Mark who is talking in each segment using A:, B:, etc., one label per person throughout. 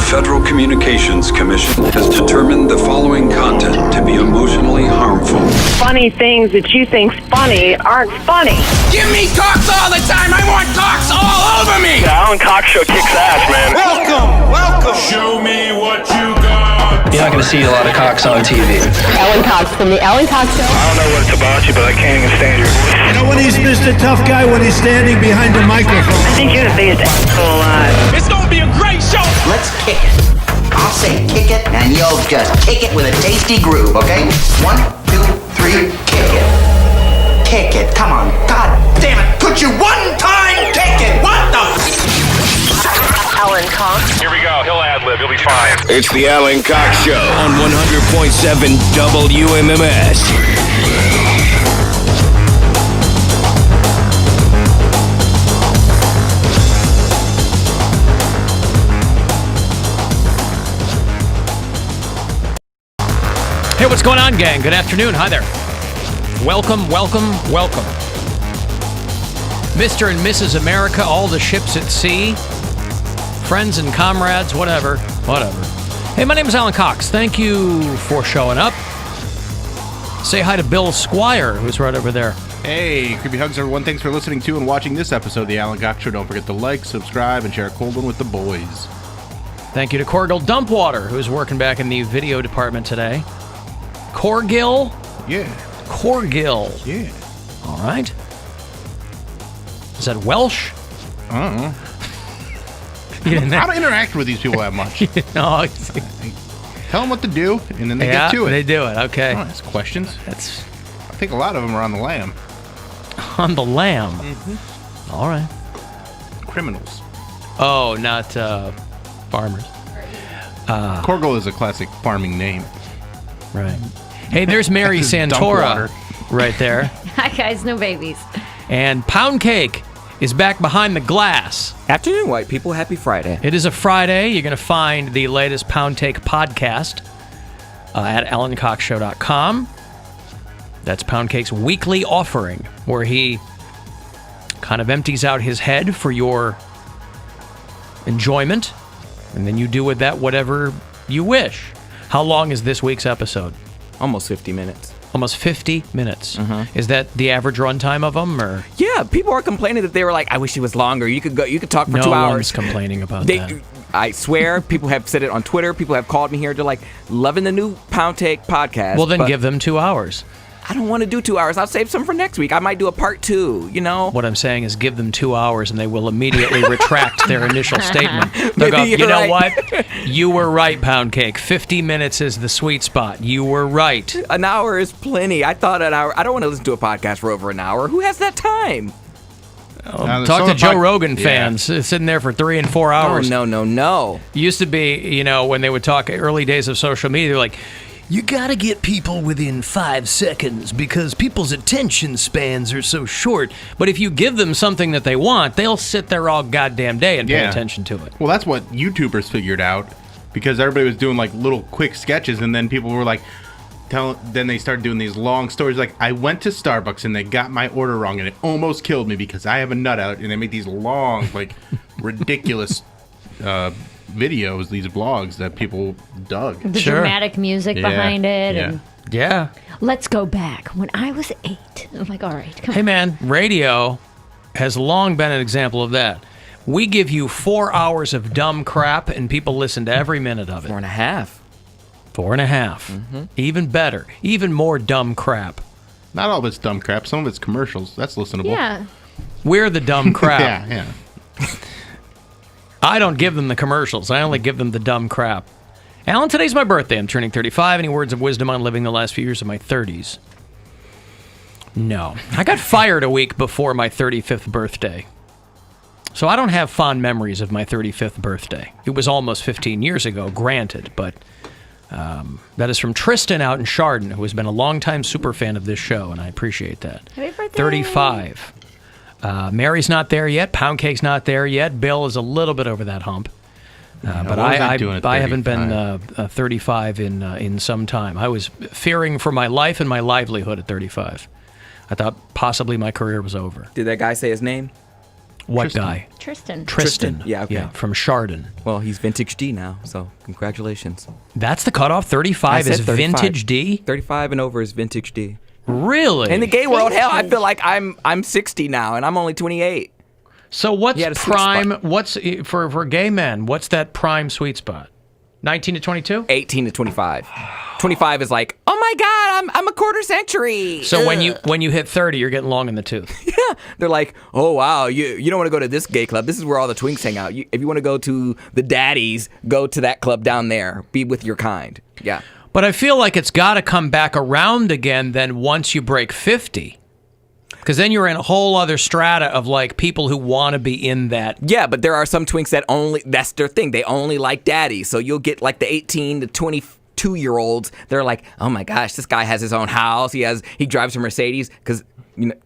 A: Federal Communications Commission has determined the following content to be emotionally harmful.
B: Funny things that you think's funny aren't funny.
C: Give me cocks all the time. I want cocks all over me.
D: The Alan Cox Show kicks ass, man.
E: Welcome. Show me what you got.
F: You're not going to see a lot of cocks on TV.
B: Alan Cox from the Alan Cox Show.
D: I don't know what it's about you, but I can't even stand your voice.
E: You know when he's Mr. Tough Guy when he's standing behind the microphone.
B: I think you're the biggest asshole alive.
C: It's gonna be a great show.
G: Let's kick it. I'll say kick it, and you'll just kick it with a tasty groove, okay? 1, 2, 3, kick it. Kick it, come on. God damn it. Put you one time, kick it. What the?
B: Alan Cox.
D: Here we go. He'll ad-lib. He'll be fine.
H: It's the Alan Cox Show on 100.7 WMMS.
I: Hey, what's going on, gang? Good afternoon. Hi there. Welcome, welcome, welcome. Mr. and Mrs. America, all the ships at sea, friends and comrades, whatever. Hey, my name is Alan Cox. Thank you for showing up. Say hi to Bill Squire, who's right over there.
J: Hey, creepy hugs, everyone. Thanks for listening to and watching this episode of the Alan Cox Show. Don't forget to like, subscribe, and share a cold one with the boys.
I: Thank you to Corgill Dumpwater, who's working back in the video department today. Corgill?
J: Yeah.
I: Corgill.
J: Yeah.
I: All right. Is that Welsh?
J: I don't know.
I: You didn't
J: I don't interact with these people that much.
I: No.
J: Tell them what to do, and then they
I: Yeah,
J: get to it.
I: they do it. Okay.
J: Oh, that's questions.
I: That's
J: I think a lot of them are on the lam.
I: on the lamb.
J: Mm-hmm.
I: All right.
J: Criminals.
I: Oh, not farmers.
J: Corgill is a classic farming name.
I: Right. Hey, there's Mary
J: That's his dump
I: Santora
J: water.
I: right there.
K: Hi, guys. No babies.
I: And Poundcake is back behind the glass.
F: Afternoon, white people. Happy Friday.
I: It is a Friday. You're going to find the latest Poundcake podcast at alancoxshow.com. That's Poundcake's weekly offering, where he kind of empties out his head for your enjoyment, and then you do with that whatever you wish. How long is this week's episode?
F: Almost 50 minutes.
I: Almost 50 minutes. Is that the average runtime of them, or
F: Yeah, people are complaining that they were like, I wish it was longer. You could talk for
I: no
F: 2
I: one's
F: hours.
I: complaining about that?
F: I swear, people have said it on Twitter. People have called me here. They're like, loving the new Poundcake podcast.
I: Well, then
F: but
I: give them 2 hours.
F: I don't want to do 2 hours. I'll save some for next week. I might do a part 2, you know?
I: What I'm saying is give them 2 hours and they will immediately retract their initial statement. They'll go,
F: Maybe
I: you
F: you're
I: know
F: right."
I: what? You were right, Poundcake. 50 minutes is the sweet spot. You were right.
F: An hour is plenty. I thought an hour. I don't want to listen to a podcast for over an hour. Who has that time?
I: Talk to Joe Rogan fans sitting there for 3 and 4 hours.
F: Oh, no.
I: Used to be, when they would talk early days of social media, they're like, you gotta get people within 5 seconds because people's attention spans are so short. But if you give them something that they want, they'll sit there all goddamn day and pay attention to it.
J: Well, that's what YouTubers figured out, because everybody was doing like little quick sketches, and then people were like, then they started doing these long stories like, I went to Starbucks and they got my order wrong and it almost killed me because I have a nut out, and they make these long, like, ridiculous videos, these vlogs that people dug.
K: The dramatic music behind it.
J: Yeah.
K: And
I: Yeah.
K: let's go back. When I was 8. I'm like, all right, come
I: Hey,
K: on.
I: man, radio has long been an example of that. We give you 4 hours of dumb crap, and people listen to every minute of it.
F: 4.5.
I: 4.5. Even better. Even more dumb crap.
J: Not all of it's dumb crap. Some of it's commercials. That's listenable.
K: Yeah.
I: We're the dumb crap.
J: Yeah.
I: I don't give them the commercials. I only give them the dumb crap. Alan, today's my birthday. I'm turning 35. Any words of wisdom on living the last few years of my 30s? No. I got fired a week before my 35th birthday. So I don't have fond memories of my 35th birthday. It was almost 15 years ago, granted, but that is from Tristan out in Chardon, who has been a longtime super fan of this show, and I appreciate that.
K: Happy birthday.
I: 35. Mary's not there yet. Poundcake's not there yet. Bill is a little bit over that hump. But I haven't been 35 in some time. I was fearing for my life and my livelihood at 35. I thought possibly my career was over.
F: Did that guy say his name?
I: What guy?
K: Tristan.
F: Yeah, okay.
I: Yeah, from Chardon.
F: Well, he's vintage D now, so congratulations.
I: That's the cutoff? 35 is vintage D?
F: 35 and over is vintage D.
I: Really?
F: In the gay world, hell, I feel like I'm 60 now, and I'm only 28.
I: So what's
F: He had a sweet
I: prime,
F: spot.
I: what's, for gay men, what's that prime sweet spot? 19 to 22?
F: 18 to 25. 25 is like, oh my God, I'm a quarter century.
I: So when you hit 30, you're getting long in the tooth.
F: Yeah, they're like, oh wow, you don't want to go to this gay club. This is where all the twinks hang out. If you want to go to the daddies, go to that club down there. Be with your kind. Yeah.
I: But I feel like it's got to come back around again then once you break 50. Because then you're in a whole other strata of like people who want to be in that.
F: Yeah, but there are some twinks that that's their thing. They only like daddies. So you'll get like the 18 to 22-year-olds. They're like, oh my gosh, this guy has his own house. He drives a Mercedes because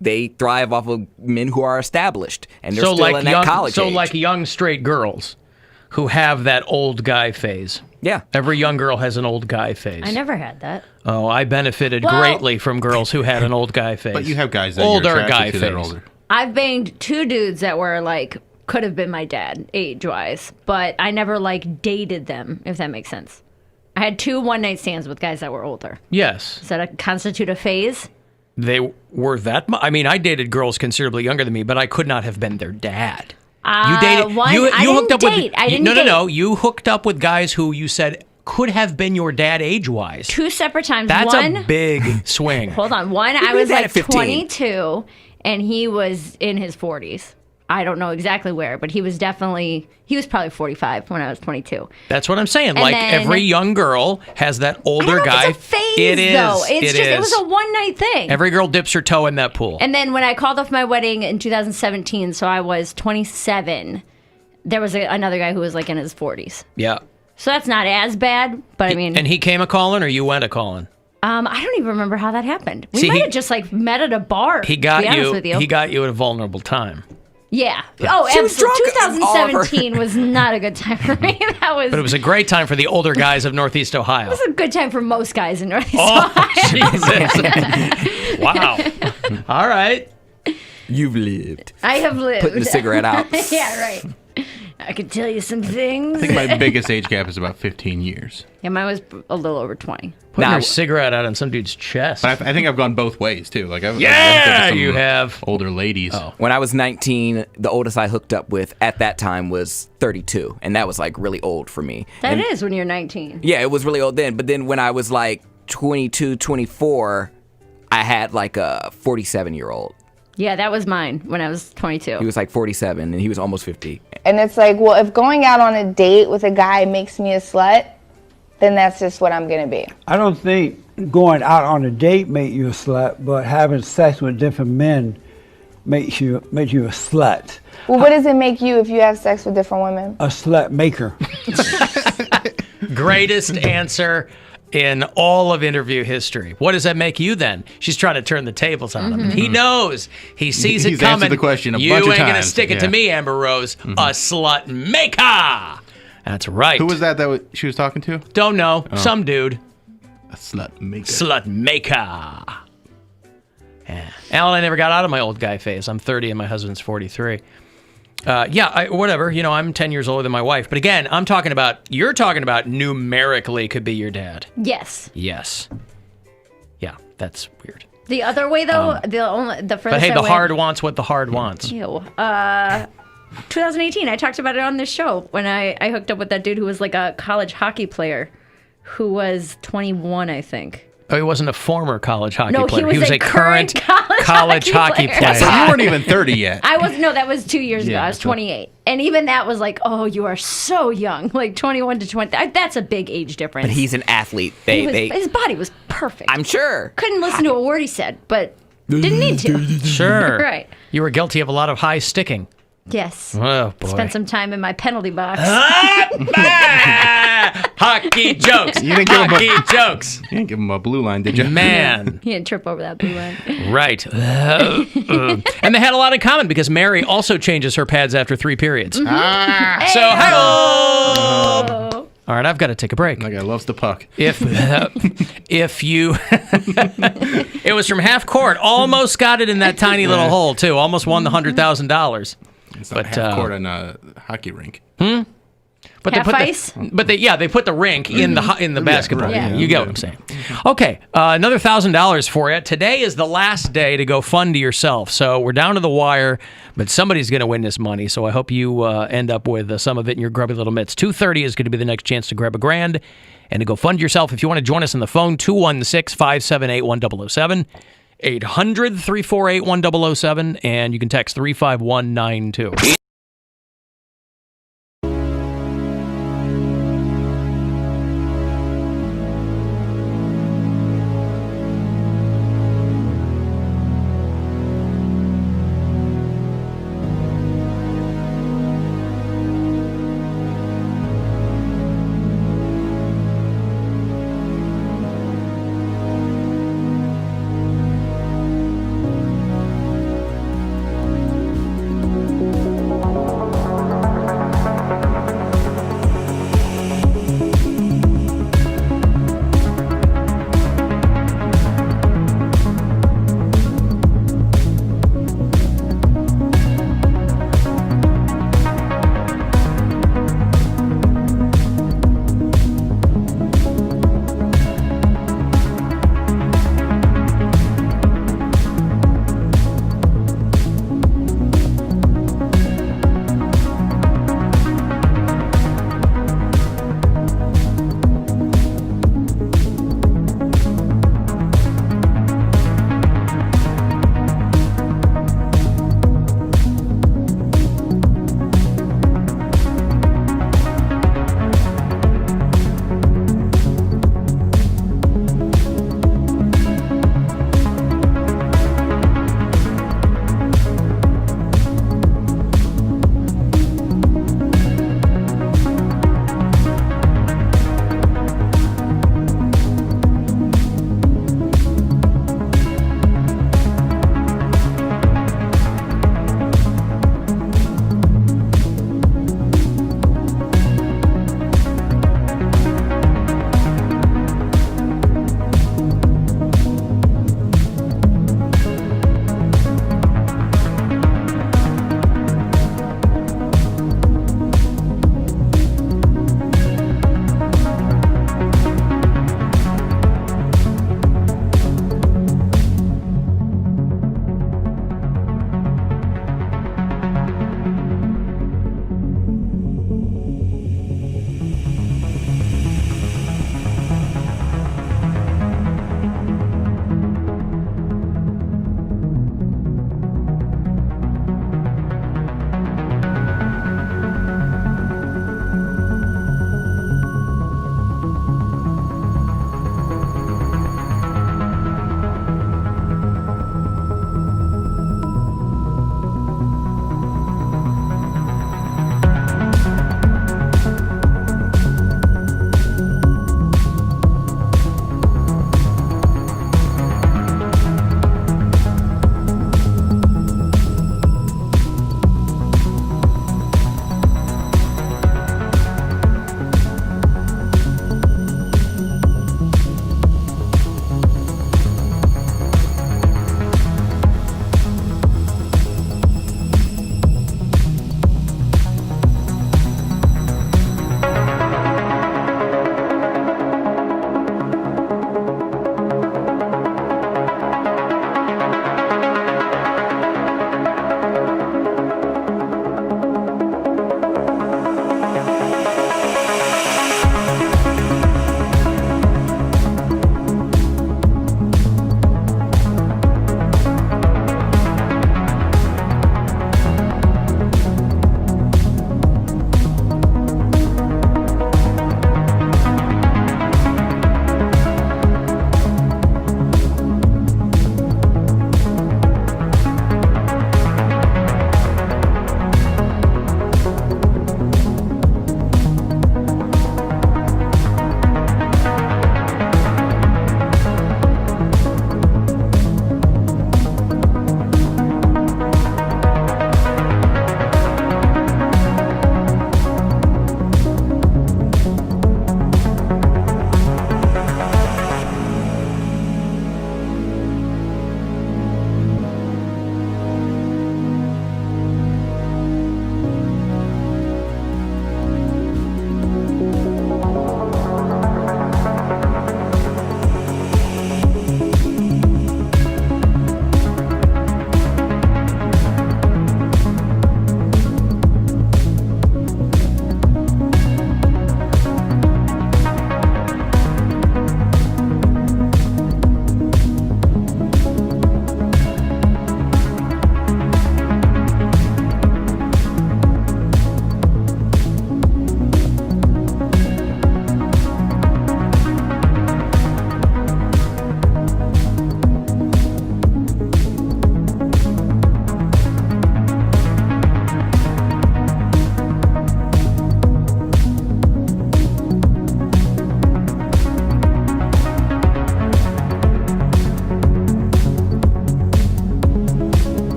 F: they thrive off of men who are established and they're still in that college age.
I: Like young straight girls who have that old guy phase.
F: Yeah.
I: Every young girl has an old guy phase.
K: I never had that.
I: Oh, I benefited greatly from girls who had an old guy phase.
J: But you have guys that
I: older
J: you're
I: guy
J: attracted to
I: phase.
J: that are older.
K: I've banged 2 dudes that were like, could have been my dad, age-wise, but I never like dated them, if that makes sense. I had 2 one-night stands with guys that were older.
I: Yes.
K: Does that constitute a phase?
I: They were that much. I mean, I dated girls considerably younger than me, but I could not have been their dad.
K: I didn't date.
I: No. You hooked up with guys who you said could have been your dad age-wise.
K: 2 separate times.
I: That's
K: one,
I: a big swing.
K: Hold on. One, I was like 22, and he was in his 40s. I don't know exactly where, but he was probably 45 when I was 22.
I: That's what I'm saying.
K: And
I: like
K: then,
I: every young girl has that older guy.
K: It's a phase,
I: it is.
K: though. It was a one-night thing.
I: Every girl dips her toe in that pool.
K: And then when I called off my wedding in 2017, so I was 27, there was another guy who was like in his 40s.
I: Yeah.
K: So that's not as bad, but I mean...
I: And he came a-calling or you went a-calling?
K: I don't even remember how that happened. We might have just like met at a bar,
I: He got
K: to be honest with you.
I: He got you at a vulnerable time.
K: Yeah. Oh,
F: She was
K: absolutely.
F: drunk,
K: 2017 was not a good time for me.
I: But it was a great time for the older guys of Northeast Ohio.
K: It was a good time for most guys in Northeast
I: Oh,
K: Ohio.
I: Jesus. Wow. All right.
F: You've lived.
K: I have lived.
F: Putting the cigarette out.
K: Yeah, right. I could tell you some things.
J: I think my biggest age gap is about 15 years.
K: Yeah, mine was a little over 20.
I: Putting your cigarette out on some dude's chest.
J: But I think I've gone both ways, too. Like I've
I: you have.
J: Older ladies.
I: Oh.
F: When I was 19, the oldest I hooked up with at that time was 32, and that was like really old for me.
K: That is when you're 19.
F: Yeah, it was really old then. But then when I was like 22, 24, I had like a 47-year-old.
K: Yeah, that was mine when I was 22.
F: He was like 47, and he was almost 50.
L: And it's like, well, if going out on a date with a guy makes me a slut, then that's just what I'm going to be.
M: I don't think going out on a date makes you a slut, but having sex with different men makes you a slut.
L: Well, what does it make you if you have sex with different women?
M: A slut maker.
I: Greatest answer in all of interview history. What does that make you then? She's trying to turn the tables on him. He knows. He sees it
J: He's
I: coming.
J: answered the question a
I: you
J: bunch of
I: ain't gonna
J: times.
I: stick it to me, Amber Rose. A slut maker. That's right.
J: Who was that she was talking to?
I: Don't know. Some dude.
J: A slut maker.
I: Slut maker. Yeah. Alan, I never got out of my old guy phase. I'm 30 and my husband's 43. Whatever. You know, I'm 10 years older than my wife. But again, you're talking about numerically could be your dad.
K: Yes.
I: Yes. Yeah, that's weird.
K: The other way, though, the furthest
I: But hey,
K: I
I: the
K: went,
I: heart wants what the heart wants.
K: Ew. 2018, I talked about it on this show when I hooked up with that dude who was like a college hockey player who was 21, I think.
I: Oh, he wasn't a former college hockey
K: No,
I: player.
K: he was
I: a current college hockey player.
J: So you weren't even 30 yet.
K: That was 2 years ago. I was 28. And even that was like, oh, you are so young. Like 21 to 20. That's a big age difference.
F: But he's an athlete.
K: His body was perfect.
F: I'm sure.
K: Couldn't listen to a word he said, but didn't need to.
I: Sure.
K: Right.
I: You were guilty of a lot of high sticking.
K: Yes.
I: Oh, boy.
K: Spent some time in my penalty box.
I: Hockey jokes.
J: You didn't give him
I: Hockey jokes.
J: You didn't give him a blue line, did you?
I: Man.
K: He didn't trip over that blue line.
I: Right. And they had a lot in common because Mary also changes her pads after 3 periods. So, hi-oh! All right, I've got to take a break.
J: That guy loves the puck.
I: If you... It was from half court. Almost got it in that tiny little hole, too. Almost won the $100,000.
J: It's not half court on a hockey rink.
I: But
K: Half
I: they put
K: ice?
I: they put the rink in the basketball.
K: right.
I: You get what I'm saying. Okay, another $1,000 for you. Today is the last day to go fund to yourself. So we're down to the wire, but somebody's going to win this money. So I hope you end up with some of it in your grubby little mitts. 2:30 is going to be the next chance to grab $1,000 and to go fund yourself. If you want to join us on the phone, 216-578-1007. 800-348-1007, and you can text 35192.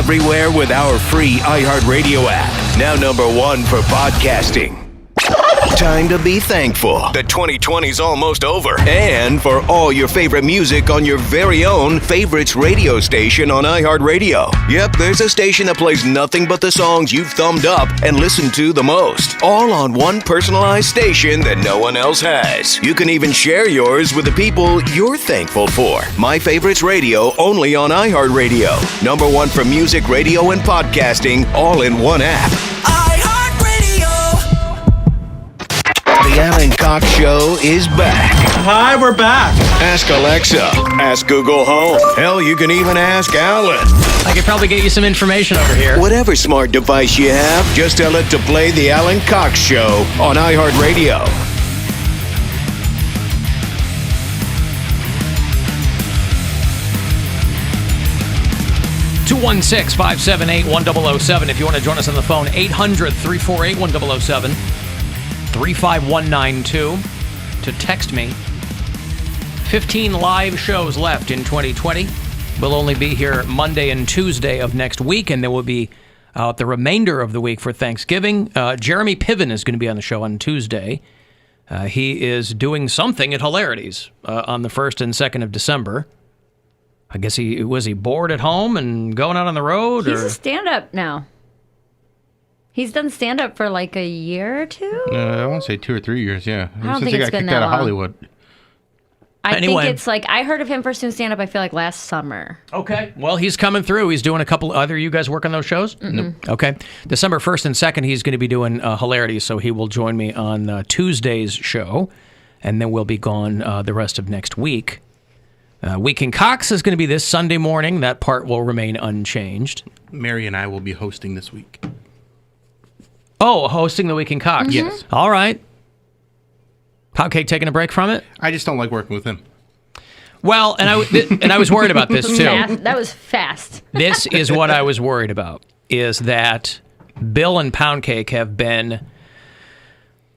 H: everywhere with our free iHeart Radio app. Now #1 for podcasting. Time to be thankful. The 2020's almost over. And for all your favorite music on your very own favorites radio station on iHeartRadio. Yep, there's a station that plays nothing but the songs you've thumbed up and listened to the most. All on one personalized station that no one else has. You can even share yours with the people you're thankful for. My Favorites Radio, only on iHeartRadio. #1 for music, radio, and podcasting, all in one app. The Alan Cox Show is back.
N: Hi, we're back.
H: Ask Alexa. Ask Google Home. Hell, you can even ask Alan.
I: I could probably get you some information over here.
H: Whatever smart device you have, just tell it to play The Alan Cox Show on iHeartRadio.
I: (216-578-1007) if you want to join us on the phone. 800-348-1007. 35192 to text me. 15 live shows left in 2020. We'll only be here Monday and Tuesday of next week, and then we'll be out the remainder of the week for Thanksgiving. Jeremy Piven is going to be on the show on Tuesday. He is doing something at Hilarities on the 1st and 2nd of December. I guess was he bored at home and going out on the road?
K: He's a stand-up now. He's done stand-up for like a year or two?
J: I want to say 2 or 3 years, yeah.
K: I don't
J: Since
K: think
J: he
K: it's
J: got
K: been
J: kicked
K: that
J: out of
K: long.
J: Hollywood.
K: Think it's like, I heard of him first doing stand-up, I feel like last summer.
I: Okay. Well, he's coming through. He's doing a couple. Other you guys work on those shows?
K: Nope.
I: Okay. December 1st and 2nd, he's going to be doing Hilarities, so he will join me on Tuesday's show, and then we'll be gone the rest of next week. Week in Cox is going to be this Sunday morning. That part will remain unchanged.
J: Mary and I will be hosting this week.
I: Oh, hosting the Week in Cox.
J: Yes.
I: All right. Poundcake taking a break from it?
J: I just don't like working with him.
I: Well, and I was worried about this, too.
K: That was fast.
I: This is what I was worried about, is that Bill and Poundcake have been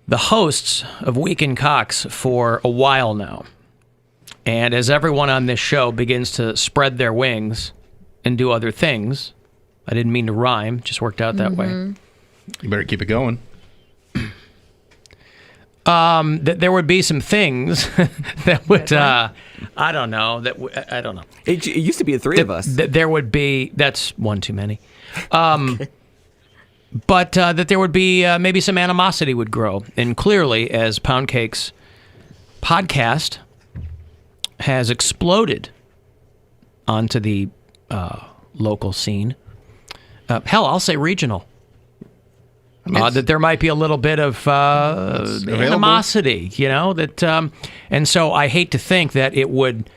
I: the hosts of Week in Cox for a while now. And as everyone on this show begins to spread their wings and do other things, I didn't mean to rhyme, just worked out that way.
J: You better keep it going.
I: There would be some things that would, I don't know. I don't know.
F: It used to be the three of us.
I: There would be, that's one too many. But that there would be maybe some animosity would grow. And clearly, as Poundcake's podcast has exploded onto the local scene, hell, I'll say regional. That there might be a little bit of animosity, and so I hate to think that it would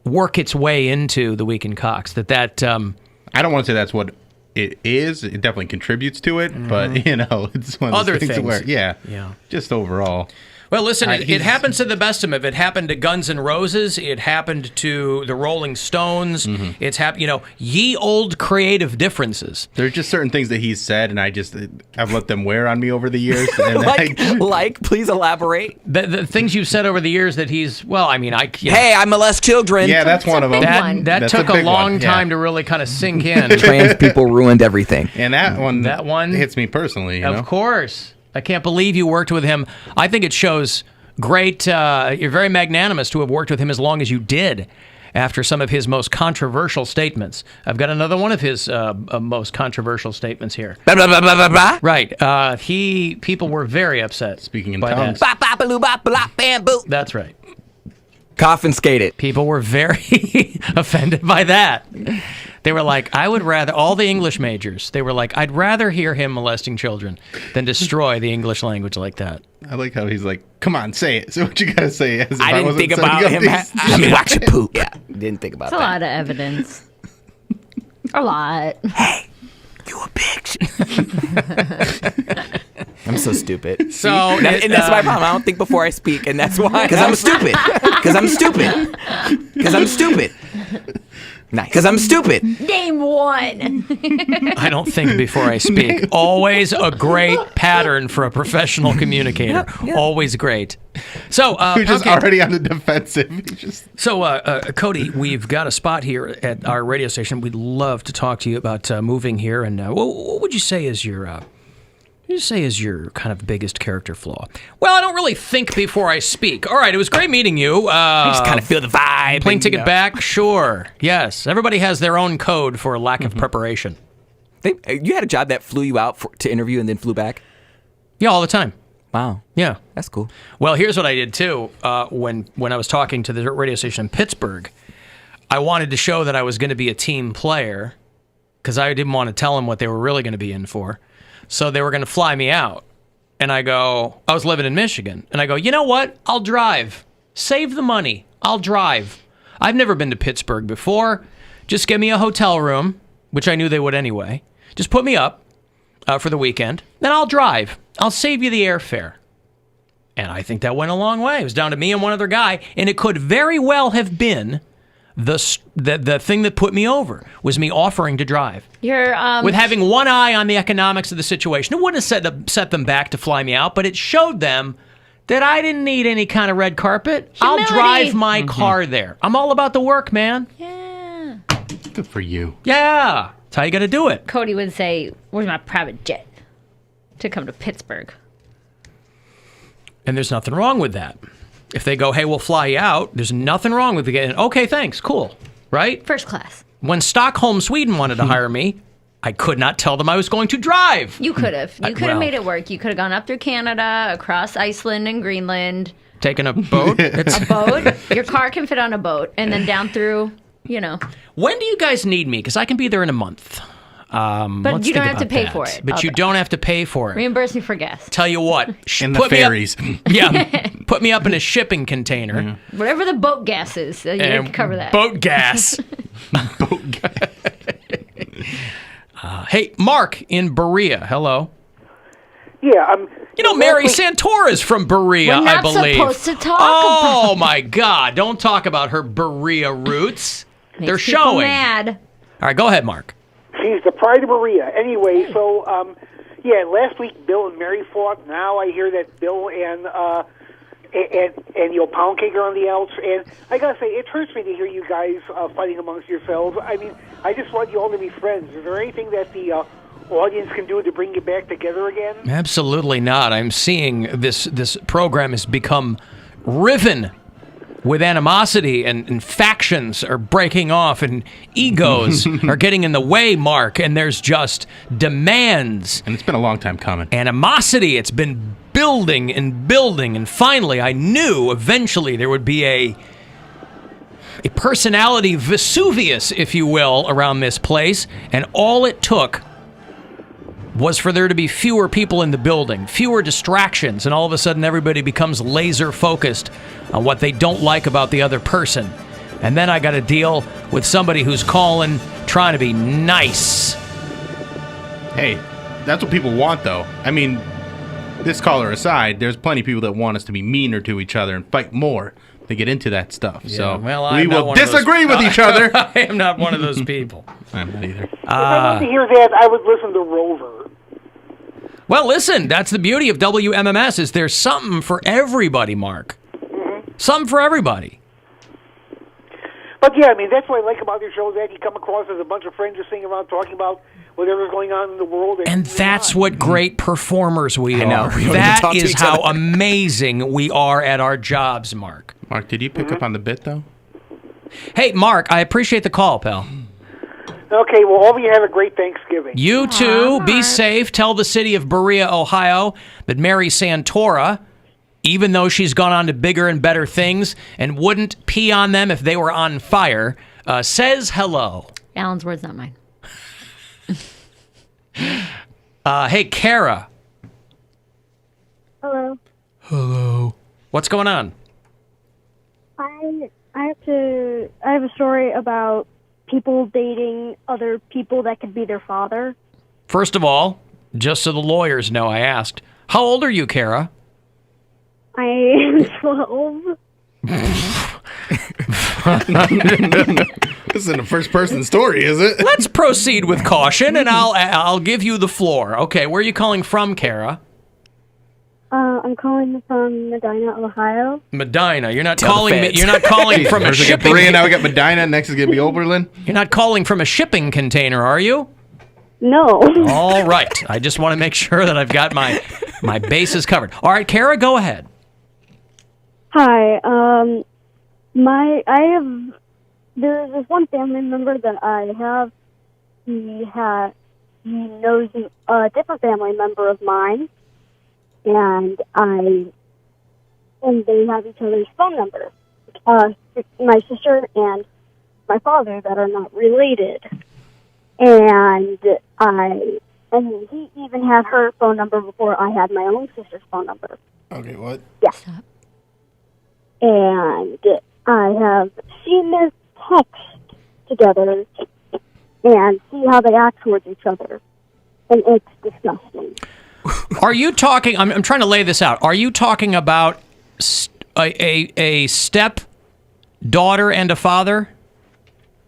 I: work its way into the Week in Cox. I don't
J: want to say that's what it is. It definitely contributes to it, but it's one of those
I: Other
J: things
I: things.
J: where, just overall.
I: Well, listen, it happens to the best of them. It happened to Guns N' Roses. It happened to the Rolling Stones. It's happened, ye old creative differences.
J: There's just certain things that he's said, and I've let them wear on me over the years. And
F: please elaborate.
I: The things you've said over the years that he's,
F: hey, I molest children.
J: Yeah, that's one of them.
I: That took a long time to really kind of sink in.
F: Trans people ruined everything.
J: And that one hits me personally.
I: Of course. I can't believe you worked with him. I think it shows great, you're very magnanimous to have worked with him as long as you did after some of his most controversial statements. I've got another one of his most controversial statements here.
F: Blah, blah, blah, blah, blah, blah.
I: Right. People were very upset.
J: Speaking in
I: by
J: tongues.
F: Bop, bop, baloo, bop, bop, bamboo.
I: That's right.
F: Confiscated.
I: People were very offended by that. They were like, all the English majors, they were like, I'd rather hear him molesting children than destroy the English language like that.
J: I like how he's like, come on, say it. So what you got to say? As if
F: I didn't
J: wasn't
F: think about
J: setting up
F: him.
J: these-
F: Let me watch you poop. Yeah, didn't think about
K: It's a
F: that.
K: lot of evidence. A lot.
F: Hey, you a bitch. I'm so stupid. And that's my problem. I don't think before I speak, and that's why. Because I'm stupid. Because I'm stupid.
K: Name one.
I: I don't think before I speak. Always a great pattern for a professional communicator. Always great. So,
J: You're just
I: Poundcake.
J: already on the defensive.
I: So, Cody, we've got a spot here at our radio station. We'd love to talk to you about moving here. And what would you say is your kind of biggest character flaw? Well, I don't really think before I speak. All right, it was great meeting you.
F: I just kind of feel the vibe.
I: Plane ticket back? Sure. Yes. Everybody has their own code for lack of preparation.
F: You had a job that flew you out to interview and then flew back?
I: Yeah, all the time.
F: Wow.
I: Yeah.
F: That's cool.
I: Well, here's what I did, too. When I was talking to the radio station in Pittsburgh, I wanted to show that I was going to be a team player because I didn't want to tell them what they were really going to be in for. So they were going to fly me out. And I was living in Michigan. And I go, you know what? I'll drive. Save the money. I'll drive. I've never been to Pittsburgh before. Just give me a hotel room, which I knew they would anyway. Just put me up for the weekend. Then I'll drive. I'll save you the airfare. And I think that went a long way. It was down to me and one other guy. And it could very well have been the thing that put me over was me offering to drive. With having one eye on the economics of the situation. It wouldn't have set them back to fly me out, but it showed them that I didn't need any kind of red carpet.
K: Humility.
I: I'll drive my car there. I'm all about the work, man.
K: Yeah.
J: Good for you.
I: Yeah. That's how you got to do it.
K: Cody would say, where's my private jet to come to Pittsburgh?
I: And there's nothing wrong with that. If they go, hey, we'll fly you out, there's nothing wrong with it. Okay, thanks, cool, right?
K: First class.
I: When Stockholm, Sweden wanted to hire me, I could not tell them I was going to drive.
K: You could have. You could have made it work. You could have gone up through Canada, across Iceland and Greenland.
I: Taking a boat?
K: A boat? Your car can fit on a boat. And then down through,
I: When do you guys need me? Because I can be there in a month.
K: But you don't have to pay for it.
I: But you don't have to pay for it.
K: Reimburse me for gas.
I: Tell you what.
J: In the ferries.
I: Put me up in a shipping container.
K: Whatever the boat gas is, you can cover that.
I: Boat gas.
J: Boat gas.
I: Hey, Mark in Berea. Hello.
N: Yeah,
I: Mary Santora's from Berea,
K: We're not
I: I believe.
K: supposed to talk
I: Oh,
K: about
I: my God. Don't talk about her Berea roots. They're
K: Makes people
I: showing.
K: mad.
I: All right, go ahead, Mark.
N: She's the pride of Maria. Anyway, so, last week Bill and Mary fought. Now I hear that Bill and Poundcake are on the outs. And I gotta say, it hurts me to hear you guys fighting amongst yourselves. I mean, I just want you all to be friends. Is there anything that the audience can do to bring you back together again?
I: Absolutely not. I'm seeing this program has become riven with animosity, and factions are breaking off, and egos are getting in the way, Mark, and there's just demands.
J: And it's been a long time coming.
I: Animosity, it's been building and building, and finally I knew eventually there would be a personality Vesuvius, if you will, around this place, and all it took was for there to be fewer people in the building, fewer distractions, and all of a sudden everybody becomes laser focused on what they don't like about the other person. And then I got to deal with somebody who's calling, trying to be nice.
J: Hey, that's what people want, though. I mean, this caller aside, there's plenty of people that want us to be meaner to each other and fight more to get into that stuff.
I: Yeah,
J: so
I: well,
J: we will disagree with each other.
I: I am not one of those people.
J: I'm not either.
N: If I wanted to hear that, I would listen to Rover.
I: Well, listen, that's the beauty of WMMS is there's something for everybody, Mark. Something for everybody.
N: But yeah, I mean, that's what I like about your show, that you come across as a bunch of friends just sitting around talking about whatever's going on in the world.
I: And that's what great performers we
F: I know.
I: are.
F: We don't
I: That
F: even talk to
I: is
F: each
I: how
F: other.
I: amazing we are at our jobs, Mark.
J: Mark, did you pick up on the bit, though?
I: Hey, Mark, I appreciate the call, pal.
N: Okay, well, all of you have a great Thanksgiving.
I: You too. Be safe. Tell the city of Berea, Ohio, that Mary Santora, even though she's gone on to bigger and better things and wouldn't pee on them if they were on fire, says hello.
K: Alan's words, not mine.
I: Hey, Kara.
O: Hello.
I: Hello. What's going on?
O: I have a story about people dating other people that could be their father.
I: First of all, just so the lawyers know, I asked, how old are you, Kara?
O: I am 12.
J: This isn't a first-person story, is it?
I: Let's proceed with caution, and I'll give you the floor. Okay, where are you calling from, Kara?
O: I'm calling from Medina, Ohio.
I: Medina. You're not calling me. You're not calling from a shipping.
J: Now we got Medina. Next is gonna be Oberlin.
I: You're not calling from a shipping container, are you?
O: No.
I: All right. I just want to make sure that I've got my bases covered. All right, Kara, go ahead.
O: Hi. There's this one family member that I have. He knows a different family member of mine, and they have each other's phone numbers. My sister and my father that are not related, and he even had her phone number before I had my own sister's phone number.
J: Okay, what?
O: Yeah. And I have seen this text together and see how they act towards each other. And it's disgusting.
I: Are you talking, I'm trying to lay this out. Are you talking about a step daughter and a father?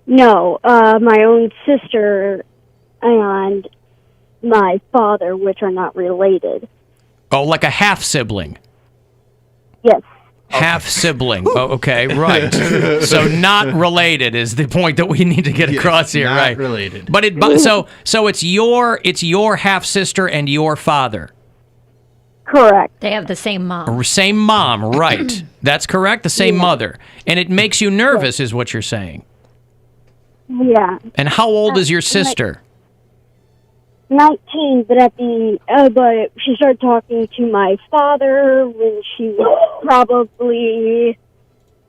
O: No, my own sister and my father, which are not related.
I: Oh, like a half sibling.
O: Yes.
I: Half sibling. Oh, okay, right. So not related is the point that we need to get across here,
J: not
I: right?
J: related.
I: But so it's your half sister and your father.
O: Correct.
K: They have the same mom.
I: Same mom, right? That's correct. The same mother, and it makes you nervous, is what you're saying.
O: Yeah.
I: And how old is your sister?
O: 19, but but she started talking to my father when she was probably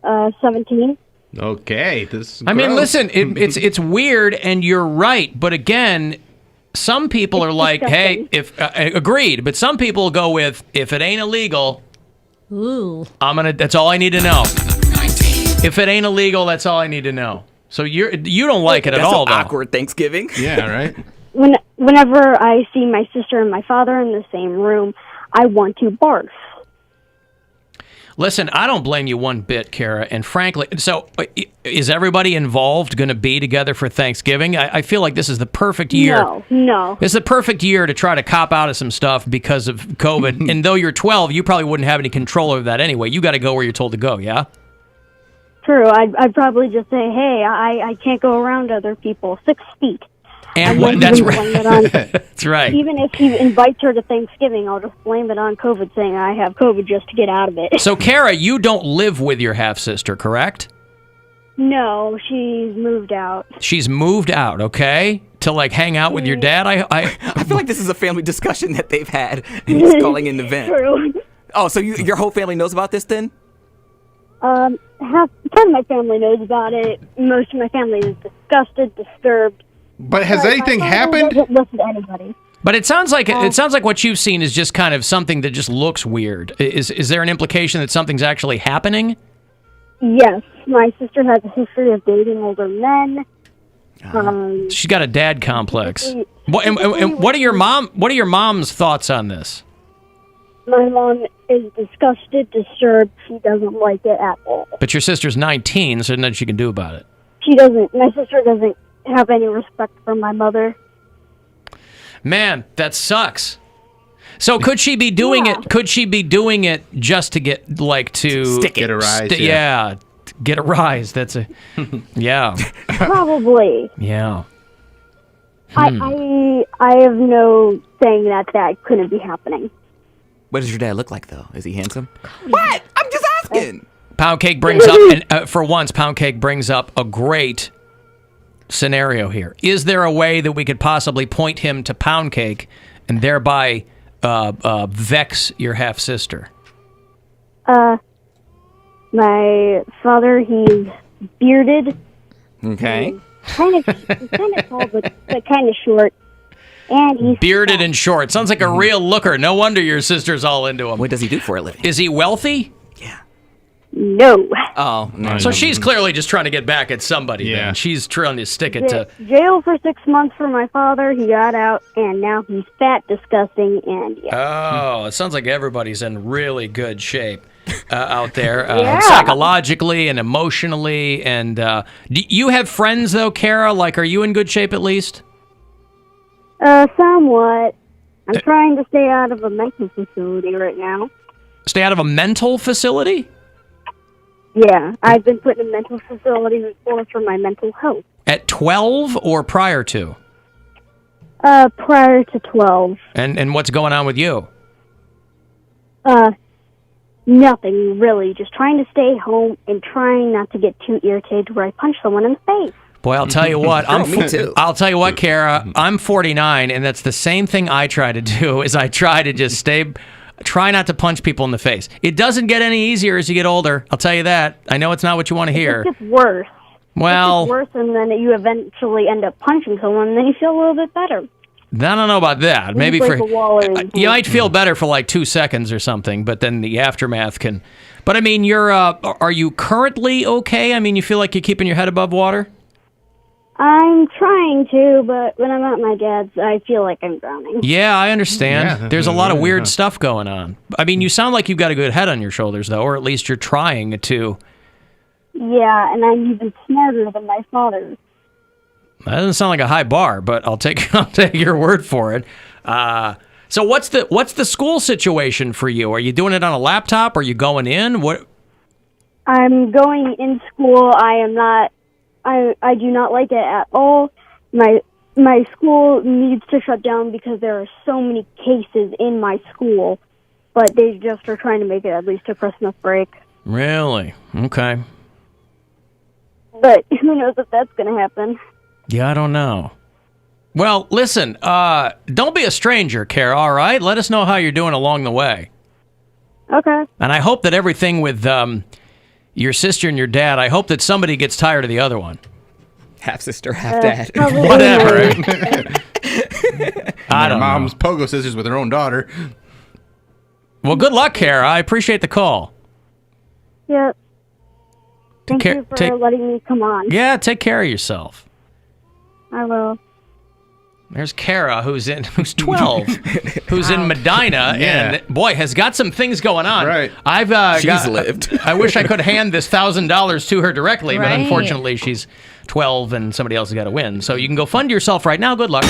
O: 17.
J: Okay, this.
I: I mean, listen, it's weird, and you're right. But again, some people are like, "Hey, if agreed," but some people go with, "If it ain't illegal,
K: ooh,
I: That's all I need to know. If it ain't illegal, that's all I need to know." So you don't like it at all, though.
F: Awkward Thanksgiving.
J: Yeah, right.
O: Whenever I see my sister and my father in the same room, I want to barf.
I: Listen, I don't blame you one bit, Kara. And frankly, so is everybody involved going to be together for Thanksgiving? I feel like this is the perfect year.
O: No.
I: This is the perfect year to try to cop out of some stuff because of COVID. And though you're 12, you probably wouldn't have any control over that anyway. You got to go where you're told to go, yeah?
O: True. I'd probably just say, hey, I can't go around other people 6 feet.
I: And that's right. That's right.
O: Even if he invites her to Thanksgiving, I'll just blame it on COVID, saying I have COVID just to get out of it.
I: So, Kara, you don't live with your half-sister, correct?
O: No, she's moved out.
I: She's moved out, okay? To, hang out with your dad?
F: I feel like this is a family discussion that they've had, and he's calling in the vent.
O: True.
F: Oh, so your whole family knows about this, then?
O: Part of my family knows about it. Most of my family is disgusted, disturbed.
J: But has anything happened?
O: Doesn't listen to anybody.
I: But it sounds like what you've seen is just kind of something that just looks weird. Is there an implication that something's actually happening?
O: Yes, my sister has a history of dating older men.
I: She's got a dad complex. What are your mom's thoughts on this?
O: My mom is disgusted, disturbed. She doesn't like it at all.
I: But your sister's 19, so nothing she can do about it.
O: She doesn't. My sister doesn't have any respect for my mother.
I: Man, that sucks. So could she be doing it? Could she be doing it just to get
J: get a rise?
I: Get a rise. That's a yeah.
O: Probably.
I: Yeah.
O: I have no saying that couldn't be happening.
F: What does your dad look like, though? Is he handsome? What? I'm just asking.
I: Poundcake brings up, and for once, Poundcake brings up a great scenario here. Is there a way that we could possibly point him to Poundcake and thereby vex your half-sister?
O: My father, he's bearded.
F: Okay.
O: Kind of tall, but kind of short. And he's
I: bearded and short. Sounds like a real looker. No wonder your sister's all into him.
F: What does he do for a living?
I: Is he wealthy?
O: No.
F: Oh, no.
I: So she's clearly just trying to get back at somebody. Yeah. Then. She's trying to stick it to
O: jail for 6 months for my father. He got out, and now he's fat, disgusting, and
I: Oh, it sounds like everybody's in really good shape. out there,
O: Yeah.
I: psychologically and emotionally. And do you have friends, though, Kara? Like, are you in good shape at least?
O: Somewhat. I'm trying to stay out of a mental facility right now.
I: Stay out of a mental facility?
O: Yeah, I've been put in a mental facility before for my mental health.
I: At 12 or prior to?
O: Prior to 12.
I: And what's going on with you?
O: Nothing, really. Just trying to stay home and trying not to get too irritated where I punch someone in the face.
I: Boy, I'll tell you what.
F: Me too.
I: I'll tell you what, Kara. I'm 49, and that's the same thing I try to do. Is I try to just try not to punch people in the face. It doesn't get any easier as you get older. I'll tell you that. I know it's not what you want to hear.
O: It just gets worse.
I: Well,
O: It gets worse, and then you eventually end up punching someone, and then you feel a little bit better.
I: I don't know about that. Maybe
O: break
I: for
O: a wall or
I: you might feel better for like 2 seconds or something, but then the aftermath can. But I mean, you're. Are you currently okay? I mean, you feel like you're keeping your head above water?
O: I'm trying to, but when I'm at my dad's, I feel like I'm drowning.
I: Yeah, I understand.
J: Yeah.
I: There's a lot of weird stuff going on. I mean, you sound like you've got a good head on your shoulders, though, or at least you're trying to.
O: Yeah, and I'm even smarter than my father.
I: That doesn't sound like a high bar, but I'll take your word for it. So what's the school situation for you? Are you doing it on a laptop? Are you going in? What?
O: I'm going in school. I do not like it at all. My school needs to shut down because there are so many cases in my school, but they just are trying to make it at least a Christmas break.
I: Really? Okay.
O: But who knows if that's going to happen.
I: Yeah, I don't know. Well, listen, don't be a stranger, Kara, all right? Let us know how you're doing along the way.
O: Okay.
I: And I hope that everything with your sister and your dad, I hope that somebody gets tired of the other one.
F: Half sister, half dad.
I: Whatever. I don't
J: Mom's pogo scissors with her own daughter.
I: Well, good luck, Kara. I appreciate the call.
O: Yep. Thank you for letting me come on.
I: Yeah, take care of yourself.
O: I will.
I: There's Kara, who's 12, who's in Medina, and boy, has got some things going on.
J: Right.
F: She's lived.
I: I wish I could hand this $1,000 to her directly, but
K: Right.
I: unfortunately, she's 12, and somebody else has got to win. So you can go fund yourself right now. Good luck.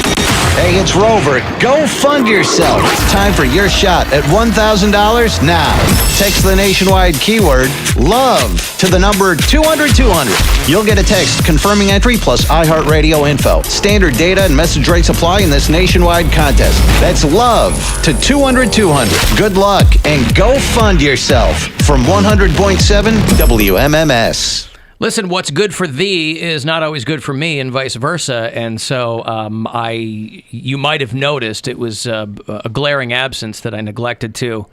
P: Hey, it's Rover. Go fund yourself. Time for your shot at $1,000 now. Text the nationwide keyword LOVE to the number 200-200. You'll get a text confirming entry plus iHeart info. Standard data and message rates apply in this nationwide contest. That's LOVE to 200-200. Good luck and go fund yourself from 100.7 WMMS.
I: Listen, what's good for thee is not always good for me, and vice versa. And so, you might have noticed it was a glaring absence that I neglected to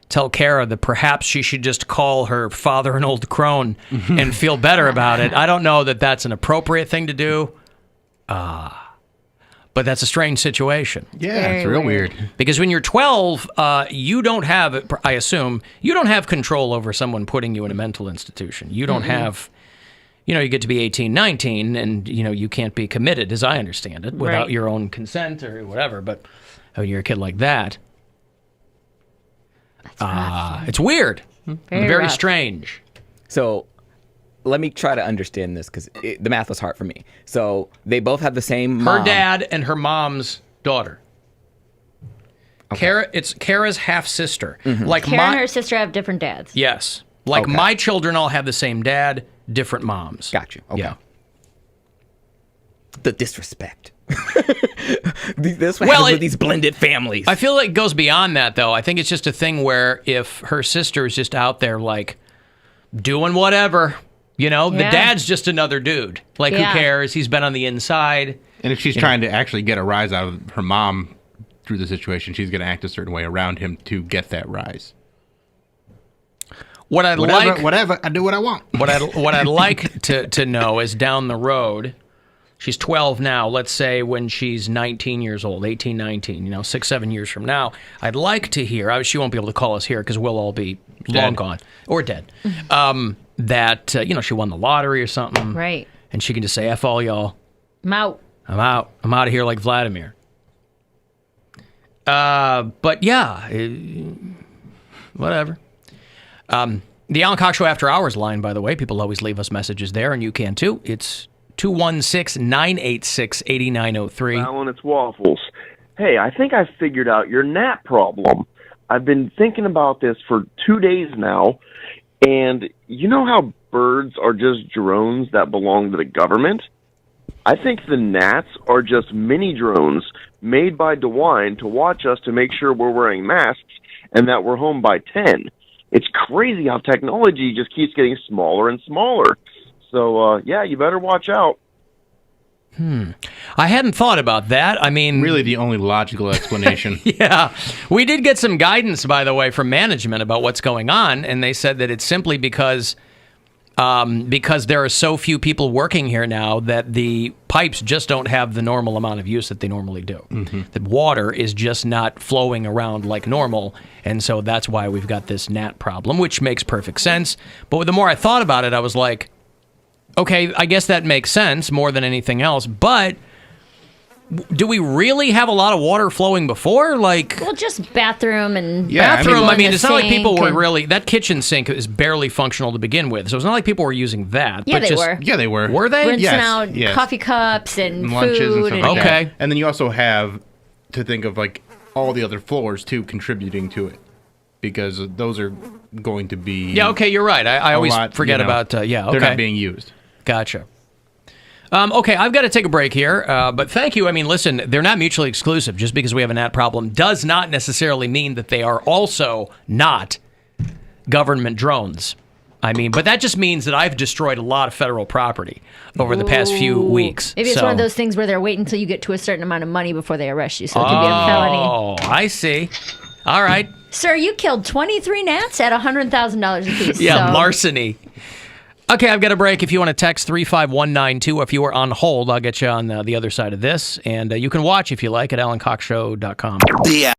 I: tell Kara that perhaps she should just call her father an old crone and feel better about it. I don't know that that's an appropriate thing to do, but that's a strange situation.
J: Yeah, it's real weird.
I: Because when you're 12, you don't have, I assume, you don't have control over someone putting you in a mental institution. You don't have. You get to be 18, 19, and, you can't be committed, as I understand it, without your own consent or whatever. But when you're a kid like that, it's weird. Very strange.
F: So let me try to understand this, because the math was hard for me. So they both have the same mom.
I: Her dad and her mom's daughter. Okay. It's Kara's half-sister.
F: Mm-hmm.
I: Like
K: Kara and her sister have different dads.
I: Yes. Like my children all have the same dad, different moms.
F: Got you. Okay.
I: Yeah.
F: The disrespect. This happens with these blended families.
I: I feel like it goes beyond that, though. I think it's just a thing where if her sister is just out there, like, doing whatever, the dad's just another dude. Like, who cares? He's been on the inside.
J: And if she's trying to actually get a rise out of her mom through the situation, she's going to act a certain way around him to get that rise.
I: Whatever,
J: I do what I want.
I: What I'd like to know is down the road, she's 12 now, let's say when she's 19 years old, 18, 19, 6-7 years from now, I'd like to hear, she won't be able to call us here because we'll all be long gone or dead, that, she won the lottery or something.
K: Right.
I: And she can just say, F all y'all.
K: I'm out.
I: I'm out of here like Vladimir. But yeah, whatever. The Alan Cox Show After Hours line, by the way, people always leave us messages there, and you can too. It's 216-986-8903.
Q: Alan, it's Waffles. Hey, I think I figured out your gnat problem. I've been thinking about this for 2 days now, and you know how birds are just drones that belong to the government? I think the gnats are just mini drones made by DeWine to watch us to make sure we're wearing masks and that we're home by 10. It's crazy how technology just keeps getting smaller and smaller. So, yeah, you better watch out.
I: I hadn't thought about that. I mean...
J: Really the only logical explanation.
I: Yeah. We did get some guidance, by the way, from management about what's going on, and they said that it's simply because there are so few people working here now that the pipes just don't have the normal amount of use that they normally do. The water is just not flowing around like normal, and so that's why we've got this gnat problem, which makes perfect sense. But the more I thought about it, I was like, okay, I guess that makes sense more than anything else, but do we really have a lot of water flowing before? Like,
K: well, just bathroom and
I: bathroom. I mean, it's not like people were
K: and-
I: really. That kitchen sink is barely functional to begin with, so it's not like people were using that.
K: Yeah,
I: but
K: they were.
J: Yeah, they were.
I: Were they?
K: rinsing out coffee cups and
J: lunches
K: food
J: and stuff like that.
I: Okay.
J: And then you also have to think of like all the other floors too contributing to it, because those are going to be.
I: Yeah. Okay, you're right. I always forget about. Yeah. Okay.
J: They're not being used.
I: Gotcha. Okay, I've got to take a break here, but thank you. I mean, listen, they're not mutually exclusive. Just because we have a gnat problem does not necessarily mean that they are also not government drones. I mean, but that just means that I've destroyed a lot of federal property over the past few weeks.
K: Maybe it's one of those things where they're waiting until you get to a certain amount of money before they arrest you, so it can be a felony.
I: Oh, I see. All right.
K: Sir, you killed 23 gnats at $100,000 apiece.
I: Yeah,
K: so.
I: larceny. Okay, I've got a break. If you want to text 35192, if you are on hold, I'll get you on the other side of this. And you can watch, if you like, at alancoxshow.com.
H: Yeah.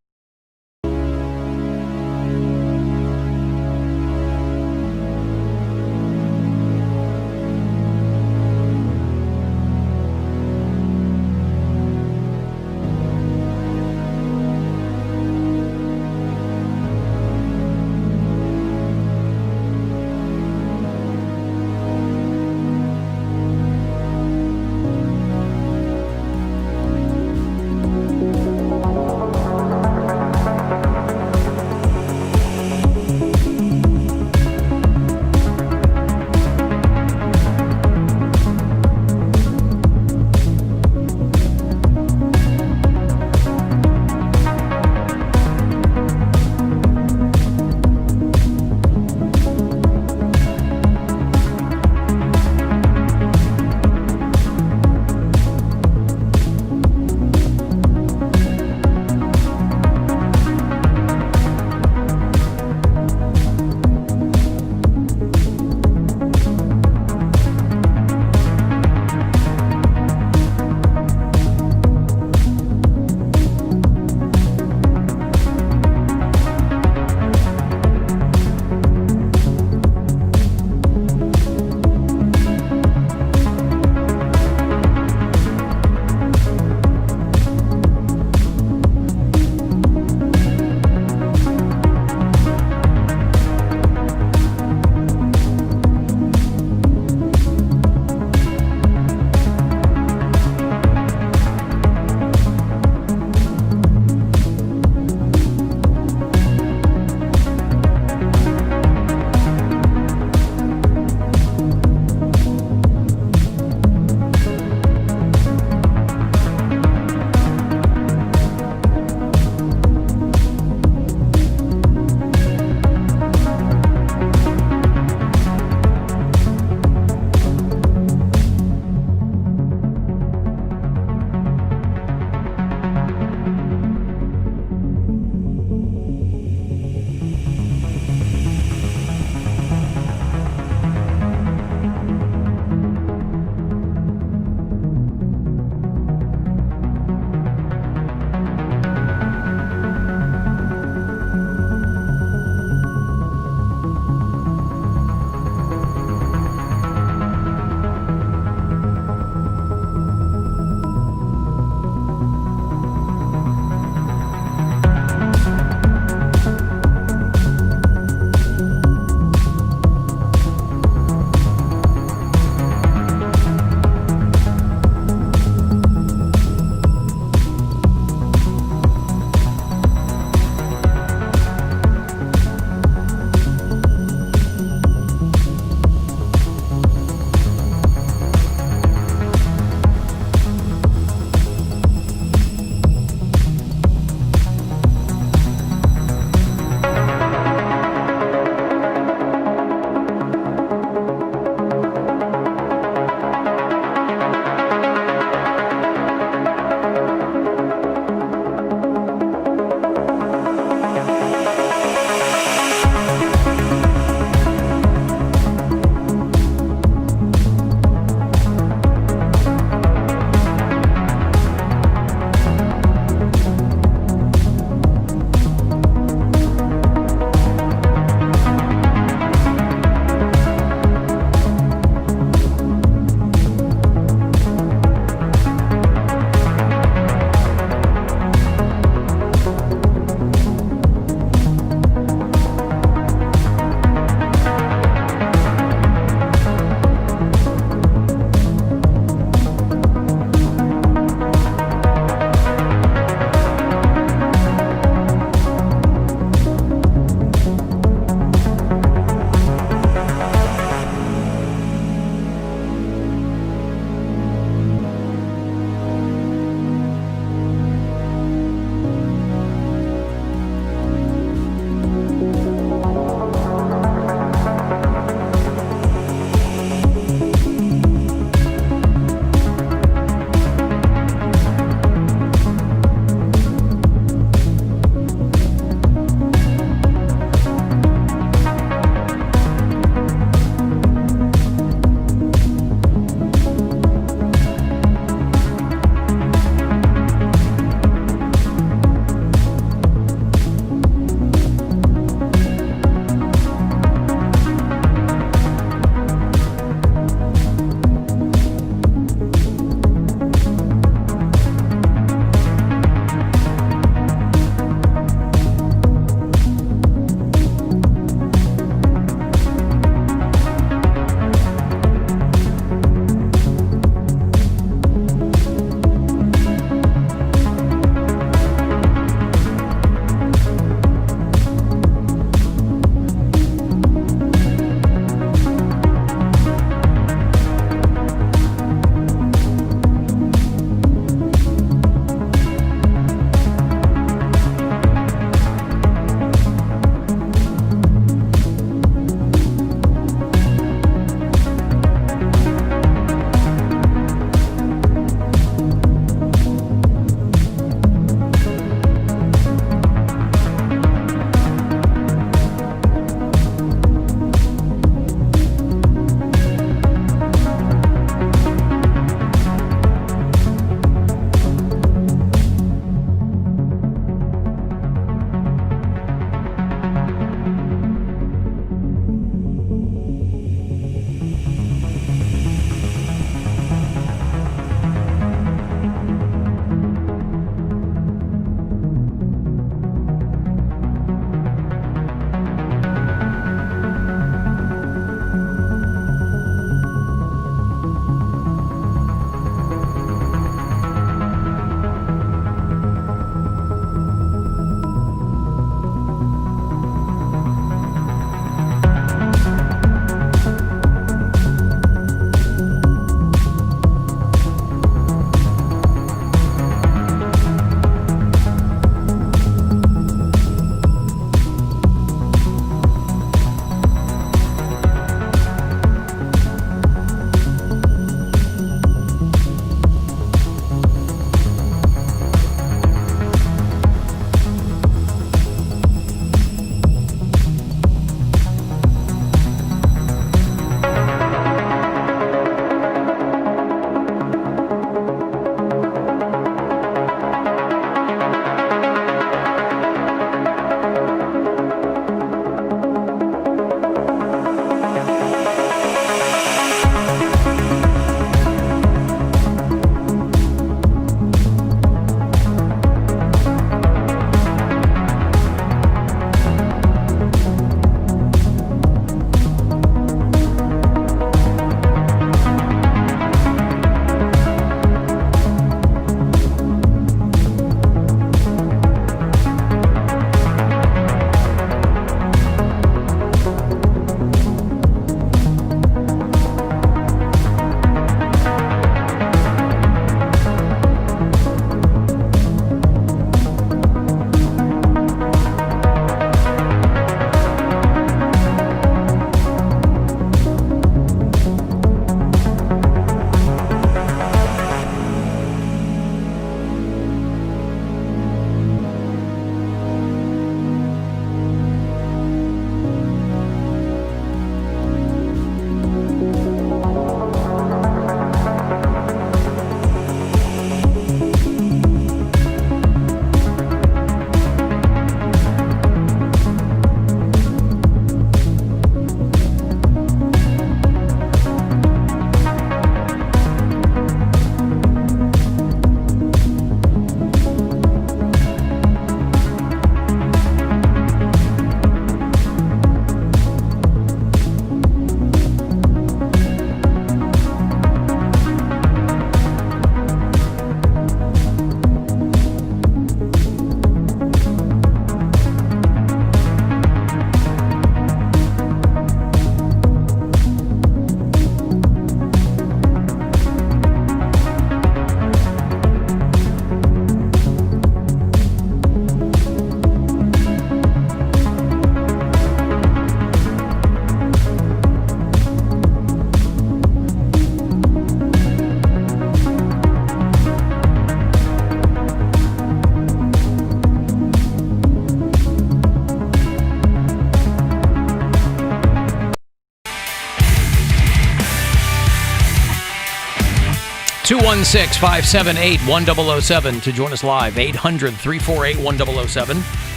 I: 216-578-1007 to join us live. 800-348-1007.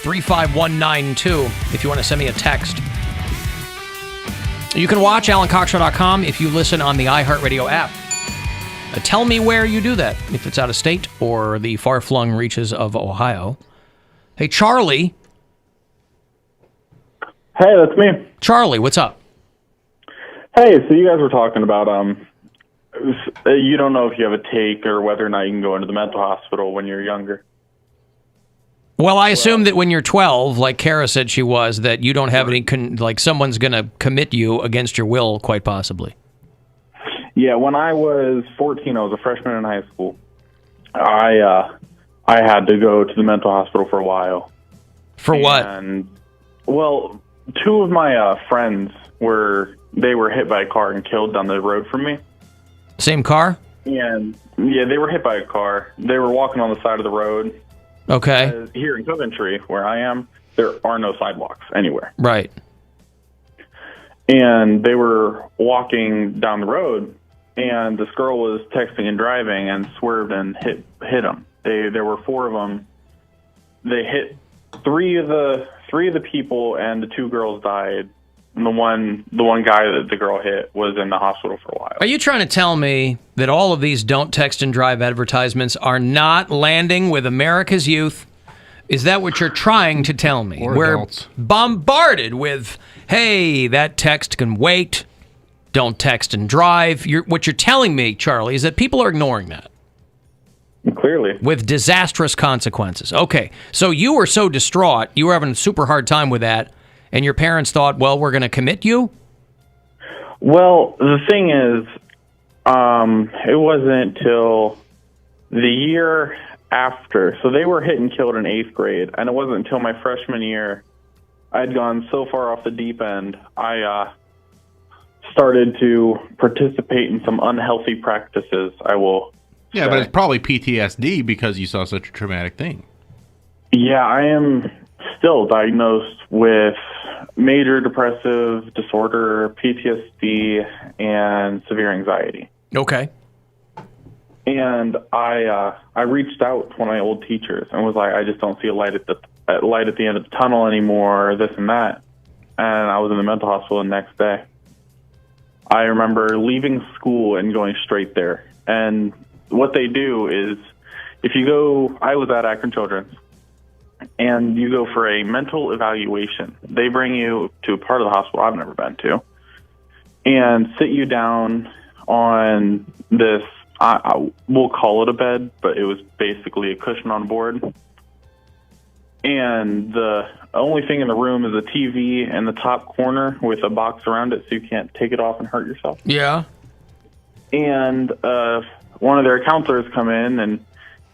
I: 35192 if you want to send me a text. You can watch AlanCoxShow.com if you listen on the iHeart Radio app. Tell me where you do that, if it's out of state or the far-flung reaches of Ohio. Hey, Charlie.
R: Hey, that's me.
I: Charlie, what's up?
R: Hey, so you guys were talking about you don't know if you have a take or whether or not you can go into the mental hospital when you're younger.
I: Well, I assume that when you're 12, like Kara said she was, that you don't have any, like someone's going to commit you against your will, quite possibly.
R: Yeah, when I was 14, I was a freshman in high school. I had to go to the mental hospital for a while.
I: For what?
R: And, well, two of my friends were hit by a car and killed down the road from me.
I: Same car?
R: And, yeah, they were hit by a car. They were walking on the side of the road.
I: Okay.
R: Here in Coventry, where I am, there are no sidewalks anywhere.
I: Right.
R: And they were walking down the road, and this girl was texting and driving and swerved and hit them. There were four of them. They hit three of the people, and the two girls died. And the one guy that the girl hit was in the hospital for a while.
I: Are you trying to tell me that all of these don't text and drive advertisements are not landing with America's youth? Is that what you're trying to tell me?
J: Or
I: We're
J: adults.
I: bombarded with, hey, that text can wait. Don't text and drive. What you're telling me, Charlie, is that people are ignoring that.
R: Clearly.
I: With disastrous consequences. Okay, so you were so distraught, you were having a super hard time with that, and your parents thought, well, we're going to commit you?
R: Well, the thing is, it wasn't till the year after. So they were hit and killed in 8th grade, and it wasn't until my freshman year I'd gone so far off the deep end, I started to participate in some unhealthy practices, I will
J: Yeah,
R: say.
J: but it's probably PTSD because you saw such a traumatic thing.
R: Yeah, I am still diagnosed with major depressive disorder, PTSD, and severe anxiety.
I: Okay.
R: And I reached out to one of my old teachers and was like, I just don't see a light at the end of the tunnel anymore, this and that. And I was in the mental hospital the next day. I remember leaving school and going straight there. And what they do is, if you go, I was at Akron Children's, and you go for a mental evaluation. They bring you to a part of the hospital I've never been to and sit you down on this, we'll call it a bed, but it was basically a cushion on board. And the only thing in the room is a TV in the top corner with a box around it so you can't take it off and hurt yourself.
I: Yeah.
R: And one of their counselors come in and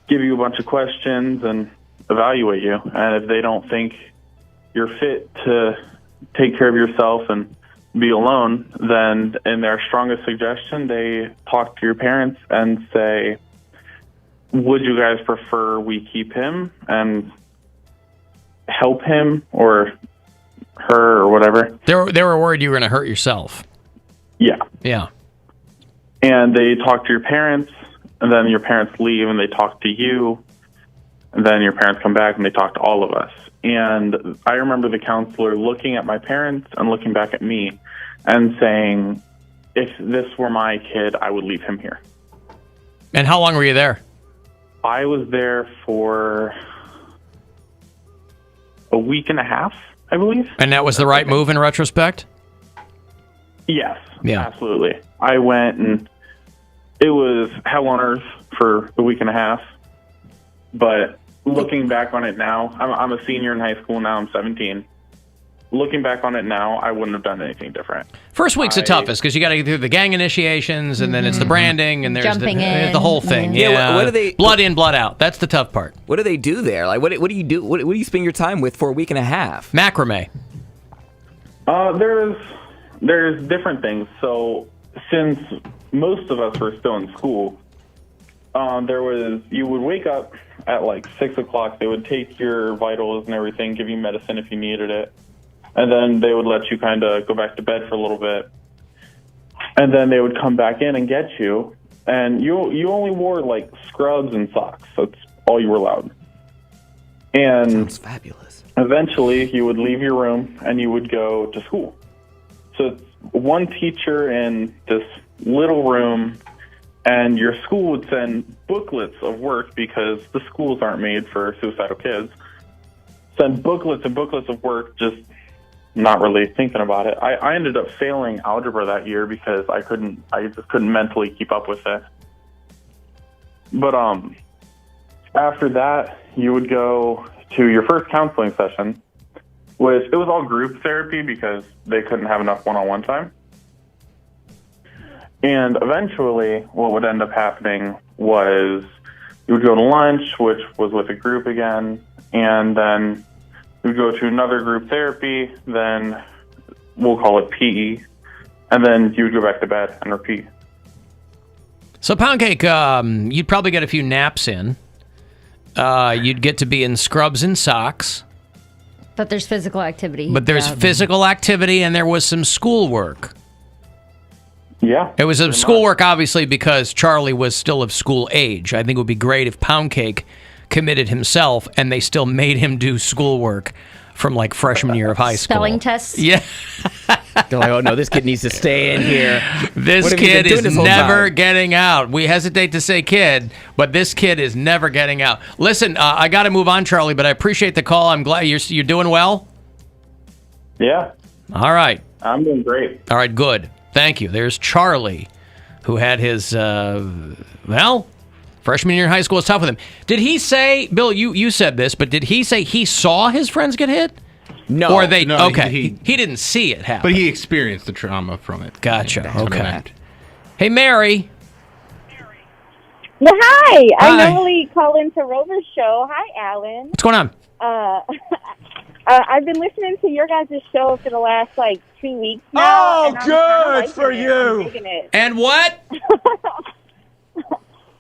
R: give you a bunch of questions and evaluate you. And if they don't think you're fit to take care of yourself and be alone, then in their strongest suggestion, they talk to your parents and say, would you guys prefer we keep him and help him or her or whatever?
I: They were worried you were going to hurt yourself.
R: Yeah.
I: Yeah.
R: And they talk to your parents, and then your parents leave and they talk to you, and then your parents come back and they talk to all of us. And I remember the counselor looking at my parents and looking back at me and saying, if this were my kid, I would leave him here.
I: And how long were you there?
R: I was there for a week and a half, I believe.
I: And that was the right move in retrospect?
R: Yes,
I: Yeah.
R: absolutely. I went, and it was hell on earth for a week and a half. But looking back on it now, I'm a senior in high school now. I'm 17. Looking back on it now, I wouldn't have done anything different.
I: First week's the toughest because you got to get through the gang initiations, and then it's the branding, and there's
K: Jumping in.
I: the whole thing.
F: Yeah,
I: Yeah,
F: what do they-
I: blood in, blood out. That's the tough part.
F: What do they do there? Like, what do you do? What do you spend your time with for a week and a half?
I: Macrame.
R: There's different things. So since most of us were still in school, you would wake up at like 6 o'clock. They would take your vitals and everything, give you medicine if you needed it. And then they would let you kind of go back to bed for a little bit. And then they would come back in and get you. and you only wore like scrubs and socks. That's all you were allowed. And
F: sounds fabulous.
R: Eventually, you would leave your room and you would go to school. So it's one teacher in this little room, and your school would send booklets of work because the schools aren't made for suicidal kids. Send booklets and booklets of work, just not really thinking about it. I ended up failing algebra that year because I just couldn't mentally keep up with it. But after that, you would go to your first counseling session, which it was all group therapy because they couldn't have enough one-on-one time. And eventually, what would end up happening was you would go to lunch, which was with a group again, and then you would go to another group therapy, then we'll call it PE, and then you would go back to bed and repeat.
I: So, Poundcake, you'd probably get a few naps in. You'd get to be in scrubs and socks.
K: But there's physical activity.
I: But there's physical activity, and there was some schoolwork.
R: Yeah.
I: It was some schoolwork, obviously, because Charlie was still of school age. I think it would be great if Poundcake committed himself, and they still made him do schoolwork from, like, freshman year of high school.
K: Spelling tests?
I: Yeah.
F: They're like, oh, no, this kid needs to stay in here.
I: This kid is never getting out. We hesitate to say kid, but this kid is never getting out. Listen, I got to move on, Charlie, but I appreciate the call. I'm glad you're doing well.
R: Yeah.
I: All right.
R: I'm doing great.
I: All right, good. Thank you. There's Charlie, who had his, freshman year in high school was tough with him. Did he say, Bill, you said this, but did he say he saw his friends get hit?
F: No.
I: Or they,
J: No,
I: okay.
J: he
I: He didn't see it happen.
J: But he experienced the trauma from it.
I: Gotcha.
J: That's what I
I: Okay.
J: meant.
I: Hey, Mary.
O: Well, hi.
I: Hi.
O: I normally call into Rover's show. Hi, Alan.
I: What's going on?
O: I've been listening to your guys' show for the last, 2 weeks now. and I'm kinda liking it. I'm digging it.
I: And what?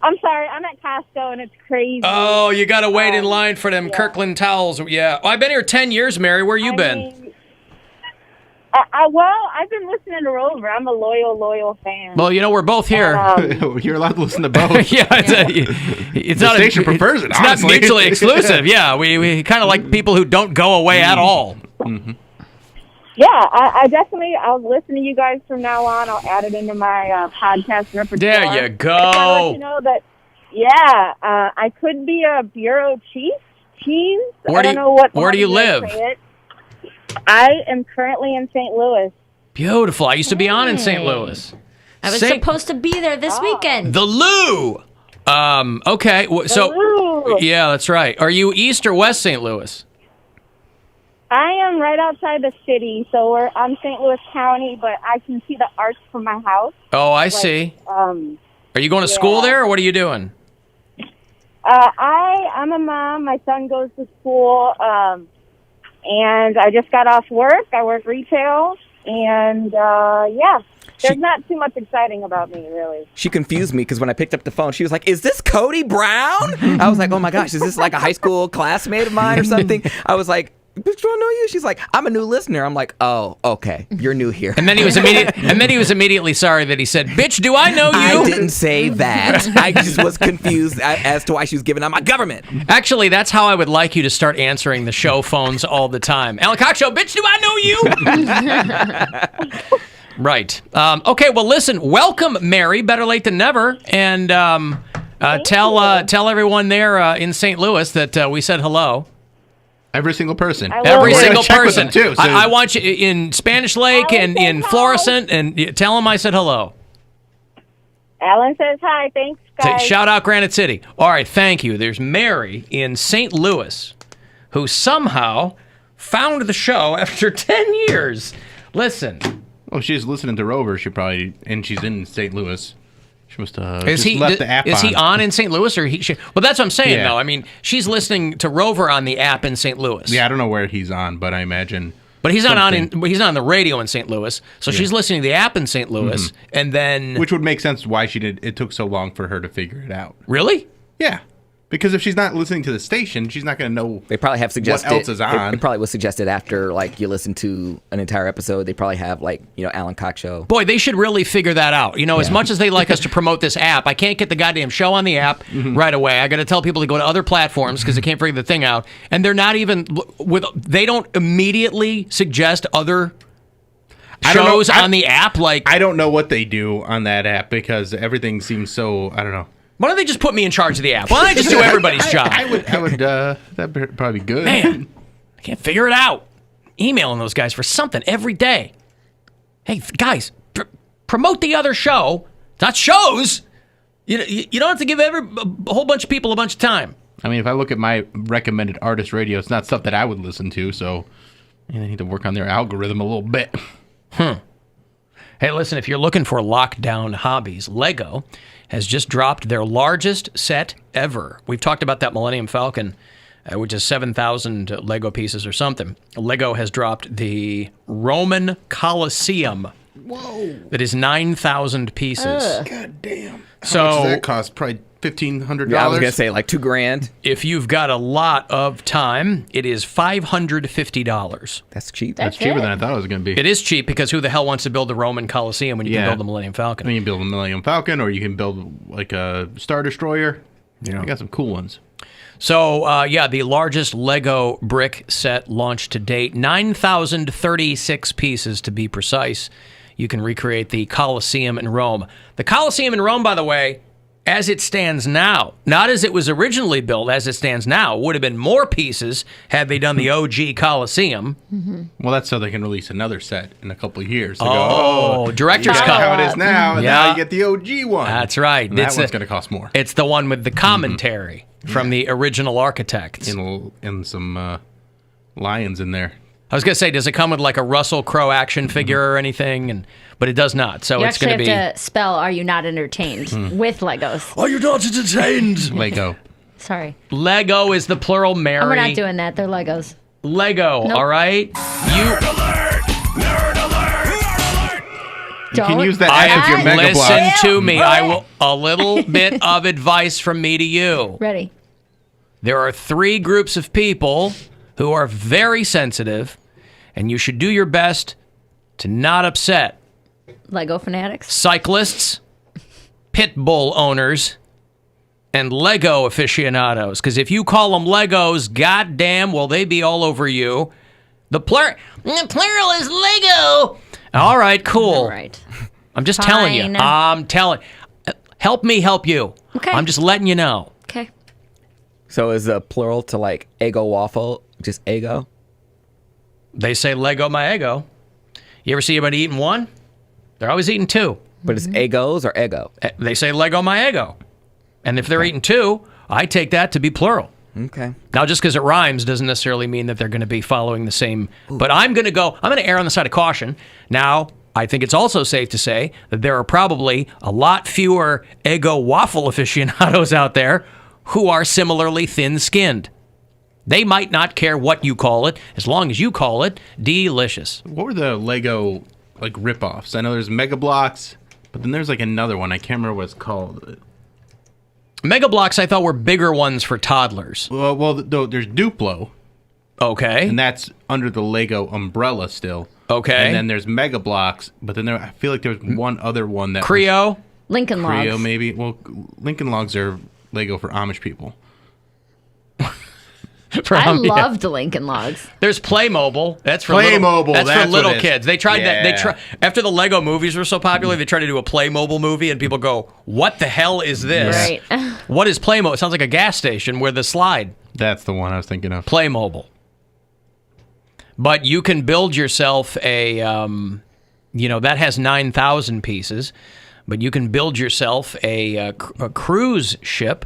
O: I'm sorry. I'm at Costco, and it's crazy.
I: Oh, you got to wait in line for them Kirkland towels. Yeah. Well, I've been here 10 years, Mary. Where you been?
O: I've been listening to Rover. I'm a loyal fan.
I: Well, we're both here.
J: You're allowed to listen to both.
I: Yeah, it's
J: The
I: not
J: station prefers it,
I: It's
J: honestly.
I: not mutually exclusive. Yeah, we kind of like people who don't go away at all.
J: Mm-hmm.
O: Yeah, I'll listen to you guys from now on. I'll add it into my podcast repertoire.
I: There you go.
O: I'll let you know that, I could be a bureau chief. I don't know what.
I: Where do you live?
O: I am currently in St. Louis.
I: Beautiful. I used to be on in St. Louis.
K: I was supposed to be there this weekend.
I: The Lou. Okay. So, yeah, that's right. Are you East or West St. Louis?
O: I am right outside the city, so I'm St. Louis County, but I can see the arch from my house.
I: Oh, I see. Are you going to school there, or what are you doing?
O: I'm a mom. My son goes to school, and I just got off work. I work retail, and there's not too much exciting about me, really.
F: She confused me because when I picked up the phone, she was like, is this Cody Brown? I was like, oh my gosh, is this like a high school classmate of mine or something? I was like, bitch, do I know you? She's like, I'm a new listener. I'm like, oh, okay, you're new here.
I: And then he was immediately sorry that he said, bitch, do I know you?
F: I didn't say that. I just was confused as to why she was giving out my government.
I: Actually, that's how I would like you to start answering the show phones all the time. Alan Cox Show, bitch, do I know you? Right. Okay, well, listen, welcome, Mary. Better late than never. And tell everyone there in St. Louis that we said hello.
J: Every single person.
I: Every single
J: check with
I: person.
J: them, too, so-
I: I want you in Spanish Lake and in Florissant, and tell them I said hello.
O: Alan says hi. Thanks, guys.
I: Shout out Granite City. All right, thank you. There's Mary in St. Louis who somehow found the show after 10 years. Listen.
J: Oh, she's listening to Rover. And she's in St. Louis. She must have
I: Is he
J: left the app
I: is he on in St. Louis or he? Well, that's what I'm saying
J: Yeah.
I: though. I mean, she's listening to Rover on the app in St. Louis.
J: Yeah, I don't know where he's on, but I imagine.
I: But he's not he's not on the radio in St. Louis, so she's listening to the app in St. Louis, and then
J: which would make sense why it took so long for her to figure it out.
I: Really?
J: Yeah, Because if she's not listening to the station, she's not going to know
F: They probably have suggested
J: what else is on.
F: It probably was suggested after like you listen to an entire episode. They probably have like Alan Cox Show.
I: Boy, they should really figure that out. As much as they like us to promote this app, I can't get the goddamn show on the app right away. I got to tell people to go to other platforms because they can't figure the thing out. And they're not even they don't immediately suggest other shows on the app. Like
J: I don't know what they do on that app because everything seems so, I don't know.
I: Why don't they just put me in charge of the app? Why don't I just do everybody's job?
J: I would. That'd probably be good.
I: Man, I can't figure it out. Emailing those guys for something every day. Hey, guys, promote the other show. Not shows. You don't have to give a whole bunch of people a bunch of time.
J: I mean, if I look at my recommended artist radio, it's not stuff that I would listen to, so they need to work on their algorithm a little bit.
I: Hey, listen, if you're looking for lockdown hobbies, Lego has just dropped their largest set ever. We've talked about that Millennium Falcon, which is 7,000 Lego pieces or something. Lego has dropped the Roman Colosseum.
J: Whoa.
I: That is 9,000 pieces.
J: God damn.
I: So
J: How much does that cost? Probably $1,500.
F: Yeah, I was gonna say like $2,000.
I: If you've got a lot of time, it is $550.
F: That's cheap.
J: That's cheaper than I thought it was going to be.
I: It is cheap because who the hell wants to build the Roman Colosseum when you can build the Millennium Falcon?
J: I mean, you can build a Millennium Falcon, or you can build like a Star Destroyer. I got some cool ones.
I: So, the largest Lego brick set launched to date, 9,036 pieces to be precise. You can recreate the Colosseum in Rome. The Colosseum in Rome, by the way, as it stands now, not as it was originally built, as it stands now, would have been more pieces had they done the OG Colosseum.
J: Well, that's so they can release another set in a couple of years.
I: Director's cut.
J: How it is now, and now you get the OG one.
I: That's right.
J: And that one's going to cost more.
I: It's the one with the commentary from the original architects.
J: And some lions in there.
I: I was going to say, does it come with like a Russell Crowe action figure or anything? But it does not. So
K: you
I: it's going
K: actually
I: to be.
K: have to spell "Are you not entertained" with Legos.
I: Are you not entertained?
J: Lego.
K: Sorry.
I: Lego is the plural, Mary.
K: We're not doing that. They're Legos.
I: Lego.
K: Nope.
I: All right.
J: You can use that as your Mega Block.
I: Listen to me. I will. A little bit of advice from me to you.
K: Ready.
I: There are 3 groups of people who are very sensitive, and you should do your best to not upset.
K: Lego fanatics.
I: Cyclists, pit bull owners, and Lego aficionados. Because if you call them Legos, goddamn, will they be all over you. The plural is Lego. All right, cool.
K: All right.
I: I'm just telling you. I'm telling. Help me help you.
K: Okay.
I: I'm just letting you know.
K: Okay.
F: So is the plural to like Eggo waffle just Eggo?
I: They say Lego my ego. You ever see anybody eating one? They're always eating 2.
F: But it's Eggos or Eggo?
I: They say Lego my ego. And if they're eating 2, I take that to be plural.
F: Okay.
I: Now, just because it rhymes doesn't necessarily mean that they're going to be following the same. But I'm going to err on the side of caution. Now, I think it's also safe to say that there are probably a lot fewer Eggo waffle aficionados out there who are similarly thin-skinned. They might not care what you call it, as long as you call it delicious.
J: What were the Lego like rip-offs? I know there's Mega Blocks, but then there's like another one. I can't remember what it's called.
I: Mega Blocks, I thought, were bigger ones for toddlers.
J: Well, there's Duplo.
I: Okay.
J: And that's under the Lego umbrella still.
I: Okay.
J: And then there's Mega Blocks, but then I feel like there's one other one that
I: Creo?
K: Lincoln Logs.
J: Creo, maybe. Well, Lincoln Logs are Lego for Amish people.
K: I loved Lincoln Logs.
I: There's Playmobil. That's for
J: Playmobil.
I: That's for little
J: what it is.
I: kids. They tried that. They
J: Yeah.
I: after the Lego movies were so popular, they tried to do a Playmobil movie, and people go, "What the hell is this?
K: Right.
I: What is Playmobil? It sounds like a gas station where the slide."
J: That's the one I was thinking of.
I: Playmobil. But you can build yourself a, that has 9,000 pieces, but you can build yourself a cruise ship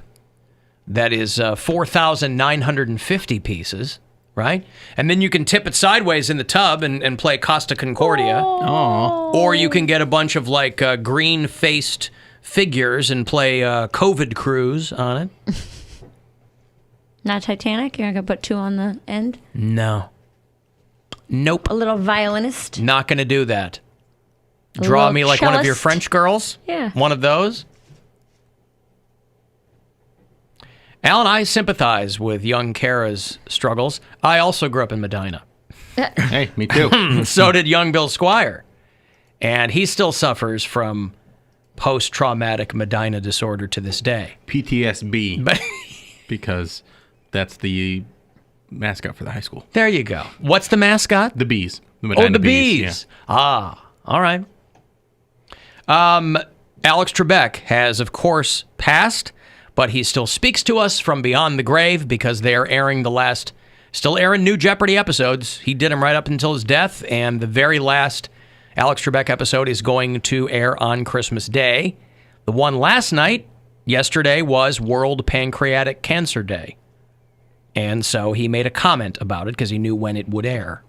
I: that is 4,950 pieces, right? And then you can tip it sideways in the tub and play Costa Concordia.
J: Aww.
I: Or you can get a bunch of like green-faced figures and play COVID Cruise on it.
K: Not Titanic? You're not going to put 2 on the end?
I: No. Nope.
K: A little violinist?
I: Not going to do that.
K: A
I: Draw
K: little
I: me like one of your
K: cellist?
I: French girls?
K: Yeah.
I: One of those? Alan, I sympathize with young Kara's struggles. I also grew up in Medina.
J: Hey, me too.
I: So did young Bill Squire. And he still suffers from post-traumatic Medina disorder to this day.
J: PTSD. Because that's the mascot for the high school.
I: There you go. What's the mascot?
J: The Bees. The Medina
I: Bees.
J: Yeah.
I: Ah, all right. Alex Trebek has, of course, passed, but he still speaks to us from beyond the grave because they are still airing new Jeopardy episodes. He did them right up until his death, and the very last Alex Trebek episode is going to air on Christmas Day. The one last night, yesterday, was World Pancreatic Cancer Day. And so he made a comment about it because he knew when it would air.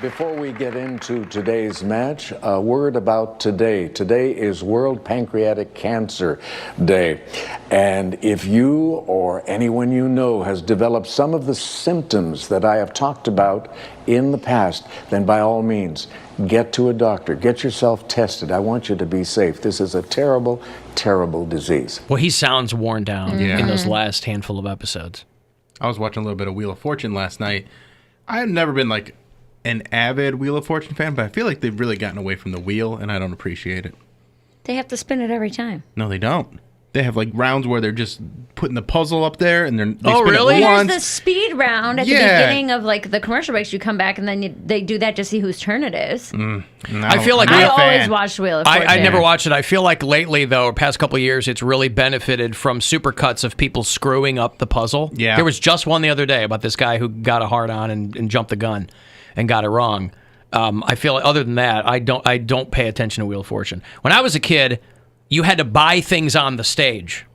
S: Before we get into today's match, a word about today. Today is World Pancreatic Cancer Day. And if you or anyone you know has developed some of the symptoms that I have talked about in the past, then by all means, get to a doctor. Get yourself tested. I want you to be safe. This is a terrible, terrible disease.
I: Well, he sounds worn down in those last handful of episodes.
J: I was watching a little bit of Wheel of Fortune last night. I've never been like an avid Wheel of Fortune fan, but I feel like they've really gotten away from the wheel, and I don't appreciate it.
K: They have to spin it every time.
J: No, they don't. They have like rounds where they're just putting the puzzle up there, and they
I: Oh,
J: spin
I: really?
J: it once.
K: There's the speed round at the beginning of like the commercial breaks. You come back and then they do that to see whose turn it is.
I: I feel like
K: I always watched Wheel of Fortune.
I: I never watched it. I feel like lately, though, past couple of years, it's really benefited from supercuts of people screwing up the puzzle.
J: Yeah.
I: There was just one the other day about this guy who got a hard on and jumped the gun and got it wrong. I feel like other than that, I don't pay attention to Wheel of Fortune. When I was a kid, you had to buy things on the stage.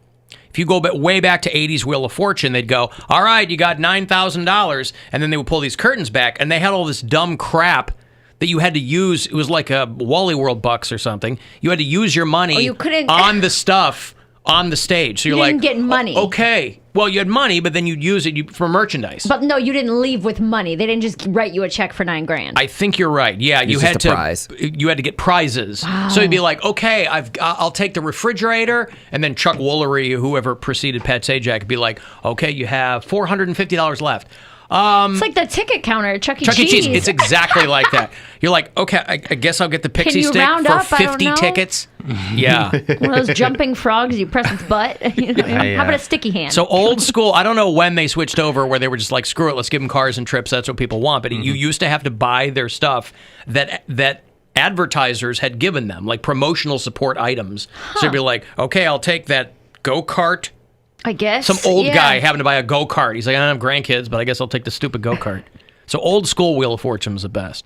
I: If you go way back to 80s Wheel of Fortune, they'd go, all right, you got $9,000. And then they would pull these curtains back, and they had all this dumb crap that you had to use. It was like a Wally World bucks or something. You had to use your money on the stuff on the stage. So you're
K: didn't get money.
I: Okay. Well, you had money, but then you'd use it for merchandise.
K: But no, you didn't leave with money. They didn't just write you a check for $9,000.
I: I think you're right. Yeah, you had to get prizes.
K: Wow.
I: So you'd be like, okay, I'll take the refrigerator, and then Chuck Woolery, whoever preceded Pat Sajak, would be like, okay, you have $450 left.
K: It's like the ticket counter at Chuck E. Cheese.
I: It's exactly like that. You're like, okay, I guess I'll get the pixie stick for 50 tickets. Yeah.
K: One of those jumping frogs, you press its butt. How about a sticky hand?
I: So old school, I don't know when they switched over where they were just like, screw it, let's give them cars and trips. That's what people want. But you used to have to buy their stuff that advertisers had given them, like promotional support items. So you'd be like, okay, I'll take that go-kart.
K: I guess.
I: Some old guy having to buy a go-kart. He's like, I don't have grandkids, but I guess I'll take the stupid go-kart. So old school Wheel of Fortune was the best.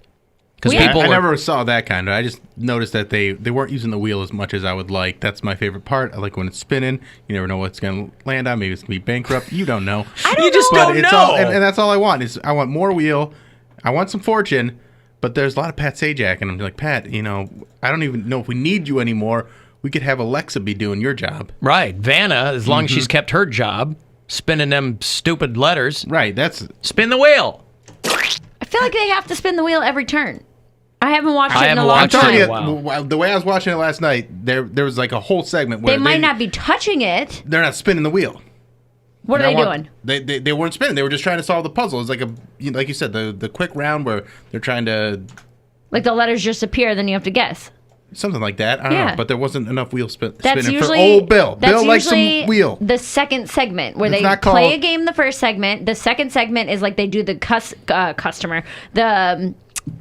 I: Because
J: I never saw that kind of. I just noticed that they weren't using the wheel as much as I would like. That's my favorite part. I like when it's spinning. You never know what's going to land on. Maybe it's going to be bankrupt. You don't know.
I: You just don't know.
J: And that's all I want. Is I want more wheel. I want some fortune. But there's a lot of Pat Sajak, and I'm like, Pat, I don't even know if we need you anymore. We could have Alexa be doing your job.
I: Right. Vanna, as long as she's kept her job, spinning them stupid letters.
J: Right.
I: Spin the wheel.
K: I feel like they have to spin the wheel every turn. I haven't watched it in a long time.
J: The way I was watching it last night, there was like a whole segment where
K: they might not be touching it.
J: They're not spinning the wheel.
K: What are they doing?
J: They weren't spinning. They were just trying to solve the puzzle. It's like like you said, the quick round where they're trying to,
K: like the letters just appear, then you have to guess.
J: Something like that. I don't know, but there wasn't enough wheel spinning
K: usually,
J: for old Bill.
K: That's
J: Bill likes some wheel.
K: The second segment where
J: It's
K: they
J: not
K: play
J: called-
K: a game. The first segment. The second segment is like they do the customer.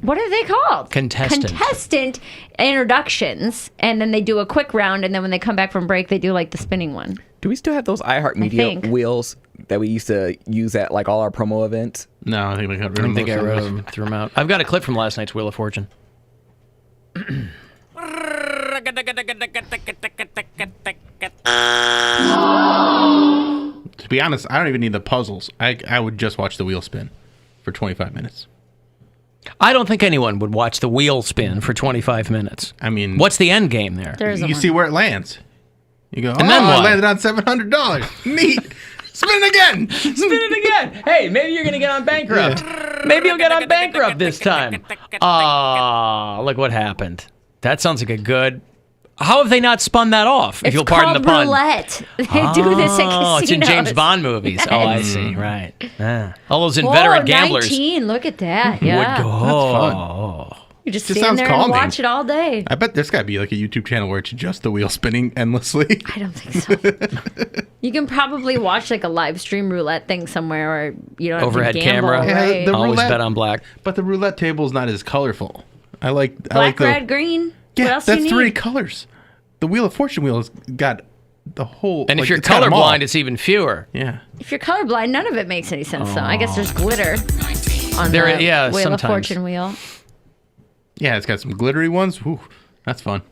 K: What are they called? Contestant introductions, and then they do a quick round, and then when they come back from break, they do like the spinning one.
F: Do we still have those iHeart Media wheels that we used to use at like all our promo events?
J: No, I think they got rid of them.
I: I think they got rid of them, threw them out. I've got a clip from last night's Wheel of Fortune.
J: To be honest, I don't even need the puzzles. I would just watch the wheel spin for 25 minutes.
I: I don't think anyone would watch the wheel spin for 25 minutes.
J: I mean,
I: what's the end game there?
J: You see where it lands. You go,
I: And then
J: I
I: what?
J: landed on $700. Neat. Spin it again.
I: Spin it again. Hey, maybe you're going to get on bankrupt. Maybe you'll get on bankrupt this time. Look what happened. That sounds like a good How have they not spun that off? If
K: It's
I: you'll pardon the
K: called
I: pun.
K: roulette. They do this at casinos.
I: It's in James Bond movies.
K: Yes.
I: Oh, I see. Right. All those inveterate gamblers.
K: 19. Look at that. Yeah.
J: That's fun.
K: You just
J: Just
K: stand
J: sounds
K: there
J: calming.
K: and watch it all day.
J: I bet there's got to be like a YouTube channel where it's just the wheel spinning endlessly.
K: I don't think so. You can probably watch like a live stream roulette thing somewhere, or you don't have
I: Overhead
K: to gamble,
I: camera.
K: Right?
I: Always bet on black.
J: But the roulette table is not as colorful. I like
K: Black,
J: the,
K: red, green.
J: Yeah,
K: what else
J: that's
K: do you
J: three
K: need?
J: colors. The Wheel of Fortune wheel has got the whole.
I: And if
J: like,
I: you're
J: it's got 'em all.
I: colorblind, it's even fewer.
J: Yeah.
K: If you're colorblind, none of it makes any sense. Though I guess there's glitter on
I: There-
K: the
I: yeah,
K: Wheel
I: sometimes.
K: of Fortune wheel.
J: Yeah, it's got some glittery ones. Ooh, that's fun.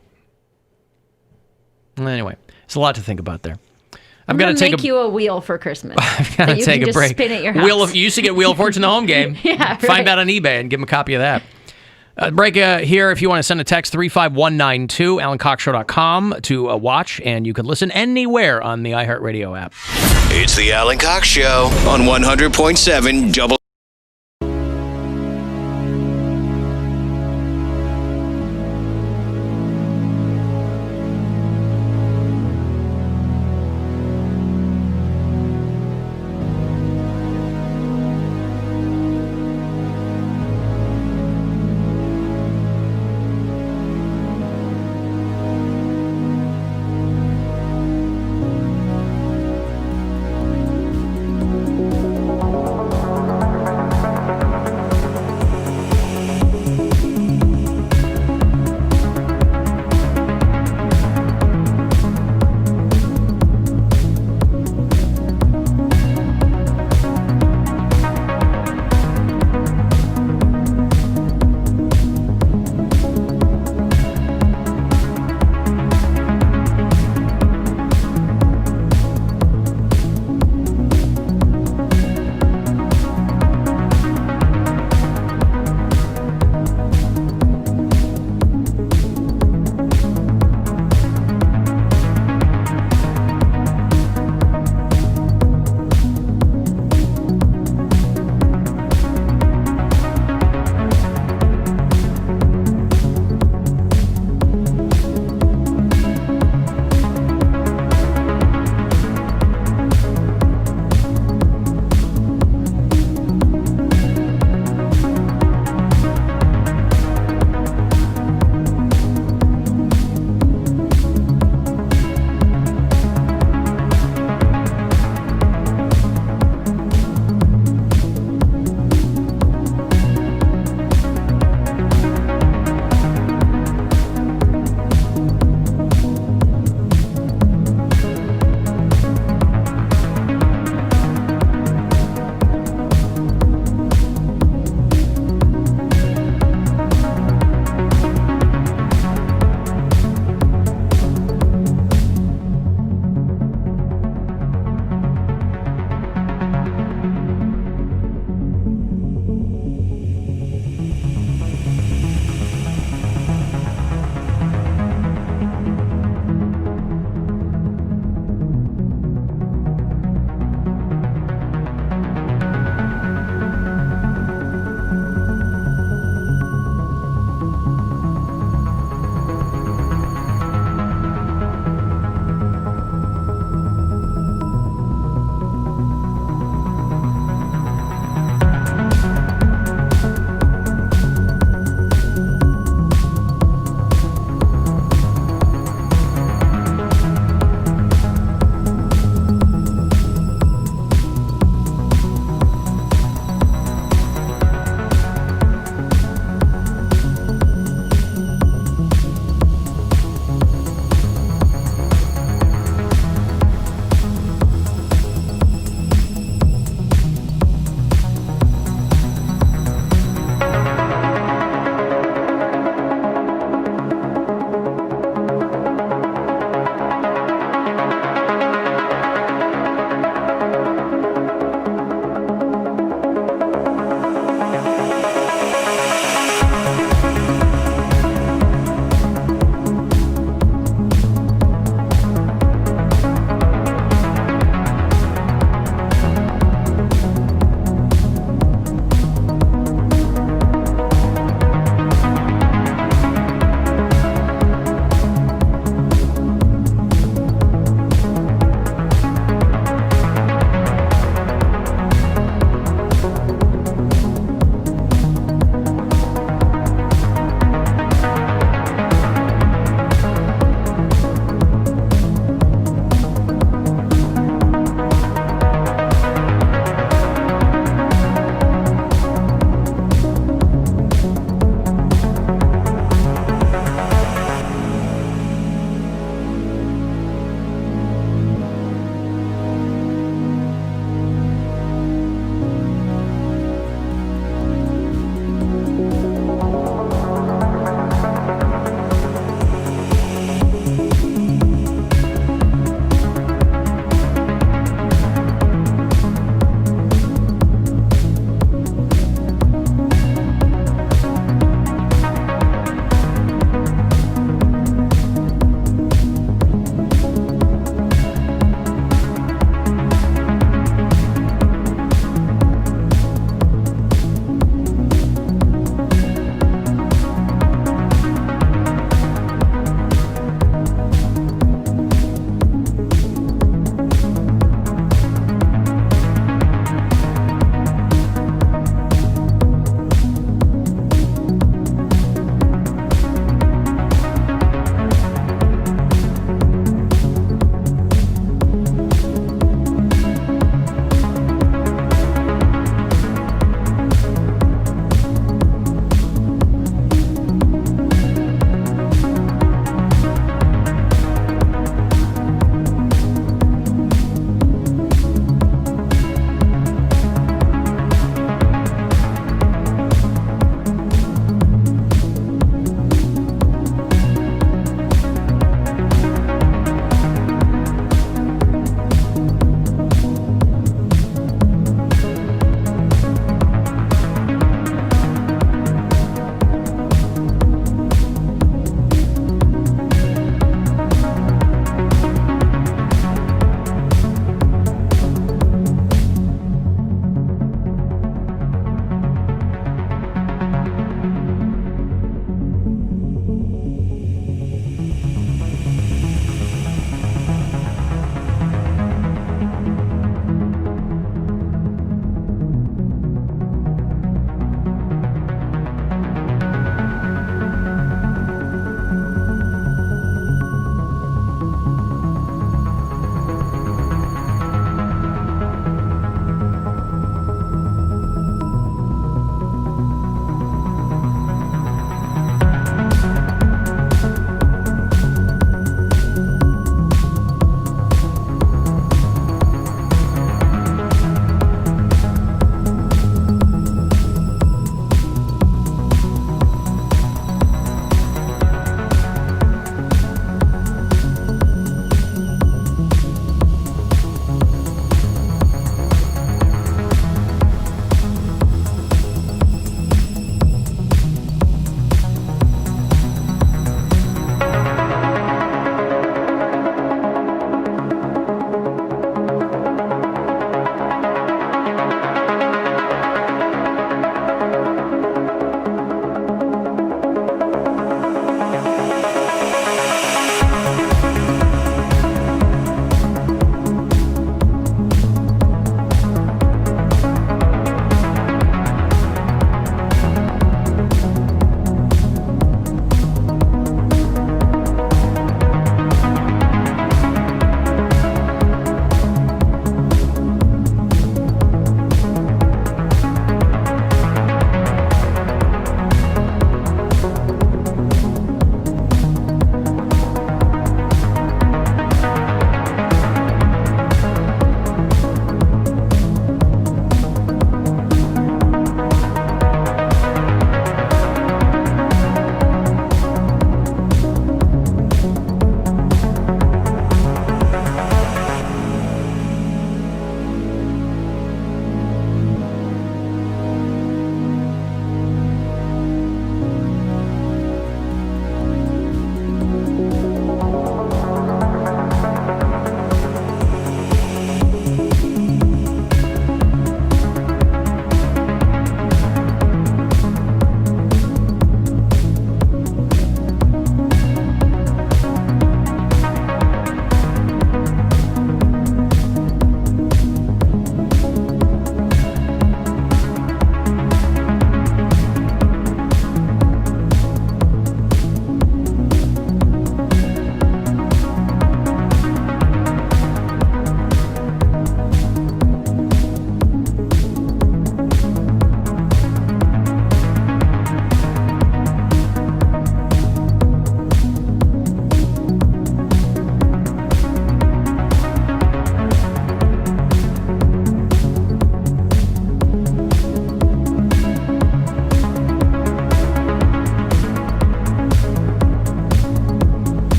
I: Anyway, there's a lot to think about there.
K: I'm
I: got
K: gonna
I: to take
K: make
I: a
K: you a wheel for Christmas.
I: gotta
K: that you
I: take
K: can
I: a
K: just
I: break.
K: Spin at your house.
I: You used to get Wheel of Fortune the home game.
K: Yeah,
I: Find
K: right.
I: that on eBay and give them a copy of that. Break here if you want to send a text 35192 AlanCoxShow.com to watch, and you can listen anywhere on the iHeart Radio app.
H: It's the Alan Cox Show on 100.7 Double.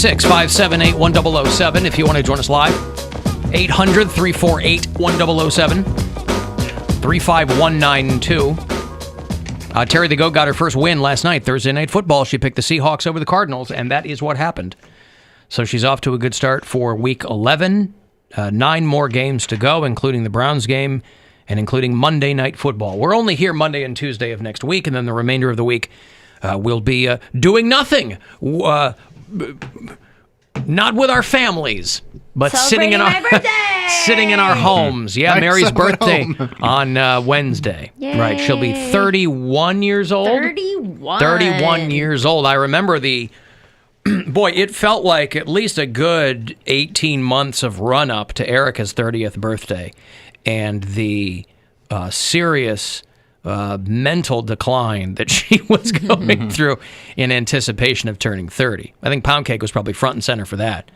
I: 816-578-1007 if you want to join us live. 800-348-1007. 35192. Terry the Goat got her first win last night, Thursday Night Football. She picked the Seahawks over the Cardinals, and that is what happened. So she's off to a good start for Week 11. 9 more games to go, including the Browns game and including Monday Night Football. We're only here Monday and Tuesday of next week, and then the remainder of the week we'll be doing nothing. Not with our families, but sitting in our homes. Yeah,
J: Like
I: Mary's
J: so at
I: birthday
J: home.
I: on Wednesday.
K: Yay.
I: Right, she'll be 31 years old. 31 years old. I remember boy, it felt like at least a good 18 months of run up to Erica's 30th birthday, and the serious mental decline that she was going through in anticipation of turning 30. I think Poundcake was probably front and center for that,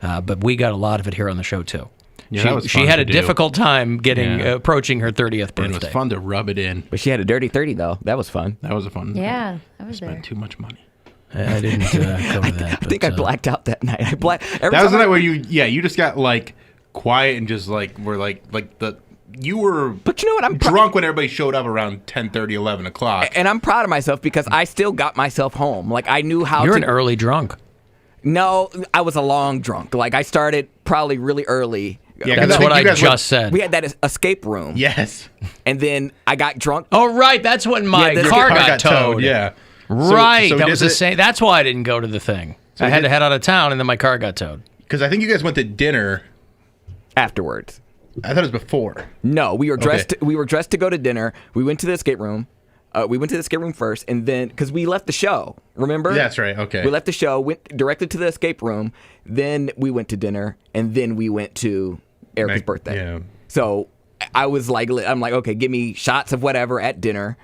I: but we got a lot of it here on the show too.
J: Yeah, that was
I: she
J: fun
I: had
J: to
I: a
J: do.
I: difficult time approaching her 30th birthday.
J: And it was fun to rub it in.
F: But she had a dirty 30 though. That was fun.
J: That was a fun.
K: Yeah, I was there.
J: Spent too much money.
I: I didn't go to that.
F: I think I blacked out that night. That was
J: the night where you just got like quiet and just like were like you were.
F: But you know what? I'm
J: drunk when everybody showed up around 10:30, 11 o'clock.
F: And I'm proud of myself because I still got myself home. Like I knew how.
I: You're an early drunk.
F: No, I was a long drunk. Like I started probably really early.
I: Yeah, that's what I just said.
F: We had that escape room.
J: Yes.
F: And then I got drunk.
I: Oh, right. That's when my car got towed.
J: Yeah.
I: Right.
J: So
I: that was the same. That's why I didn't go to the thing.
J: So
I: I had to head out of town, and then my car got towed.
J: Because I think you guys went to dinner
F: afterwards.
J: I thought it was before.
F: No, we were dressed. We were dressed to go to dinner. We went to the escape room. We went to the escape room first, and then because we left the show, remember?
J: That's right. Okay.
F: We left the show, went directly to the escape room. Then we went to dinner, and then we went to Erica's birthday.
J: Yeah.
F: So I was like, I'm like, okay, give me shots of whatever at dinner.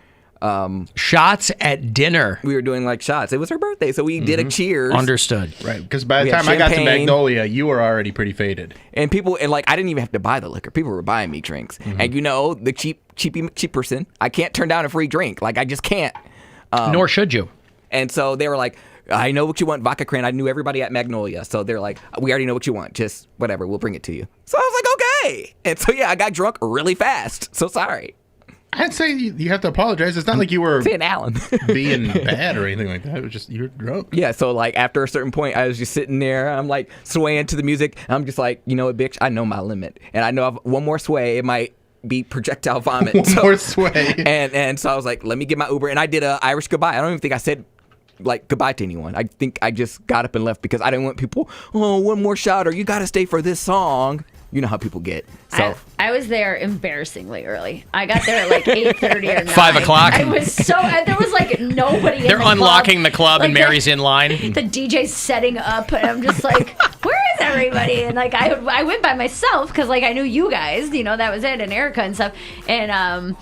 I: Shots at dinner.
F: We were doing like shots. It was her birthday, so we did a cheers.
I: Understood.
J: Right, because by the time I got to Magnolia, you were already pretty faded.
F: And people, and like, I didn't even have to buy the liquor. People were buying me drinks. And you know, the cheap person, I can't turn down a free drink. Like, I just can't.
I: Nor should you.
F: And so they were like, I know what you want, vodka cran. I knew everybody at Magnolia. So they're like, we already know what you want. Just whatever, we'll bring it to you. So I was like, okay. And so, yeah, I got drunk really fast. So sorry.
J: I'd say you have to apologize. It's not like you were
F: saying Alan
J: being bad or anything like that. It was just you were drunk.
F: Yeah, so like after a certain point, I was just sitting there. I'm like swaying to the music. I'm just like, you know what, bitch? I know my limit, and I know if one more sway, it might be projectile vomit.
J: One more sway.
F: And so I was like, let me get my Uber, and I did a Irish goodbye. I don't even think I said like goodbye to anyone. I think I just got up and left because I didn't want people. Oh, one more shot, or you got to stay for this song. You know how people get. So
K: I was there embarrassingly early. I got there at like 8:30 or 9.
I: 5 o'clock.
K: I was so there was like nobody.
I: They're unlocking the club, and
K: Like,
I: Mary's in line.
K: The DJ's setting up, and I'm just like, where is everybody? And like I went by myself because like I knew you guys, you know, that was it, and Erica and stuff, and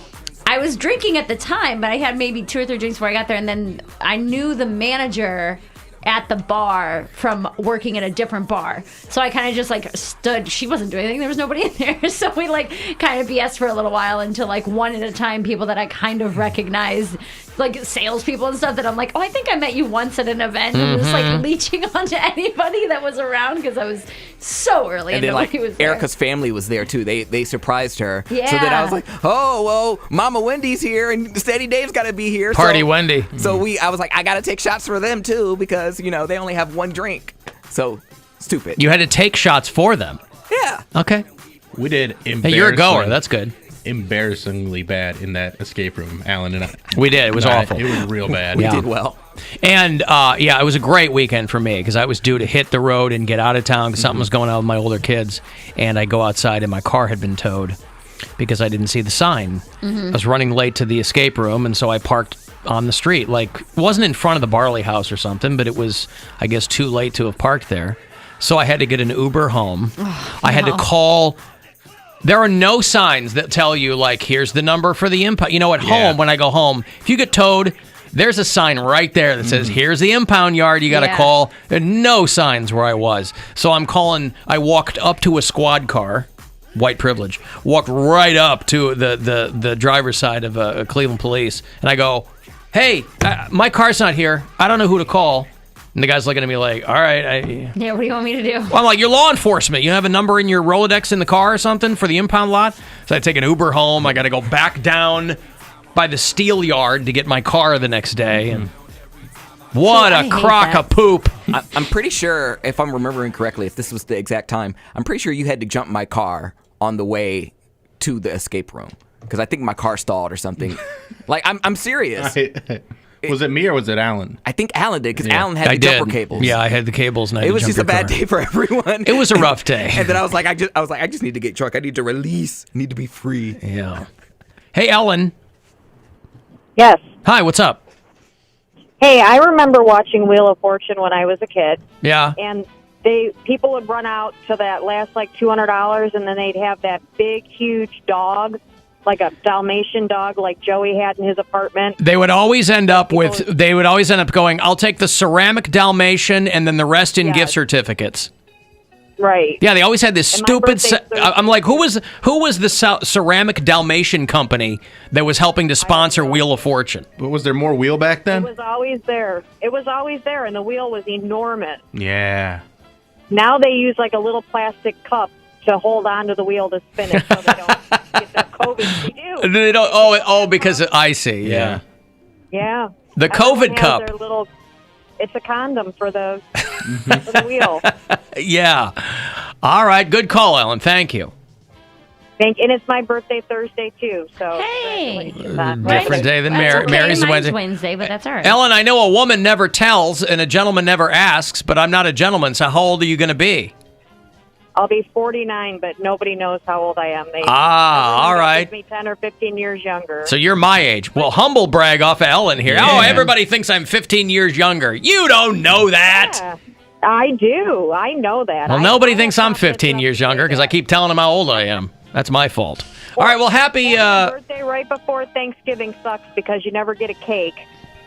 K: I was drinking at the time, but I had maybe 2 or 3 drinks before I got there, and then I knew the manager at the bar from working at a different bar. So I kind of just like stood. She wasn't doing anything. There was nobody in there. So we like kind of BS for a little while until like one at a time people that I kind of recognized, like salespeople and stuff that I'm like, oh, I think I met you once at an event. And just like leeching onto anybody that was around because I was so early.
F: And then like
K: was there.
F: Erica's family was there too. They surprised her.
K: Yeah.
F: So then I was like, oh well, Mama Wendy's here and Steady Dave's got to be here.
I: Party Wendy.
F: So I was like, I got to take shots for them too because you know they only have one drink. So stupid.
I: You had to take shots for them.
F: Yeah.
I: Okay.
J: We did.
I: Hey, you're a goer. That's good.
J: Embarrassingly bad in that escape room, Alan and I.
I: We did. It was awful.
J: It was real bad.
F: We did well.
I: And yeah, it was a great weekend for me because I was due to hit the road and get out of town because something was going on with my older kids. And I go outside and my car had been towed because I didn't see the sign. I was running late to the escape room, and so I parked on the street. Like, it wasn't in front of the Barley House or something, but it was, I guess, too late to have parked there. So I had to get an Uber home. I had to call. There are no signs that tell you, like, here's the number for the impound. You know, at home, when I go home, if you get towed, there's a sign right there that says, here's the impound yard. You got to call. There are no signs where I was. So I'm calling. I walked up to a squad car. White privilege. Walked right up to the driver's side of Cleveland police. And I go, hey, my car's not here. I don't know who to call. And the guy's looking at me like, all right.
K: Yeah, what do you want me to do?
I: Well, I'm like, you're law enforcement. You have a number in your Rolodex in the car or something for the impound lot? So I take an Uber home. I got to go back down by the steel yard to get my car the next day. And what a crock of poop.
F: I'm pretty sure, if I'm remembering correctly, if this was the exact time, I'm pretty sure you had to jump my car on the way to the escape room. Because I think my car stalled or something. Like, I'm serious.
J: Was it me or was it Alan?
F: I think Alan did, because Alan had the jumper cables.
I: Yeah, I had the cables. And I had
F: it
I: to
F: was
I: jump
F: just
I: your
F: a bad
I: car.
F: day for everyone.
I: It was a rough day.
F: And then I was like, I just need to get drunk. I need to release. I need to be free.
I: Yeah. Hey, Ellen.
T: Yes.
I: Hi, what's up?
T: Hey, I remember watching Wheel of Fortune when I was a kid.
I: Yeah.
T: And people would run out to that last like $200, and then they'd have that big, huge dog, like a Dalmatian dog, like Joey had in his apartment.
I: They would always end up going, I'll take the ceramic Dalmatian and then the rest in gift certificates.
T: Right.
I: Yeah, they always had this
T: And my
I: stupid.
T: birthday-
I: I'm like, who was the ceramic Dalmatian company that was helping to sponsor Wheel of Fortune?
J: But was there more wheel back
T: It
J: then?
T: was always there. It was always there, and the wheel was enormous.
J: Yeah.
T: Now they use like a little plastic cup to hold on to the wheel to spin it so they don't get the COVID. They do.
I: They don't. Because I see. Yeah.
T: Yeah.
I: The
T: Everyone
I: COVID
T: has
I: cup.
T: their little, it's a condom for the for the wheel.
I: Yeah. All right. Good call, Ellen. Thank you.
T: And it's my birthday Thursday too. So
K: Hey.
I: Different day than
K: That's okay.
I: Mary's the
K: Mine's
I: Wednesday.
K: Wednesday, but that's all right.
I: Ellen, I know a woman never tells and a gentleman never asks, but I'm not a gentleman. So how old are you going to be?
T: I'll be 49, but nobody knows how old I am. Everyone
I: all right.
T: gives me 10 or 15 years younger.
I: So you're my age. Well, humble brag off of Ellen here.
T: Yeah.
I: Oh, everybody thinks I'm 15 years younger. You don't know that.
T: Yeah, I do. I know that.
I: Well, nobody thinks I'm 15 years younger because I keep telling them how old I am. That's my fault. All right, well, happy...
T: birthday right before Thanksgiving sucks because you never get a cake.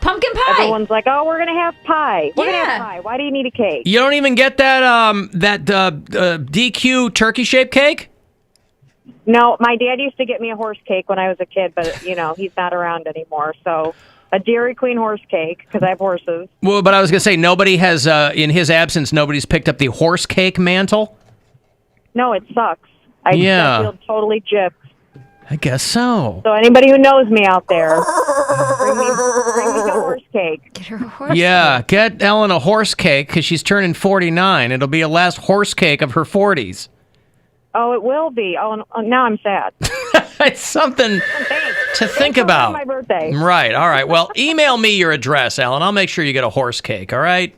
K: Pumpkin pie.
T: Everyone's like, "Oh, we're gonna have pie. We're gonna have pie. Why do you need a cake?"
I: You don't even get that DQ turkey-shaped cake?
T: No, my dad used to get me a horse cake when I was a kid, but he's not around anymore. So a Dairy Queen horse cake because I have horses.
I: Well, but I was going to say, nobody has, in his absence, nobody's picked up the horse cake mantle?
T: No, it sucks. I feel totally gypped.
I: I guess so.
T: So anybody who knows me out there, bring me the horse cake.
K: Get her a horse
I: Yeah, get Ellen a horse cake because she's turning 49. It'll be a last horse cake of her 40s.
T: Oh, it will be. Oh, now I'm sad.
I: It's something to think about.
T: My birthday.
I: Right, all right. Well, email me your address, Ellen. I'll make sure you get a horse cake, all right?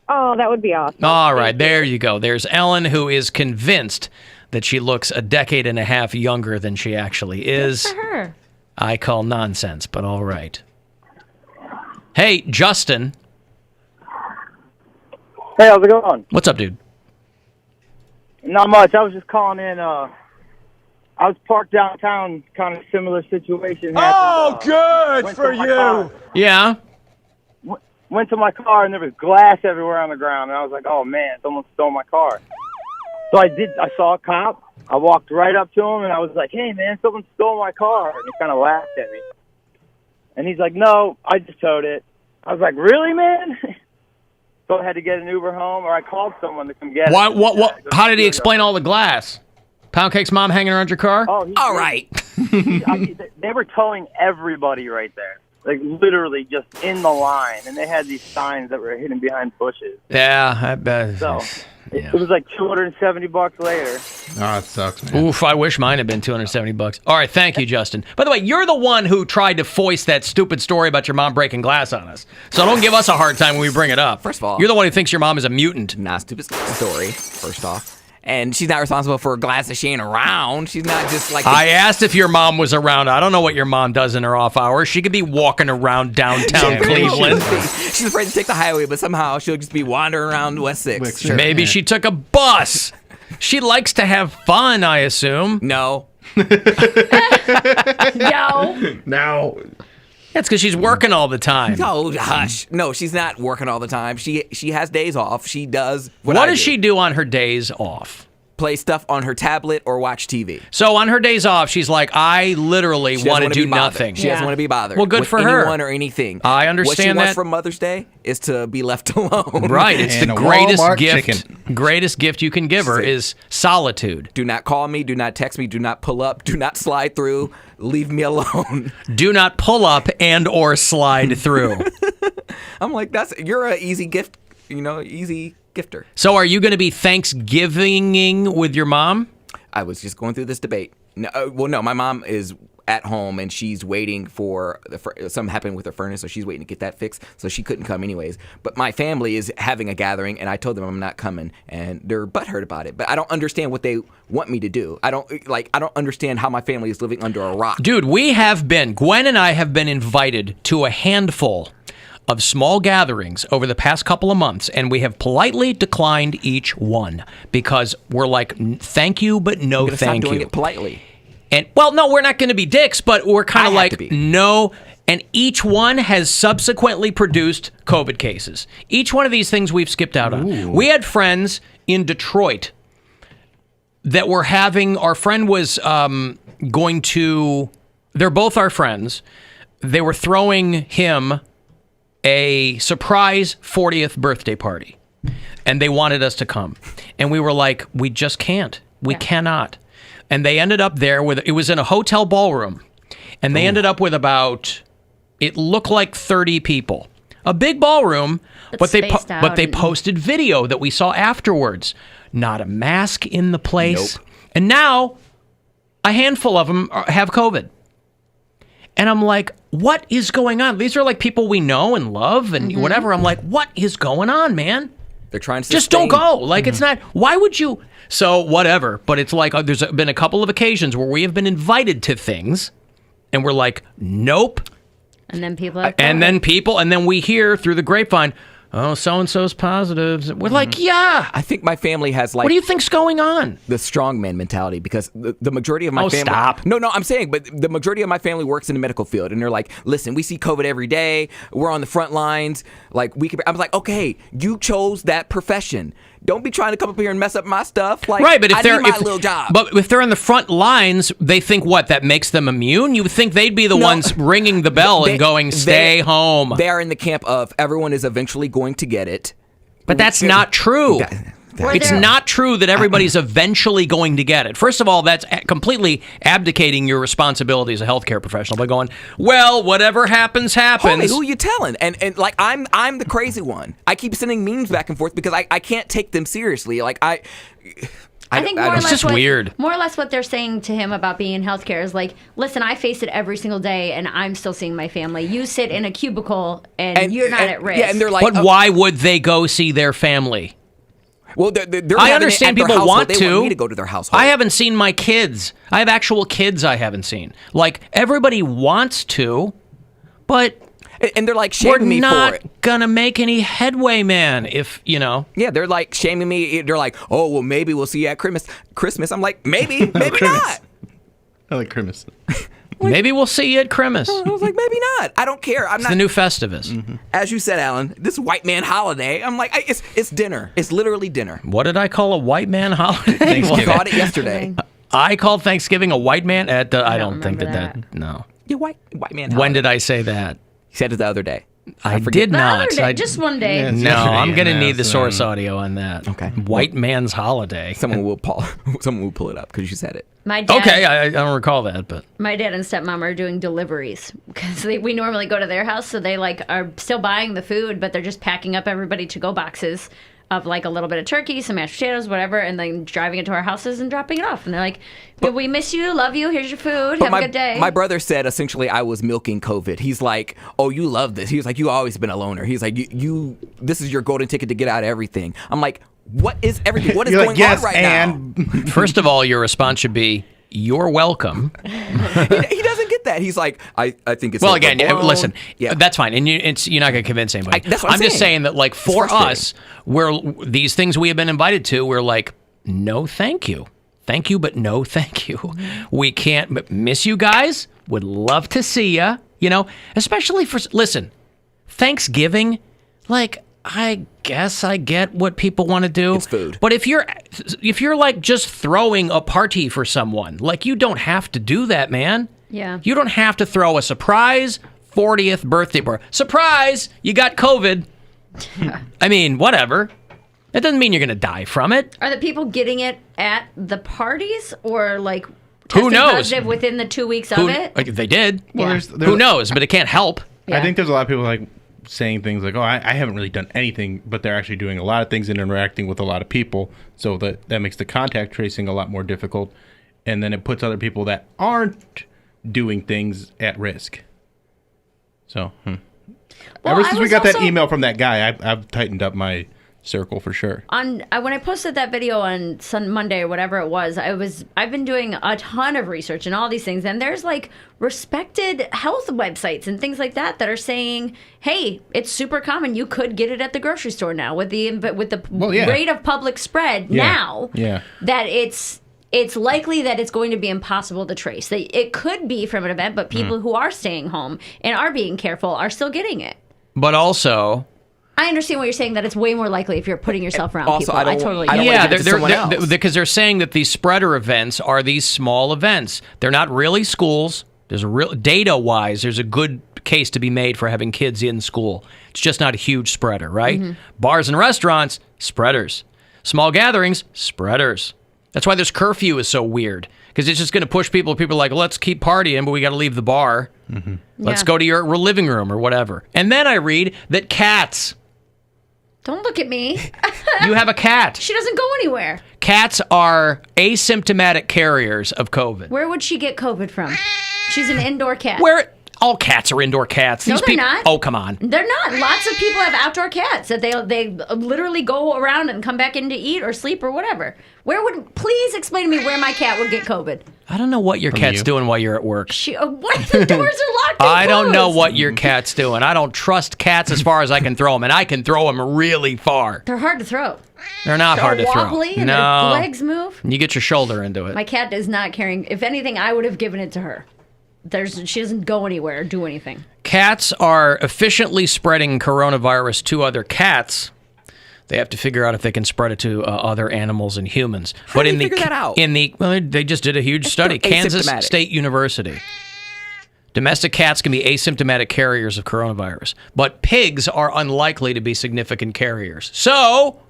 T: Oh, that would be awesome.
I: All right, there you go. There's Ellen, who is convinced that she looks a decade and a half younger than she actually is.
K: Good for her.
I: I call nonsense, but all right. Hey, Justin.
U: Hey, how's it going?
I: What's up, dude?
U: Not much. I was just calling in. I was parked downtown, kind of similar situation.
V: Oh, good
U: went
V: for
U: to my
V: you.
U: car.
I: Yeah.
U: Went to my car, and there was glass everywhere on the ground. And I was like, oh, man, someone stole my car. So I saw a cop. I walked right up to him, and I was like, hey, man, someone stole my car. And he kind of laughed at me. And he's like, no, I just towed it. I was like, really, man? So I had to get an Uber home, or I called someone to come get it.
I: What? How did he explain all the glass? Poundcake's mom hanging around your car?
U: Oh, all right. They were towing everybody right there. Like, literally just in the line. And they had these signs that were hidden behind bushes.
I: Yeah, I bet.
U: So it was like $270 later.
J: Oh, it sucks, man.
I: Oof, I wish mine had been $270. All right, thank you, Justin. By the way, you're the one who tried to foist that stupid story about your mom breaking glass on us. So don't give us a hard time when we bring it up.
F: First of all,
I: you're the one who thinks your mom is a mutant.
F: Not stupid story, first off. And she's not responsible for a glass that she ain't around. She's not just like...
I: I asked if your mom was around. I don't know what your mom does in her off hours. She could be walking around downtown Cleveland.
F: She's afraid to take the highway, but somehow she'll just be wandering around West 6.
I: Maybe she took a bus. She likes to have fun, I assume.
F: No.
K: No.
J: No.
I: That's because she's working all the time.
F: No, hush. No, she's not working all the time. She has days off. She does
I: What does she do on her days off?
F: play stuff on her tablet or watch TV.
I: So on her days off, she's like, I literally want to do nothing.
F: She doesn't want to be bothered.
I: Well, good
F: with
I: for her.
F: anyone or anything.
I: I understand
F: what she wants
I: that.
F: from Mother's Day is to be left alone.
I: Right. It's
J: And
I: the
J: a
I: greatest
J: Walmart
I: gift.
J: chicken.
I: Greatest gift you can give her is solitude.
F: Do not call me. Do not text me. Do not pull up. Do not slide through. Leave me alone.
I: Do not pull up and or slide through.
F: I'm like, you're an easy gift. Easy gifter.
I: So are you going to be Thanksgiving with your mom?
F: I was just going through this debate. No, my mom is at home and she's waiting for something happened with her furnace, so she's waiting to get that fixed. So she couldn't come anyways. But my family is having a gathering, and I told them I'm not coming, and they're butthurt about it. But I don't understand what they want me to do. I don't understand how my family is living under a rock.
I: Dude, Gwen and I have been invited to a handful of small gatherings over the past couple of months, and we have politely declined each one because we're like, thank you, but no thank
F: stop
I: you.
F: doing it politely.
I: And well, no, we're not going to be dicks, but we're kind of like, no. And each one has subsequently produced COVID cases. Each one of these things we've skipped out on. We had friends in Detroit that were having, our friend was going to, they're both our friends. They were throwing him a surprise 40th birthday party, and they wanted us to come. And we were like, we just can't. We cannot. And they ended up there with, it was in a hotel ballroom, and they ended up with about, it looked like 30 people. A big ballroom, but they posted video that we saw afterwards. Not a mask in the place. Nope. And now a handful of them have COVID. And I'm like, what is going on? These are like people we know and love and whatever. I'm like, what is going on, man?
F: They're trying to
I: just don't go. Like, it's not, why would you? So whatever. But it's like, there's been a couple of occasions where we have been invited to things and we're like, nope.
K: And then people are
I: and then we hear through the grapevine, oh, so-and-so's positive. We're like, yeah.
F: I think my family has like...
I: What do you think's going on?
F: The strongman mentality, because the majority of my family...
I: stop.
F: No, I'm saying, but the majority of my family works in the medical field, and they're like, listen, we see COVID every day. We're on the front lines. Like, I was like, okay, you chose that profession. Don't be trying to come up here and mess up my stuff. Like,
I: right, but if
F: I
I: they're
F: need my little job.
I: But if they're in the front lines, they think what? That makes them immune? You would think they'd be the ones ringing the bell and going, "Stay home."
F: They are in the camp of everyone is eventually going to get it.
I: But that's not true. It's not true that everybody's eventually going to get it. First of all, that's completely abdicating your responsibility as a healthcare professional by going, well, whatever happens, happens.
F: Homie, who you telling? And like, I'm the crazy one. I keep sending memes back and forth because I can't take them seriously. Like, I
K: think
I: it's just weird.
K: More or less what they're saying to him about being in healthcare is like, listen, I face it every single day, and I'm still seeing my family. You sit in a cubicle, and you're not at risk.
F: Yeah, and they're like,
I: but why would they go see their family?
F: Well, they're
I: I understand people want
F: they
I: to.
F: Want me to go to their household.
I: I haven't seen my kids. I have actual kids I haven't seen. Like, everybody wants to, but...
F: And they're like shaming me for it.
I: We're not gonna make any headway, man, if, you know.
F: Yeah, they're like shaming me. They're like, oh, well, maybe we'll see you at Christmas. I'm like, maybe not.
J: I like Christmas.
I: Maybe we'll see you at Christmas.
F: I was like, maybe not. I don't care.
I: It's the new Festivus.
F: Mm-hmm. As you said, Alan, this white man holiday. I'm like, it's dinner. It's literally dinner.
I: What did I call a white man holiday?
F: Thanksgiving. I called it yesterday.
I: I called Thanksgiving a white man? I don't think that. No.
F: Yeah, white man holiday.
I: When did I say that?
F: You said it the other day.
I: I did not.
K: Just one day.
I: No, I'm going to need the source audio on that.
F: Okay.
I: White man's holiday.
F: Someone will pull it up because you said it.
K: My dad,
I: okay, I don't recall that, but
K: my dad and stepmom are doing deliveries because we normally go to their house, so they like are still buying the food, but they're just packing up everybody to-go boxes of like a little bit of turkey, some mashed potatoes, whatever, and then driving it to our houses and dropping it off. And they're like, we miss you, love you, here's your food, have a good day.
F: My brother said essentially I was milking COVID. He's like, oh, you love this. He was like, you always been a loner. He's like, you this is your golden ticket to get out of everything. I'm like, what is everything? What is going on right now?
I: First of all, your response should be, you're welcome.
F: He doesn't get that. He's like, I think it's...
I: Well, again, listen, that's fine. And you're not going to convince anybody.
F: That's what I'm
I: just saying that, like, for us, these things we have been invited to, we're like, no, thank you. Thank you, but no, thank you. We can't miss you guys. Would love to see you, especially for... Listen, Thanksgiving, like... I guess I get what people want to do.
F: It's food.
I: But if you're like just throwing a party for someone, like you don't have to do that, man.
K: Yeah.
I: You don't have to throw a surprise 40th birthday party. Surprise! You got COVID. I mean, whatever. That doesn't mean you're going to die from it.
K: Are the people getting it at the parties or like
I: Who
K: testing
I: knows?
K: positive within the 2 weeks of it?
I: Like, if they did.
K: Well,
J: there's-
I: Who knows? But it can't help.
J: I think there's a lot of people like saying things like, "Oh, I haven't really done anything," but they're actually doing a lot of things and interacting with a lot of people. So that makes the contact tracing a lot more difficult, and then it puts other people that aren't doing things at risk. So,
K: Well,
J: ever since
K: I
J: we
K: was
J: got that
K: also-
J: email from that guy, I've tightened up my circle for sure.
K: When I posted that video on Monday or whatever it was, I've been doing a ton of research and all these things, and there's like respected health websites and things like that are saying, hey, it's super common. You could get it at the grocery store now with the rate of public spread now.
J: Yeah.
K: That it's likely that it's going to be impossible to trace. It could be from an event, but people who are staying home and are being careful are still getting it.
I: But also,
K: I understand what you're saying, that it's way more likely if you're putting yourself around
F: Also,
K: people.
F: I don't
K: totally
F: want
K: get
F: to
K: it.
F: give it to someone else.
I: because they're saying that these spreader events are these small events. They're not really schools. There's a real data-wise, there's a good case to be made for having kids in school. It's just not a huge spreader, right?
K: Mm-hmm.
I: Bars and restaurants, spreaders. Small gatherings, spreaders. That's why this curfew is so weird, because it's just going to push people. People are like, let's keep partying, but we got to leave the bar. Let's
K: Yeah.
I: go to your living room or whatever. And then I read that cats.
K: Don't look at me.
I: You have a cat.
K: She doesn't go anywhere.
I: Cats are asymptomatic carriers of COVID.
K: Where would she get COVID from? She's an indoor cat.
I: Where all cats are indoor cats.
K: No,
I: These
K: they're
I: people.
K: not.
I: Oh, come on.
K: They're not. Lots of people have outdoor cats that they literally go around and come back in to eat or sleep or whatever. Please explain to me where my cat would get COVID.
I: I don't know what your cat's
J: you.
I: doing while you're at work.
K: What? The doors are locked and
I: I don't know
K: closed.
I: what your cat's doing. I don't trust cats as far as I can throw them, and I can throw them really far.
K: They're hard to throw.
I: They're not hard to
K: They're
I: throw.
K: wobbly and
I: No.
K: their legs move.
I: You get your shoulder into it.
K: My cat is not carrying. If anything, I would have given it to her. She doesn't go anywhere or do anything.
I: Cats are efficiently spreading coronavirus to other cats. They have to figure out if they can spread it to other animals and humans.
F: How do you figure that out?
I: Well, they just did a huge study.
F: they're
I: Kansas
F: asymptomatic.
I: State University. Domestic cats can be asymptomatic carriers of coronavirus, but pigs are unlikely to be significant carriers. So,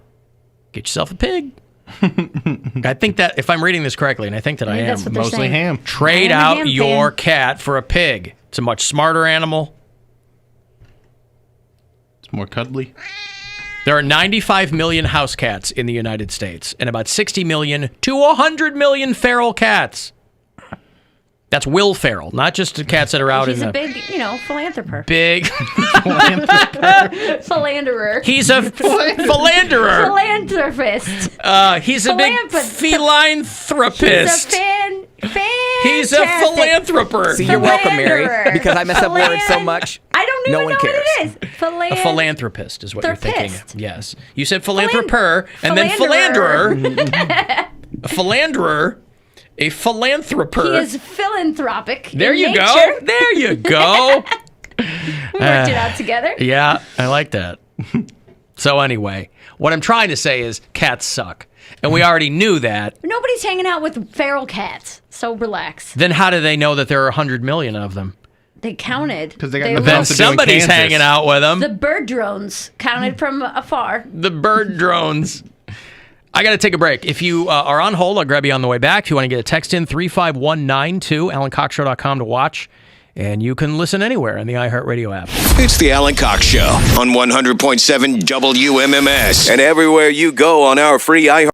I: get yourself a pig. I think that, if I'm reading this correctly, and I think that I
K: think
I: am,
K: that's what they're
J: Mostly
K: saying.
J: ham.
I: trade
K: I am a
I: out
K: ham
I: your
K: fan.
I: cat for a pig. It's a much smarter animal.
J: It's more cuddly.
I: There are 95 million house cats in the United States and about 60 million to 100 million feral cats. That's Will Ferrell, not just the cats that are out
K: He's
I: in
K: a
I: the
K: big, philanthropist.
I: big.
K: Philanderer.
I: He's a philanderer.
K: Philanthropist.
I: He's a big philanthropist.
K: He's a fan.
I: He's a philanthropist.
F: See, you're welcome, Mary,
K: Philanderer.
F: because I mess up words so much.
K: I don't even
F: No one
K: know
F: cares.
K: what it is.
I: A philanthropist is what you're thinking.
K: Therapist.
I: Yes. You said philanthroper and then philanderer. A philanderer. A philanthroper.
K: He is philanthropic.
I: There
K: in
I: you
K: nature.
I: go. There you go.
K: We worked it out together.
I: Yeah, I like that. So anyway, what I'm trying to say is cats suck. And we already knew that.
K: Nobody's hanging out with feral cats, so relax.
I: Then how do they know that there are 100 million of them?
K: They counted.
J: Because they got
K: They
J: nothing
I: Then
J: else to do in
I: somebody's
J: Kansas.
I: hanging out with them.
K: The bird drones counted from afar.
I: The bird drones. I got to take a break. If you are on hold, I'll grab you on the way back. If you want to get a text in, 35192, AlanCoxShow.com to watch. And you can listen anywhere on the iHeart Radio app.
H: It's the Alan Cox Show on 100.7 WMMS and everywhere you go on our free iHeart.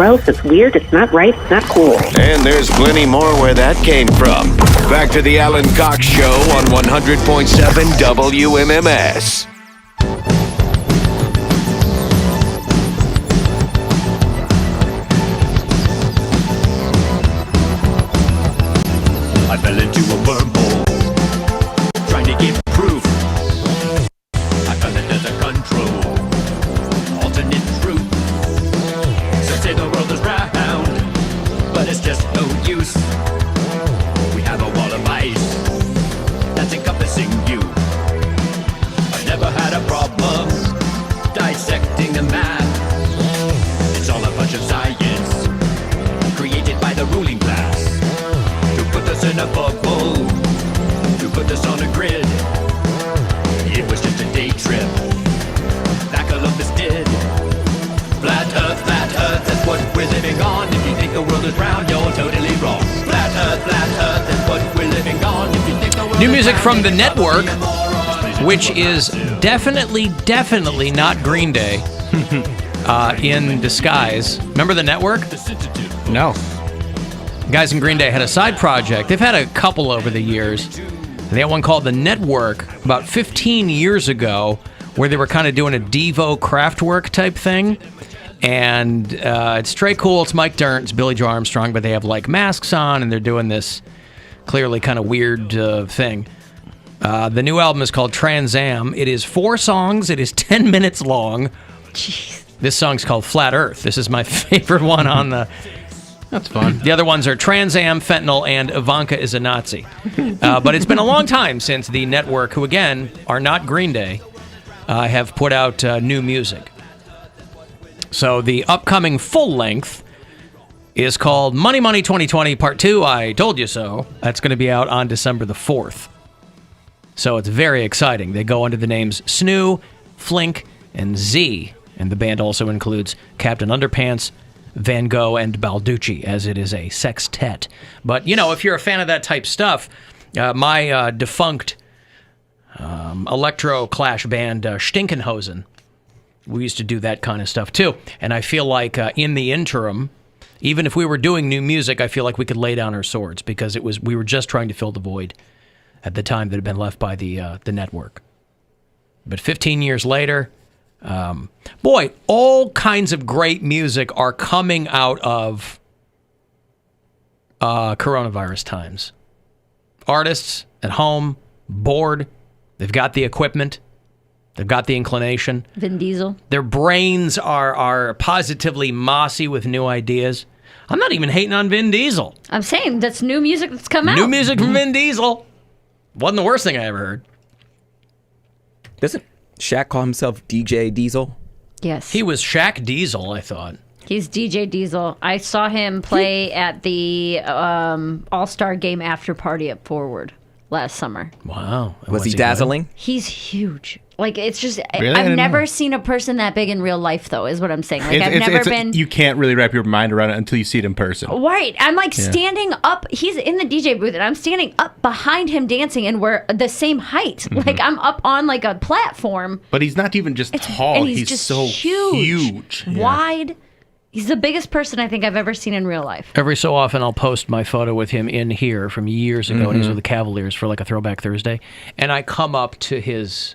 B: gross, it's weird, it's not right, it's not cool.
H: And there's plenty more where that came from. Back to the Alan Cox Show on 100.7 WMMS.
A: I fell into a wormhole, trying to get proof. I found that there's a control, alternate truth. Some say the world is round, but it's just no use. We have a wall of ice that's encompassing you. I've never had a problem dissecting the math. It's all a bunch of science created by the ruling class. Put us in a bubble, to put us on a grid. It was just a day trip, that Columbus did. Flat Earth, that's what we're living on. If you think the world is round, you're totally wrong. Flat Earth, that's what we're living on. If you think the world
I: New music from The Network, which is definitely not Green Day in disguise. Remember The Network?
J: No.
I: Guys in Green Day had a side project. They've had a couple over the years. They had one called The Network about 15 years ago where they were kind of doing a Devo Kraftwerk type thing. And it's straight cool. It's Mike Dirnt, it's Billy Joe Armstrong, but they have like masks on and they're doing this clearly kind of weird thing. The new album is called Trans Am. It is 4 songs. It is 10 minutes long.
K: Jeez.
I: This song's called Flat Earth. This is my favorite one on the...
J: That's fun.
I: The other ones are Trans Am, Fentanyl, and Ivanka is a Nazi. But it's been a long time since The Network, who again are not Green Day, have put out new music. So the upcoming full length is called Money Money 2020 Part 2, I Told You So. That's going to be out on December the 4th. So it's very exciting. They go under the names Snoo, Flink, and Z. And the band also includes Captain Underpants, Van Gogh, and Balducci, as it is a sextet. But, you know, if you're a fan of that type stuff, my defunct electro clash band, Stinkenhosen, we used to do that kind of stuff too. And I feel like in the interim, even if we were doing new music, I feel like we could lay down our swords because we were just trying to fill the void at the time that had been left by the network. But 15 years later... boy, all kinds of great music are coming out of coronavirus times. Artists at home, bored, they've got the equipment, they've got the inclination.
K: Vin Diesel.
I: Their brains are positively mossy with new ideas. I'm not even hating on Vin Diesel.
K: I'm saying that's new music that's come out.
I: New music from Vin Diesel. Wasn't the worst thing I ever heard.
F: Doesn't Shaq call himself DJ Diesel?
K: Yes.
I: He was Shaq Diesel, I thought.
K: He's DJ Diesel. I saw him play at the All-Star Game after party at Forward last summer.
I: Wow.
F: Was he dazzling?
K: He's huge. Like, it's just,
J: Really? I
K: I've
J: didn't
K: never
J: know.
K: seen a person that big in real life, though, is what I'm saying. Like, I've never been...
J: You can't really wrap your mind around it until you see it in person.
K: Right. I'm like
J: Yeah.
K: standing up. He's in the DJ booth, and I'm standing up behind him dancing, and we're the same height.
J: Mhm.
K: Like, I'm up on, like, a platform.
J: But he's not even just tall.
K: And he's
J: He's
K: just
J: so
K: huge.
J: Yeah.
K: Wide. He's the biggest person I think I've ever seen in real life.
I: Every so often, I'll post my photo with him in here from years ago when he was
F: Mhm.
I: with the Cavaliers for like a Throwback Thursday, and I come up to his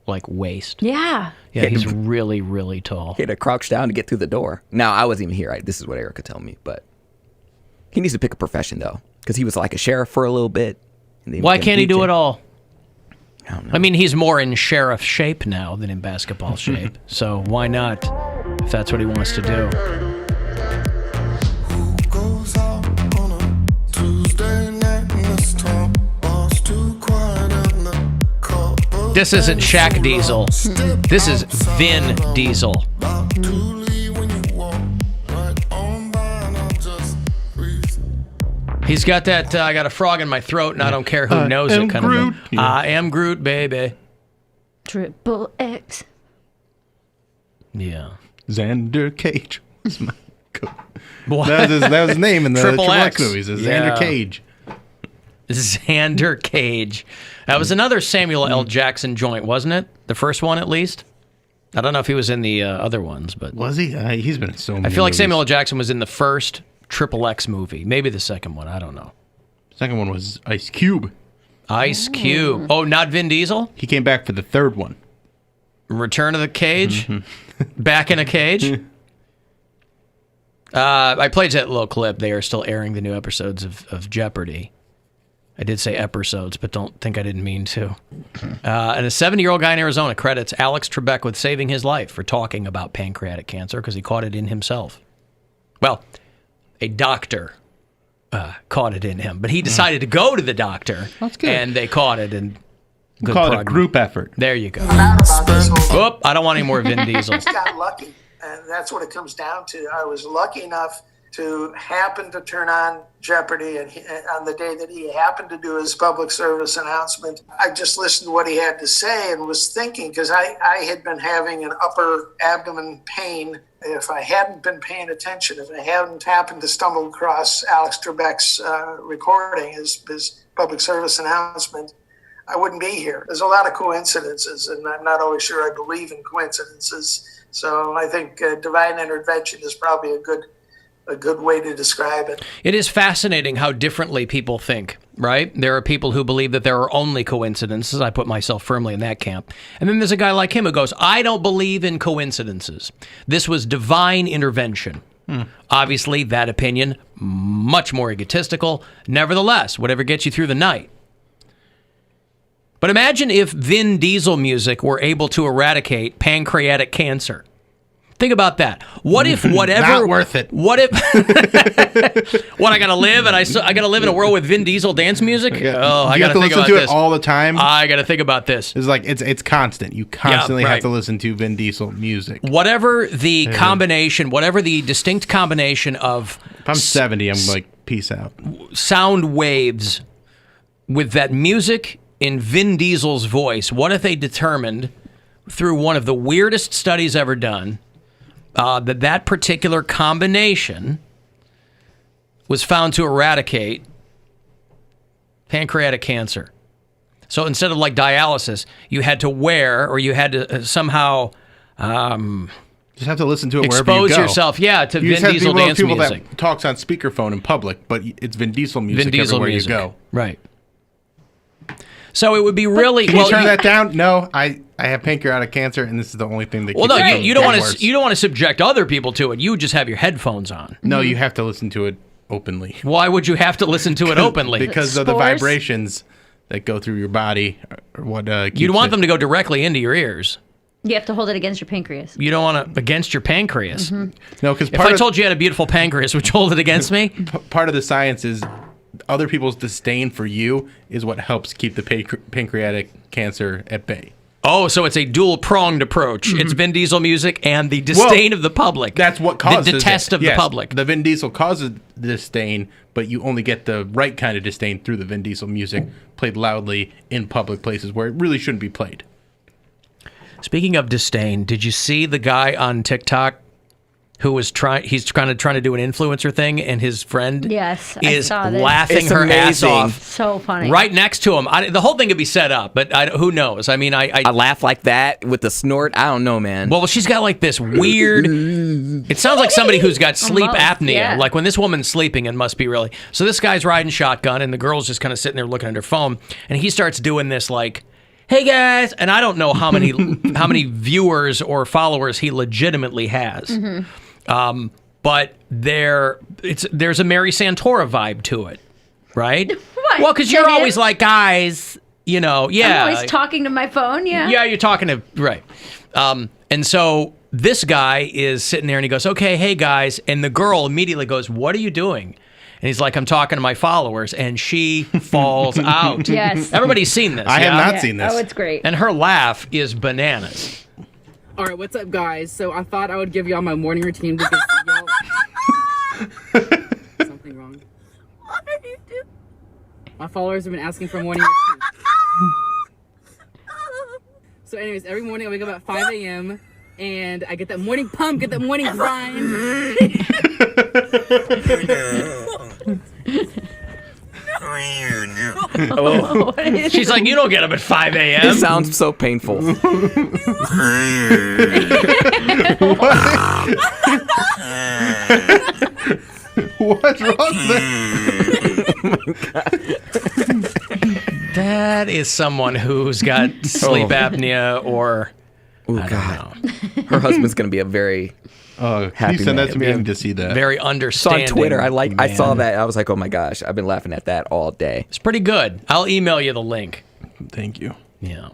I: like waist.
K: Yeah.
I: Yeah, he's really, really tall.
F: He had to crouch down to get through the door. Now, I wasn't even here. This is what Erica told me, but he needs to pick a profession, though, because he was like a sheriff for a little bit. And then
I: Why
F: became
I: can't he do
F: DJ.
I: it all?
F: I don't know.
I: I mean, he's more in sheriff shape now than in basketball shape, so why not if that's what he wants to do? This isn't Shaq Diesel. This is Vin Diesel. He's got that, I got a frog in my throat and I don't care who knows it kind
J: Groot.
I: of thing. I am Groot, baby.
K: Triple X.
I: Yeah.
J: Xander Cage. was my
I: What?
J: That was his name in the
I: Triple
J: Triple
I: X.
J: X movies. Is
I: Yeah.
J: Xander Cage.
I: Xander Cage. That was another Samuel L. Jackson joint, wasn't it? The first one, at least? I don't know if he was in the other ones, but
J: was he? He's been in so many.
I: I feel like
J: movies.
I: Samuel L. Jackson was in the first XXX movie, maybe the second one. I don't know.
J: Second one was Ice Cube.
I: Ice Cube. Oh, not Vin Diesel?
J: He came back for the third one.
I: Return of the Cage? Back in a cage? I played that little clip. They are still airing the new episodes of Jeopardy. I did say episodes, but don't think I didn't mean to. And a 70-year-old guy in Arizona credits Alex Trebek with saving his life for talking about pancreatic cancer because he caught it in himself. Well, a doctor caught it in him, but he decided to go to the doctor.
J: That's good.
I: And they caught it. And good
J: call it a
I: progress.
J: group effort.
I: There you go. Oop, I don't want any more Vin Diesel.
E: I just got lucky, and that's what it comes down to. I was lucky enough to happen to turn on Jeopardy, and on the day that he happened to do his public service announcement, I just listened to what he had to say and was thinking, because I had been having an upper abdomen pain. If I hadn't been paying attention, if I hadn't happened to stumble across Alex Trebek's recording, his public service announcement, I wouldn't be here. There's a lot of coincidences, and I'm not always sure I believe in coincidences. So I think divine intervention is probably a good way to describe it.
I: It is fascinating how differently people think, right? There are people who believe that there are only coincidences. I put myself firmly in that camp. And then there's a guy like him who goes, I don't believe in coincidences. This was divine intervention. Obviously, that opinion, much more egotistical. Nevertheless, whatever gets you through the night. But imagine if Vin Diesel music were able to eradicate pancreatic cancer. Think about that. What if whatever?
J: Not worth it.
I: What if? What, I gotta live, and I gotta live in a world with Vin Diesel dance music? Oh, I gotta think about
J: this
I: this
J: all the time.
I: I gotta think about this.
J: It's like it's constant. You constantly
I: Yeah, right.
J: have to listen to Vin Diesel music.
I: Whatever the combination, whatever the distinct combination of
J: If I'm 70, I'm like, peace out.
I: sound waves with that music in Vin Diesel's voice. What if they determined through one of the weirdest studies ever done that particular combination was found to eradicate pancreatic cancer? So instead of like dialysis, you had to wear, or you had to somehow
J: just have to listen to it wherever
I: expose
J: you go.
I: yourself, to
J: You just
I: Vin
J: have to be
I: Diesel
J: one of
I: dance
J: those people
I: music.
J: that talks on speakerphone in public, but it's Vin Diesel music
I: Vin Diesel
J: everywhere
I: music.
J: you go.
I: Right. So it would be really
J: Can you turn that down? No, I have pancreatic cancer, and this is the only thing that.
I: Well, no,
J: keeps
I: you don't want
J: worse.
I: to. You don't want to subject other people to it. You just have your headphones on.
J: No, you have to listen to it openly.
I: Why would you have to listen to it openly?
J: Because of the vibrations that go through your body. Or what?
I: You'd want them to go directly into your ears.
K: You have to hold it against your pancreas.
I: You don't want to against your pancreas.
K: Mhm.
J: No, because
I: if I told you you had a beautiful pancreas, would you hold it against me?
J: Part of the science is other people's disdain for you is what helps keep the pancreatic cancer at bay.
I: Oh, so it's a dual-pronged approach. It's Vin Diesel music and the disdain of the public.
J: That's what causes
I: the detest of the
J: Yes,
I: public.
J: The Vin Diesel causes the disdain, but you only get the right kind of disdain through the Vin Diesel music played loudly in public places where it really shouldn't be played.
I: Speaking of disdain, did you see the guy on TikTok who was trying to do an influencer thing, and his friend
K: Yes, I
I: is
K: saw this.
I: laughing
F: It's
I: her ass
F: amazing.
I: off
K: So funny.
I: right next to him. The whole thing could be set up, but who knows? I mean, I
F: laugh like that with the snort. I don't know, man.
I: Well, she's got like this weird. It sounds like somebody who's got sleep
K: Almost,
I: apnea.
K: yeah.
I: Like when this woman's sleeping, it must be really. So this guy's riding shotgun, and the girl's just kind of sitting there looking at her phone, and he starts doing this like, "Hey guys," and I don't know how many viewers or followers he legitimately has.
K: Mm-hmm.
I: But there's a Mary Santora vibe to it, right?
K: What?
I: Well, because you're
K: It is?
I: always like, guys, yeah.
K: I'm always talking to my phone, yeah.
I: Yeah, you're talking to, right. And so this guy is sitting there and he goes, okay, hey guys. And the girl immediately goes, what are you doing? And he's like, I'm talking to my followers. And she falls out.
K: Yes.
I: Everybody's seen this.
J: I have
I: yeah?
J: not seen this.
K: Oh, it's great.
I: And her laugh is bananas.
V: All right, what's up, guys? So I thought I would give y'all my morning routine because y'all... Something wrong. My followers have been asking for a morning routine. So anyways, every morning I wake up at 5 a.m. and I get that morning pump, get that morning grind.
F: Oh.
I: She's like, you don't get up at 5 a.m.
F: It sounds so painful.
J: What's wrong there?
I: That is someone who's got sleep apnea or...
F: Oh, God. Her husband's going to be a very happy
J: send
F: man.
J: that to me? I need to see that.
I: Very
F: So
I: understanding.
F: on Twitter, I saw
I: man.
F: that. I was like, oh my gosh, I've been laughing at that all day.
I: It's pretty good. I'll email you the link.
J: Thank you.
I: Yeah.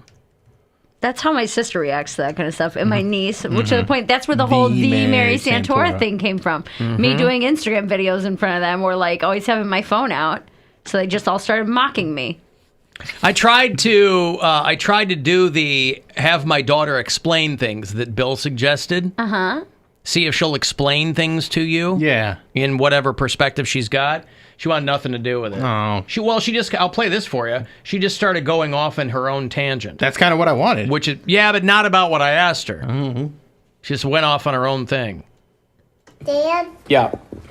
K: That's how my sister reacts to that kind of stuff, and my niece, which to the point, that's where the whole The Mary Santora thing came from. Me doing Instagram videos in front of them, or like always having my phone out, so they just all started mocking me.
I: I tried to do the have my daughter explain things that Bill suggested.
K: Uh-huh.
I: See if she'll explain things to you.
J: Yeah.
I: In whatever perspective she's got. She wanted nothing to do with it.
J: Oh.
I: I'll play this for you. She just started going off in her own tangent.
J: That's kind of what I wanted.
I: But not about what I asked her. Mm-hmm. She just went off on her own thing.
C: Dad,
I: Yeah.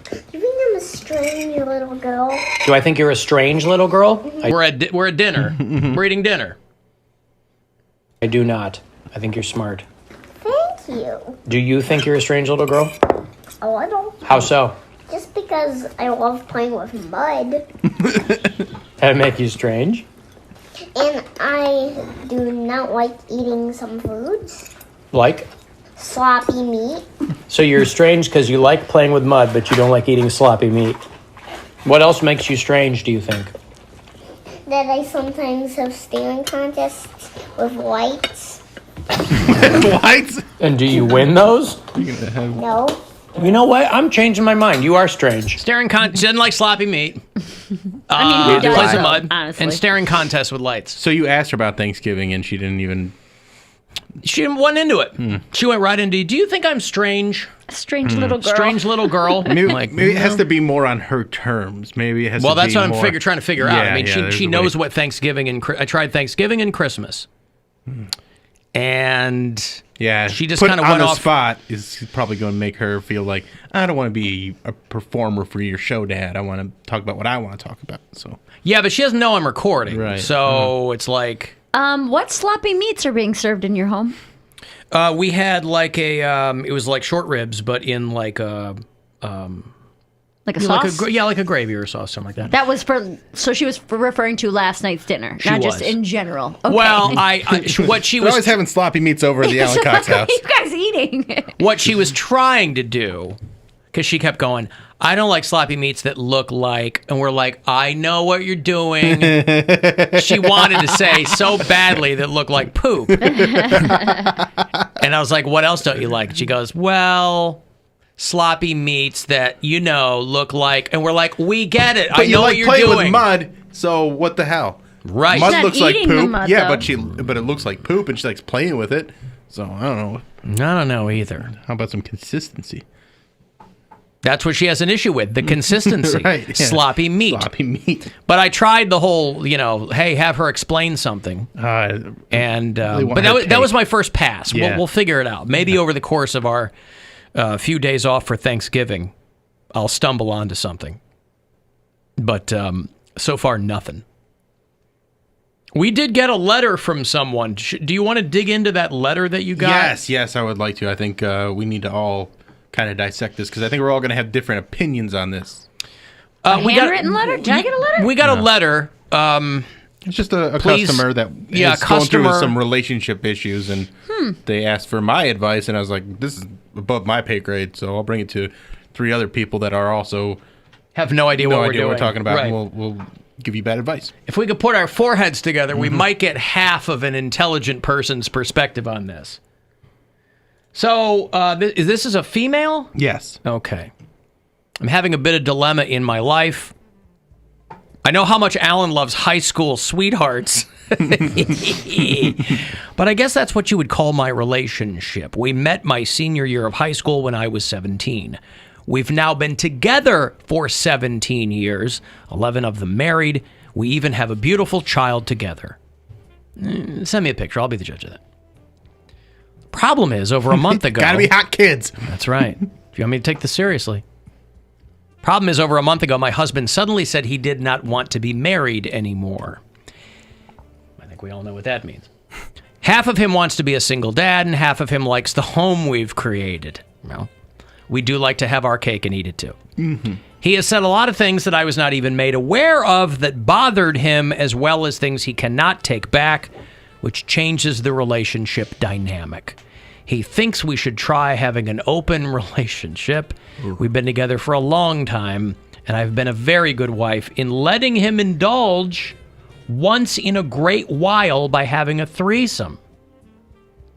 C: do you think I'm a strange little girl?
I: Do I think you're a strange little girl? We're at dinner. We're eating dinner. I do not. I think you're smart.
C: Thank you.
I: Do you think you're a strange little girl?
C: A little.
I: How so?
C: Just because I love playing with mud.
I: That make you strange?
C: And I do not like eating some foods.
I: Like?
C: Sloppy meat.
I: So you're strange because you like playing with mud, but you don't like eating sloppy meat. What else makes you strange, do you think?
C: That I sometimes have staring contests with lights.
J: Lights?
I: And do you win those?
C: No.
I: You know what? I'm changing my mind. You are strange. Staring contest. Doesn't like sloppy meat.
K: Who does,
I: Plays in
K: though,
I: mud.
K: honestly?
I: And staring contests with lights.
J: So you asked her about Thanksgiving and she didn't even...
I: She went into it. She went right into, do you think I'm strange?
K: Strange little girl.
I: Strange little girl.
J: Maybe it has to be more on her terms. Maybe it has to be
I: that's what
J: more...
I: I'm trying to figure out. I mean,
J: there's
I: she
J: a
I: knows
J: way.
I: what Thanksgiving and... I tried Thanksgiving and Christmas. And...
J: Yeah,
I: she just
J: put
I: kind of
J: on
I: went
J: the
I: off.
J: spot is probably going to make her feel like, I don't want to be a performer for your show, Dad. I want to talk about what I want to talk about. So
I: Yeah, but she doesn't know I'm recording.
J: Right.
I: So it's like...
K: What sloppy meats are being served in your home?
I: We had like a... it was like short ribs, but in like a...
K: Like a
I: like
K: sauce?
I: like a gravy or sauce, something like that.
K: That was so she was referring to last night's dinner,
I: She
K: not just
I: was.
K: in general. Okay.
I: Well, what she
J: We're
I: was...
J: always having sloppy meats over at the Alan Cox house.
K: you guys eating?
I: What she was trying to do, because she kept going, I don't like sloppy meats that look like, and we're like, I know what you're doing. She wanted to say so badly that looked like poop. And I was like, what else don't you like? And she goes, well, sloppy meats that, look like, and we're like, we get it.
J: But
I: I know what you're
J: playing
I: doing.
J: with mud, so what the hell?
I: Right.
J: Mud
K: She's not
J: looks like
K: eating the
J: poop.
K: mud,
J: Yeah,
K: though.
J: but it looks like poop, and she likes playing with it. So I don't know.
I: I don't know either.
J: How about some consistency?
I: That's what she has an issue with, the consistency.
J: Right, yeah.
I: Sloppy meat.
J: Sloppy meat.
I: But I tried the whole, hey, have her explain something. And
J: want
I: but
J: her
I: that was my first pass.
J: Yeah.
I: We'll figure it out. Maybe over the course of our few days off for Thanksgiving, I'll stumble onto something. But so far, nothing. We did get a letter from someone. Do you want to dig into that letter that you got?
J: Yes, I would like to. I think we need to all kind of dissect this because I think we're all going to have different opinions on this.
K: Handwritten letter? Did I get a letter?
I: We got a letter.
J: It's just a
I: Please-
J: customer that
I: yeah,
J: is going through
I: customer-
J: some relationship issues, and they asked for my advice, and I was like, this is above my pay grade, so I'll bring it to 3 other people that are also
I: Have no idea what we're doing.
J: talking about,
I: Right.
J: and we'll give you bad advice.
I: If we could put our foreheads together, we might get half of an intelligent person's perspective on this. So, this is a female?
J: Yes.
I: Okay. I'm having a bit of dilemma in my life. I know how much Alan loves high school sweethearts. But I guess that's what you would call my relationship. We met my senior year of high school when I was 17. We've now been together for 17 years, 11 of them married. We even have a beautiful child together. Send me a picture. I'll be the judge of that. Problem is, over a month ago...
J: Gotta be hot kids.
I: That's right. If you want me to take this seriously. Problem is, over a month ago, my husband suddenly said he did not want to be married anymore. I think we all know what that means. Half of him wants to be a single dad, and half of him likes the home we've created. Well, we do like to have our cake and eat it too.
J: Mm-hmm.
I: He has said a lot of things that I was not even made aware of that bothered him, as well as things he cannot take back, which changes the relationship dynamic. He thinks we should try having an open relationship. Ooh. We've been together for a long time, and I've been a very good wife in letting him indulge once in a great while by having a threesome.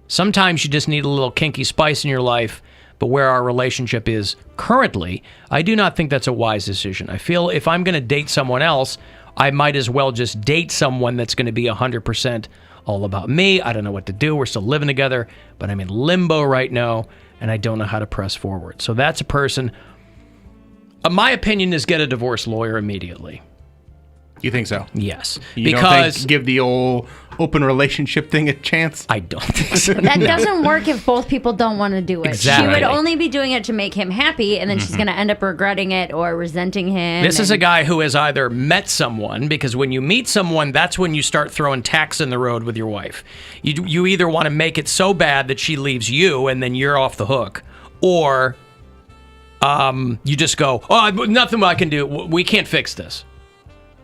I: Sometimes you just need a little kinky spice in your life, but where our relationship is currently, I do not think that's a wise decision. I feel if I'm going to date someone else, I might as well just date someone that's going to be 100% all about me. I don't know what to do. We're still living together, but I'm in limbo right now, and I don't know how to press forward. So that's a person. My opinion is get a divorce lawyer immediately.
J: You think so?
I: Yes.
J: You
I: because
J: don't think give the old open relationship thing a chance?
I: I don't think so.
K: That doesn't work if both people don't want to do it.
I: Exactly.
K: She would only be doing it to make him happy, and then she's going to end up regretting it or resenting him.
I: This is a guy who has either met someone, because when you meet someone, that's when you start throwing tacks in the road with your wife. You either want to make it so bad that she leaves you and then you're off the hook, or you just go, oh, nothing I can do. We can't fix this.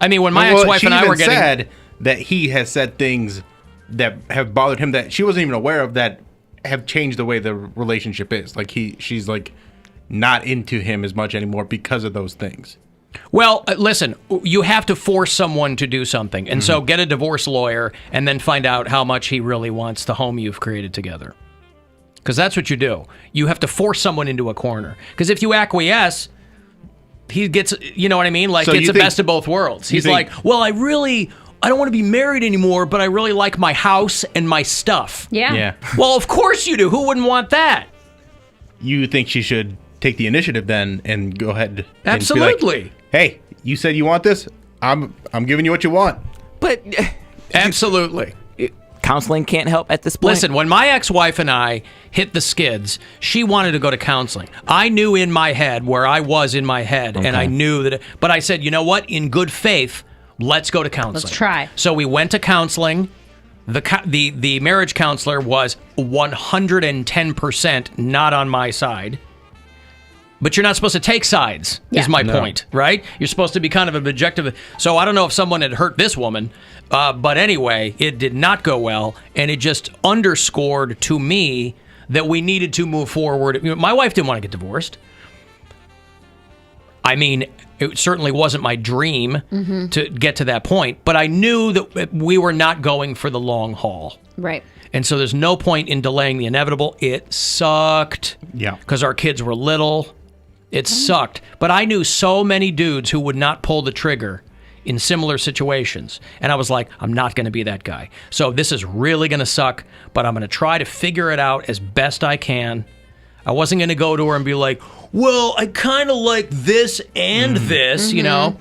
I: I mean, when my ex-wife and I were getting...
J: said that he has said things that have bothered him that she wasn't even aware of that have changed the way the relationship is. Like, she's like not into him as much anymore because of those things.
I: Well, listen, you have to force someone to do something. And so get a divorce lawyer and then find out how much he really wants the home you've created together. Because that's what you do. You have to force someone into a corner. Because if you acquiesce... he gets, you know what I mean? Like, so it's the best of both worlds. He's like, well, I don't want to be married anymore, but I really like my house and my stuff.
K: Yeah.
I: Well, of course you do. Who wouldn't want that?
J: You think she should take the initiative then and go ahead and
I: Absolutely.
J: Be like, hey, you said you want this? I'm giving you what you want.
F: But
I: absolutely.
F: Counseling can't help at this point.
I: Listen, when my ex-wife and I hit the skids, she wanted to go to counseling. I knew in my head where I was in my head, and I knew that. But I said, you know what? In good faith, let's go to counseling.
K: Let's try.
I: So we went to counseling. The marriage counselor was 110% not on my side. But you're not supposed to take sides, is my point, right? You're supposed to be kind of an objective. So I don't know if someone had hurt this woman, but anyway, it did not go well, and it just underscored to me that we needed to move forward. My wife didn't want to get divorced. I mean, it certainly wasn't my dream to get to that point, but I knew that we were not going for the long haul.
K: Right.
I: And so there's no point in delaying the inevitable. It sucked.
J: Yeah.
I: Because our kids were little. It sucked. But I knew so many dudes who would not pull the trigger in similar situations. And I was like, I'm not going to be that guy. So this is really going to suck, but I'm going to try to figure it out as best I can. I wasn't going to go to her and be like, well, I kind of like this and this, you know.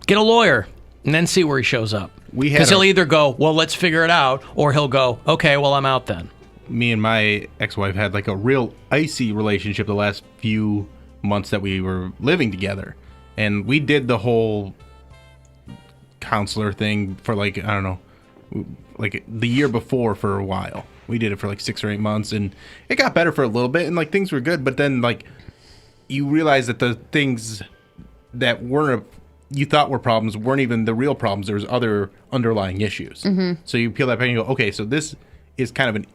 I: Get a lawyer and then see where he shows up. Because he'll either go, well, let's figure it out, or he'll go, okay, well, I'm out then.
J: Me and my ex-wife had like a real icy relationship the last few months that we were living together, and we did the whole counselor thing for like, I don't know, like the year before for a while. We did it for like 6 or 8 months, and it got better for a little bit, and like things were good, but then like you realize that the things that you thought were problems weren't even the real problems. There was other underlying issues. So you peel that back and you go, okay, so this is kind of an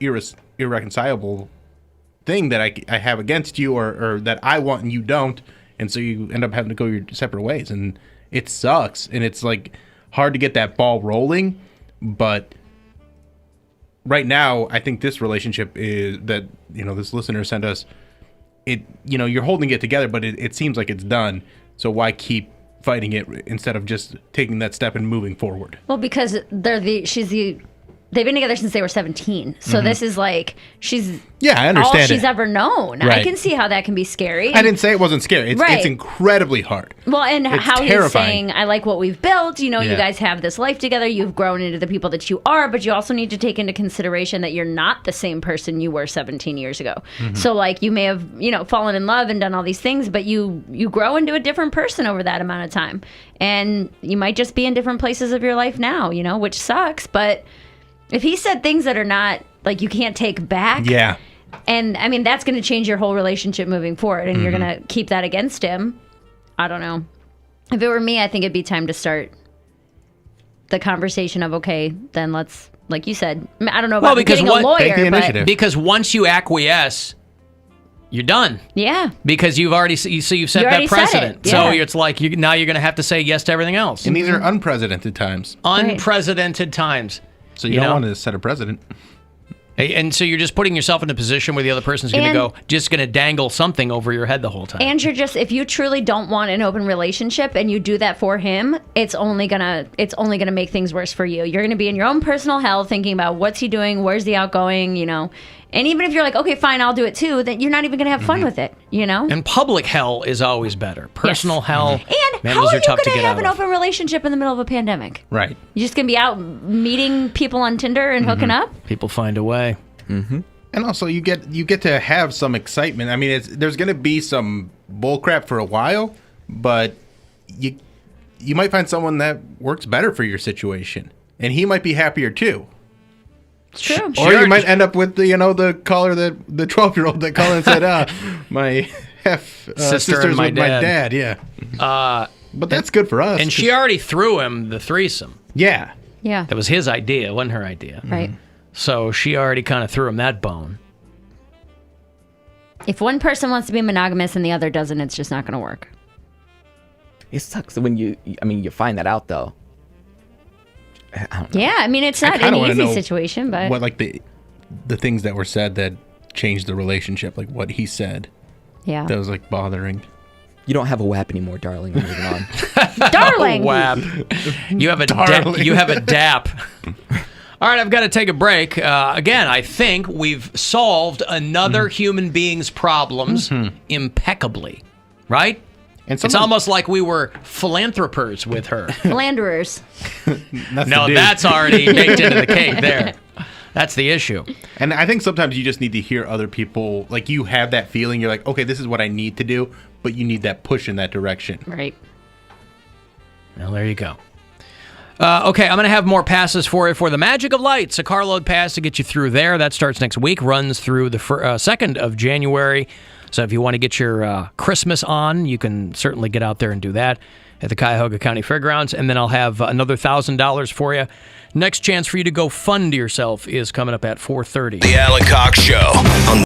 J: irreconcilable thing that I have against you, or that I want and you don't, and so you end up having to go your separate ways, and it sucks, and it's like hard to get that ball rolling. But right now, I think this relationship is that, you know, this listener sent us, it, you know, you're holding it together, but it seems like it's done, so why keep fighting it instead of just taking that step and moving forward?
K: Well, because she's the they've been together since they were 17. So this is like she's
J: I understand
K: all
J: it.
K: she's ever known. I
J: Right.
K: can see how that can be scary.
J: I didn't say it wasn't scary. It's,
K: Right.
J: it's incredibly hard.
K: Well, and
J: It's
K: how he's
J: terrifying.
K: saying, I like what we've built. You know, you
J: Yeah.
K: guys have this life together. You've grown into the people that you are, but you also need to take into consideration that you're not the same person you were 17 years ago.
J: Mhm.
K: So, like, you may have, you know, fallen in love and done all these things, but you grow into a different person over that amount of time. And you might just be in different places of your life now, you know, which sucks. But if he said things that are not, like, you can't take back.
J: Yeah.
K: And I mean, that's going to change your whole relationship moving forward, and you're
J: Mhm.
K: going to keep that against him. I don't know. If it were me, I think it'd be time to start the conversation of, okay, then let's, like you said, I don't know about getting a lawyer, but
I: because once you acquiesce, you're done.
K: yeah,
I: Because you've already you've set
K: You
I: that
K: already said
I: precedent.
K: it,
I: So
K: yeah.
I: it's like now you're going to have to say yes to everything else.
J: And these are unprecedented times.
I: Unprecedented times.
J: So you don't want to set a precedent.
I: And so you're just putting yourself in a position where the other person's going to
K: And-
I: just going to dangle something over your head the whole time.
K: and you're just, if you truly don't want an open relationship and you do that for him, it's only gonna make things worse for you. You're gonna be in your own personal hell thinking about what's he doing, where's the outgoing, you know. And even if you're like, okay, fine, I'll do it too, then you're not even gonna have fun with it, you know.
I: And public hell is always better. Personal hell,
K: And
I: man,
K: how
I: those
K: are
I: are
K: you
I: tough to
K: gonna
I: get
K: have
I: out
K: an
I: of.
K: open relationship in the middle of a pandemic?
J: Right.
K: You're just gonna be out meeting people on Tinder and hooking up.
I: People find a way.
J: Mm-hmm. And also, you get to have some excitement. I mean, there's going to be some bullcrap for a while, but you might find someone that works better for your situation, and he might be happier too.
K: It's true.
J: Or you might end up with the caller that the 12-year-old that called and said, my half sister's
I: and my
J: with my
I: dad.
J: dad. Yeah. But that's good for us.
I: And she already threw him the threesome.
J: Yeah.
K: Yeah.
I: That was his idea, wasn't her idea.
K: Right.
I: So she already kind of threw him that bone.
K: If one person wants to be monogamous and the other doesn't, it's just not gonna work.
F: It sucks when you find that out though. I don't know.
K: Yeah, I mean, it's not
J: kinda
K: an
J: wanna
K: easy
J: know
K: situation, but
J: what like the things that were said that changed the relationship, like what he said.
K: Yeah.
J: That was like bothering.
F: You don't have a WAP anymore, darling. We're moving on.
K: Darling.
I: WAP. You have a
J: Darling.
I: you have a DAP. All right, I've got to take a break. Again, I think we've solved another human being's problems impeccably, right?
J: And
I: it's almost like we were philanthropers with her.
K: philanderers.
I: No, that's already baked into the cake there. That's the issue.
J: And I think sometimes you just need to hear other people, like you have that feeling, you're like, okay, this is what I need to do, but you need that push in that direction.
K: Right.
I: Well, there you go. Okay, I'm going to have more passes for you for the Magic of Lights, a carload pass to get you through there. That starts next week, runs through the 2nd of January. So if you want to get your Christmas on, you can certainly get out there and do that at the Cuyahoga County Fairgrounds. And then I'll have another $1,000 for you. Next chance for you to go fund yourself is coming up at 4:30.
H: The Alan Cox Show. On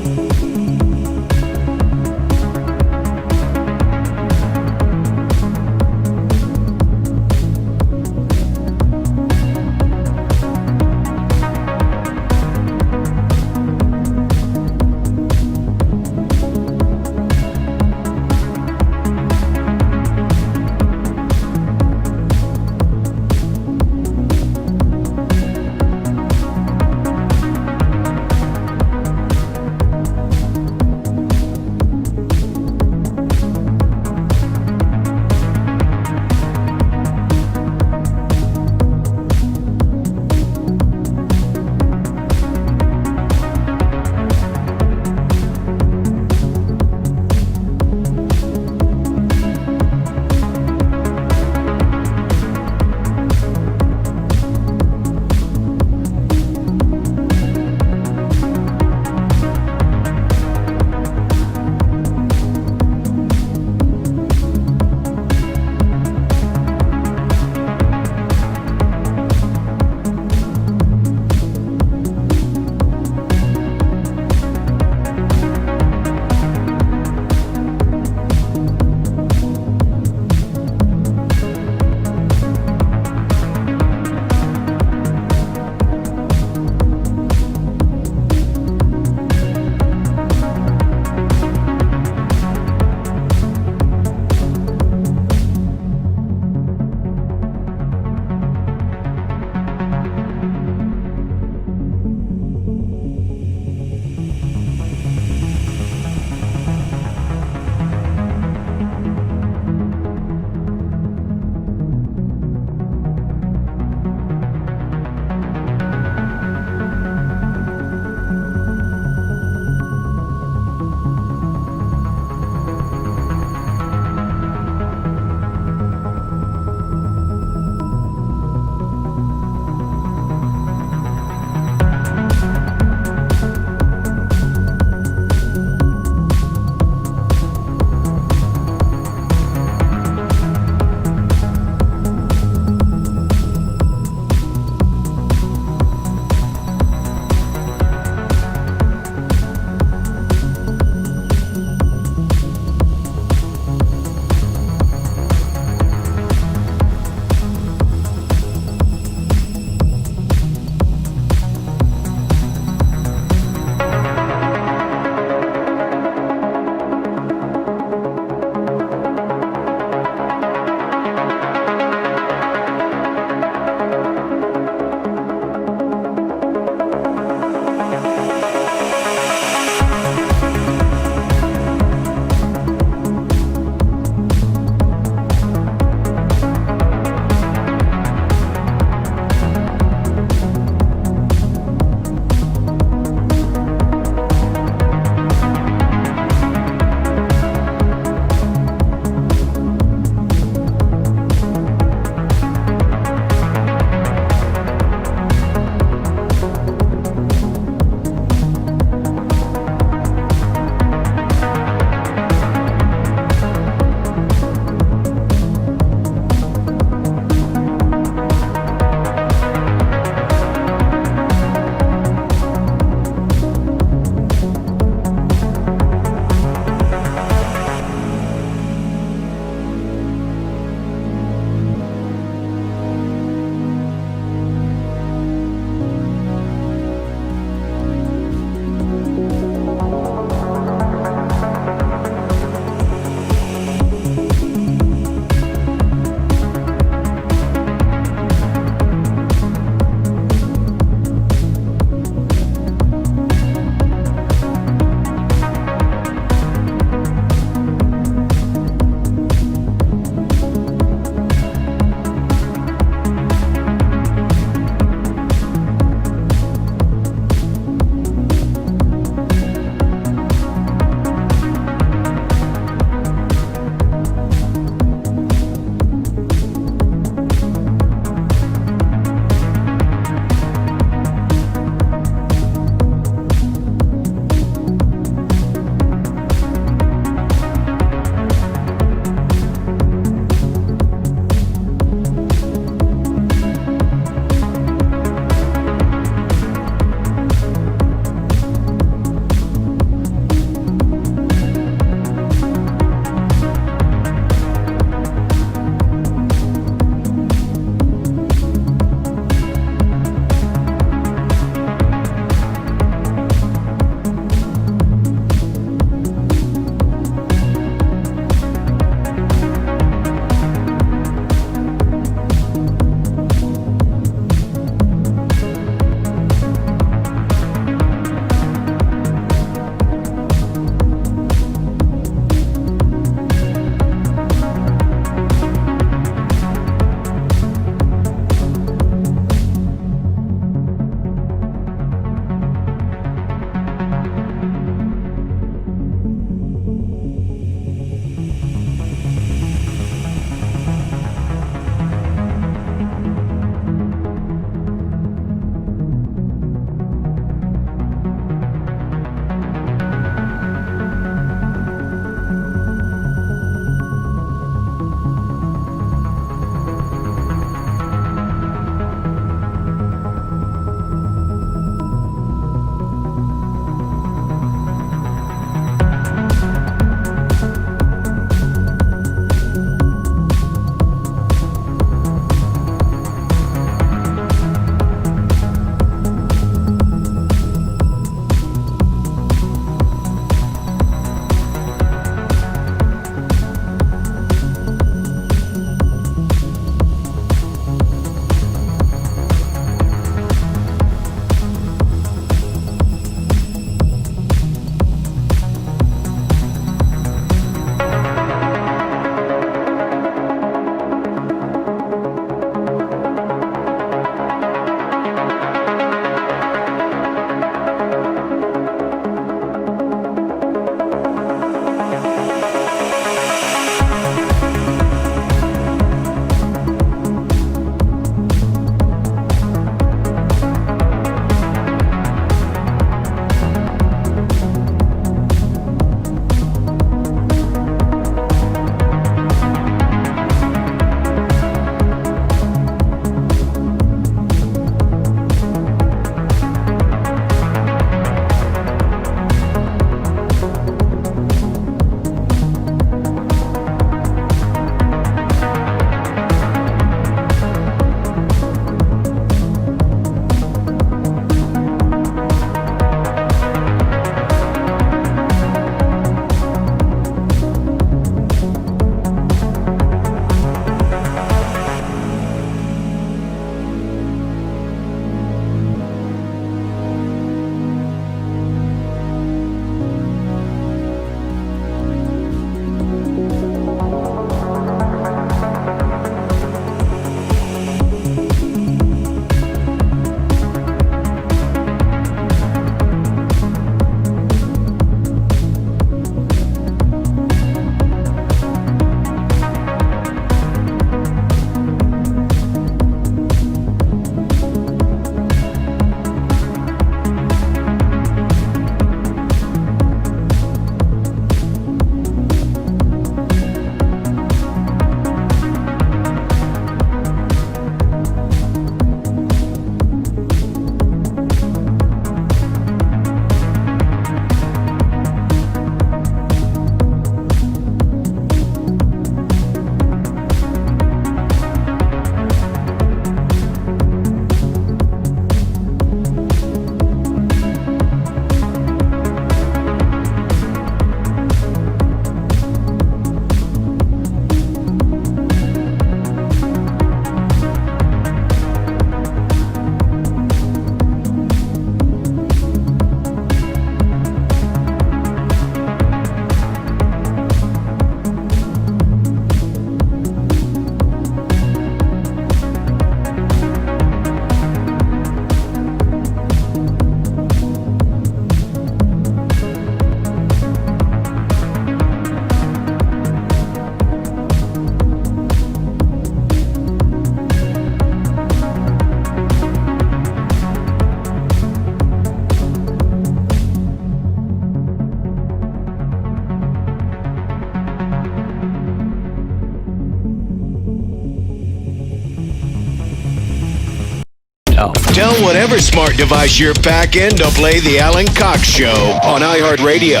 I: go.
H: Tell whatever smart device you're packing to play the Alan Cox Show on iHeart Radio.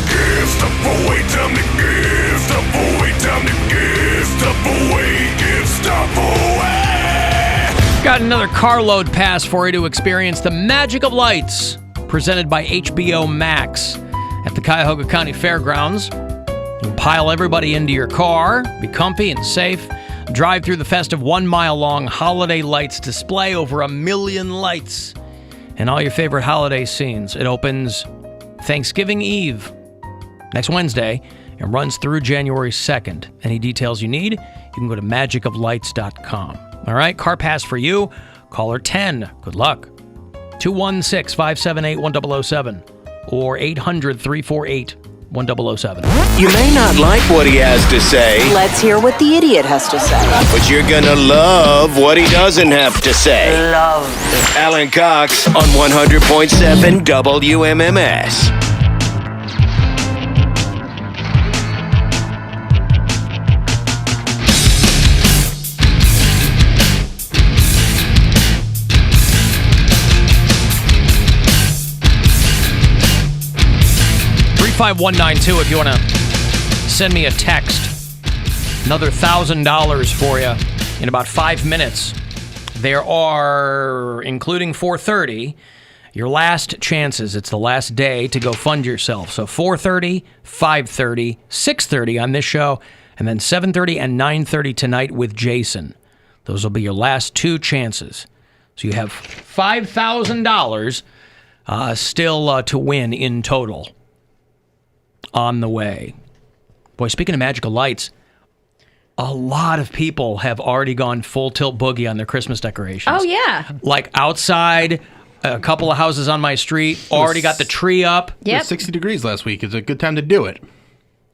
A: Give stuff away, time to give stuff away, time to give stuff away, give stuff away.
I: Got another carload pass for you to experience the magic of lights, presented by HBO Max at the Cuyahoga County Fairgrounds. You can pile everybody into your car, be comfy and safe, drive through the festive 1 mile long holiday lights display, over 1 million lights, and all your favorite holiday scenes. It opens Thanksgiving Eve, next Wednesday, and runs through January 2nd. Any details you need, you can go to magicoflights.com. All right, car pass for you. Caller 10. Good luck. 216-578-1007 or 800-348-1007.
H: You may not like what he has to say,
D: Let's hear what the idiot has to say.
H: but you're gonna love what he doesn't have to say.
D: Love.
H: Alan Cox on 100.7 WMMS.
I: $35192 if you want to send me a text. Another $1,000 for you in about 5 minutes. There are, including 4:30, your last chances. It's the last day to go fund yourself. So 4:30, 5:30, 6:30 on this show, and then 7:30 and 9:30 tonight with Jason. Those will be your last 2 chances. So you have $5,000 still to win in total on the way. Boy, speaking of magical lights, a lot of people have already gone full tilt boogie on their Christmas decorations.
K: Oh, yeah.
I: Like outside, a couple of houses on my street already got the tree up.
J: It was 60 degrees last week. It's a good time to do it.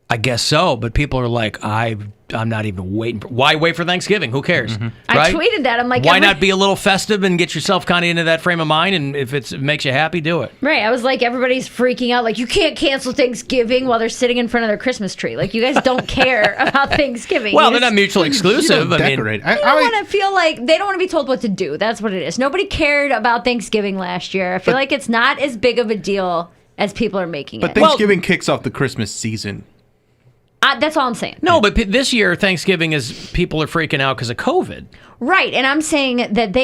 I: I guess so, but people are like, I'm not even waiting. Why wait for Thanksgiving? Who cares?
K: I
I: Right?
K: tweeted that. I'm like,
I: Why not be a little festive and get yourself kind of into that frame of mind? And if it makes you happy, do it.
K: Right. I was like, everybody's freaking out. Like, you can't cancel Thanksgiving while they're sitting in front of their Christmas tree. Like, you guys don't care about Thanksgiving.
I: Well,
K: You
I: they're not mutually exclusive. I mean,
K: They don't want to feel like they don't want to be told what to do. That's what it is. Nobody cared about Thanksgiving last year. I feel like it's not as big of a deal as people are making
J: But
K: it.
J: Thanksgiving kicks off the Christmas season.
K: That's all I'm saying.
I: No, but this year, Thanksgiving is people are freaking out because of COVID.
K: Right, and I'm saying that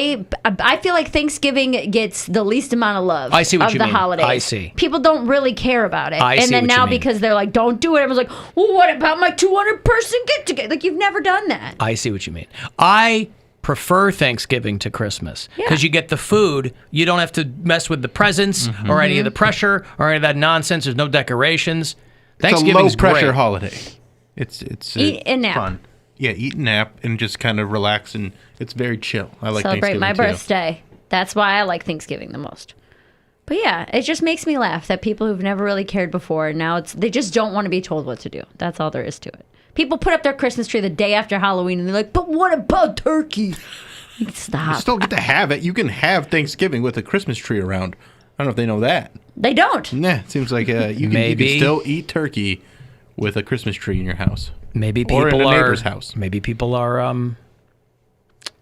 K: I feel like Thanksgiving gets the least amount of love
I: I see what
K: of
I: you
K: the
I: mean.
K: holidays.
I: I see.
K: People don't really care about it.
I: I
K: and
I: see
K: then
I: what you
K: now
I: mean.
K: because they're like, don't do it, everyone's like, well, what about my 200-person get-together? Like, you've never done that.
I: I see what you mean. I prefer Thanksgiving to Christmas because you get the food. You don't have to mess with the presents or any of the pressure or any of that nonsense. There's no decorations. Thanksgiving's
J: it's a low pressure
I: great.
J: holiday. It's
K: Eat and nap.
J: fun. Yeah, eat and nap and just kind of relax, and it's very chill. I like
K: Celebrate
J: Thanksgiving
K: my
J: too.
K: birthday. That's why I like Thanksgiving the most. But yeah, it just makes me laugh that people who've never really cared before, now they just don't want to be told what to do. That's all there is to it. People put up their Christmas tree the day after Halloween, and they're like, but what about turkey? Stop.
J: You still get to have it. You can have Thanksgiving with a Christmas tree around. I don't know if they know that.
K: They don't.
J: Nah, it seems like you can still eat turkey with a Christmas tree in your house.
I: Maybe
J: or in
I: people
J: a
I: are.
J: neighbor's house.
I: Maybe people are.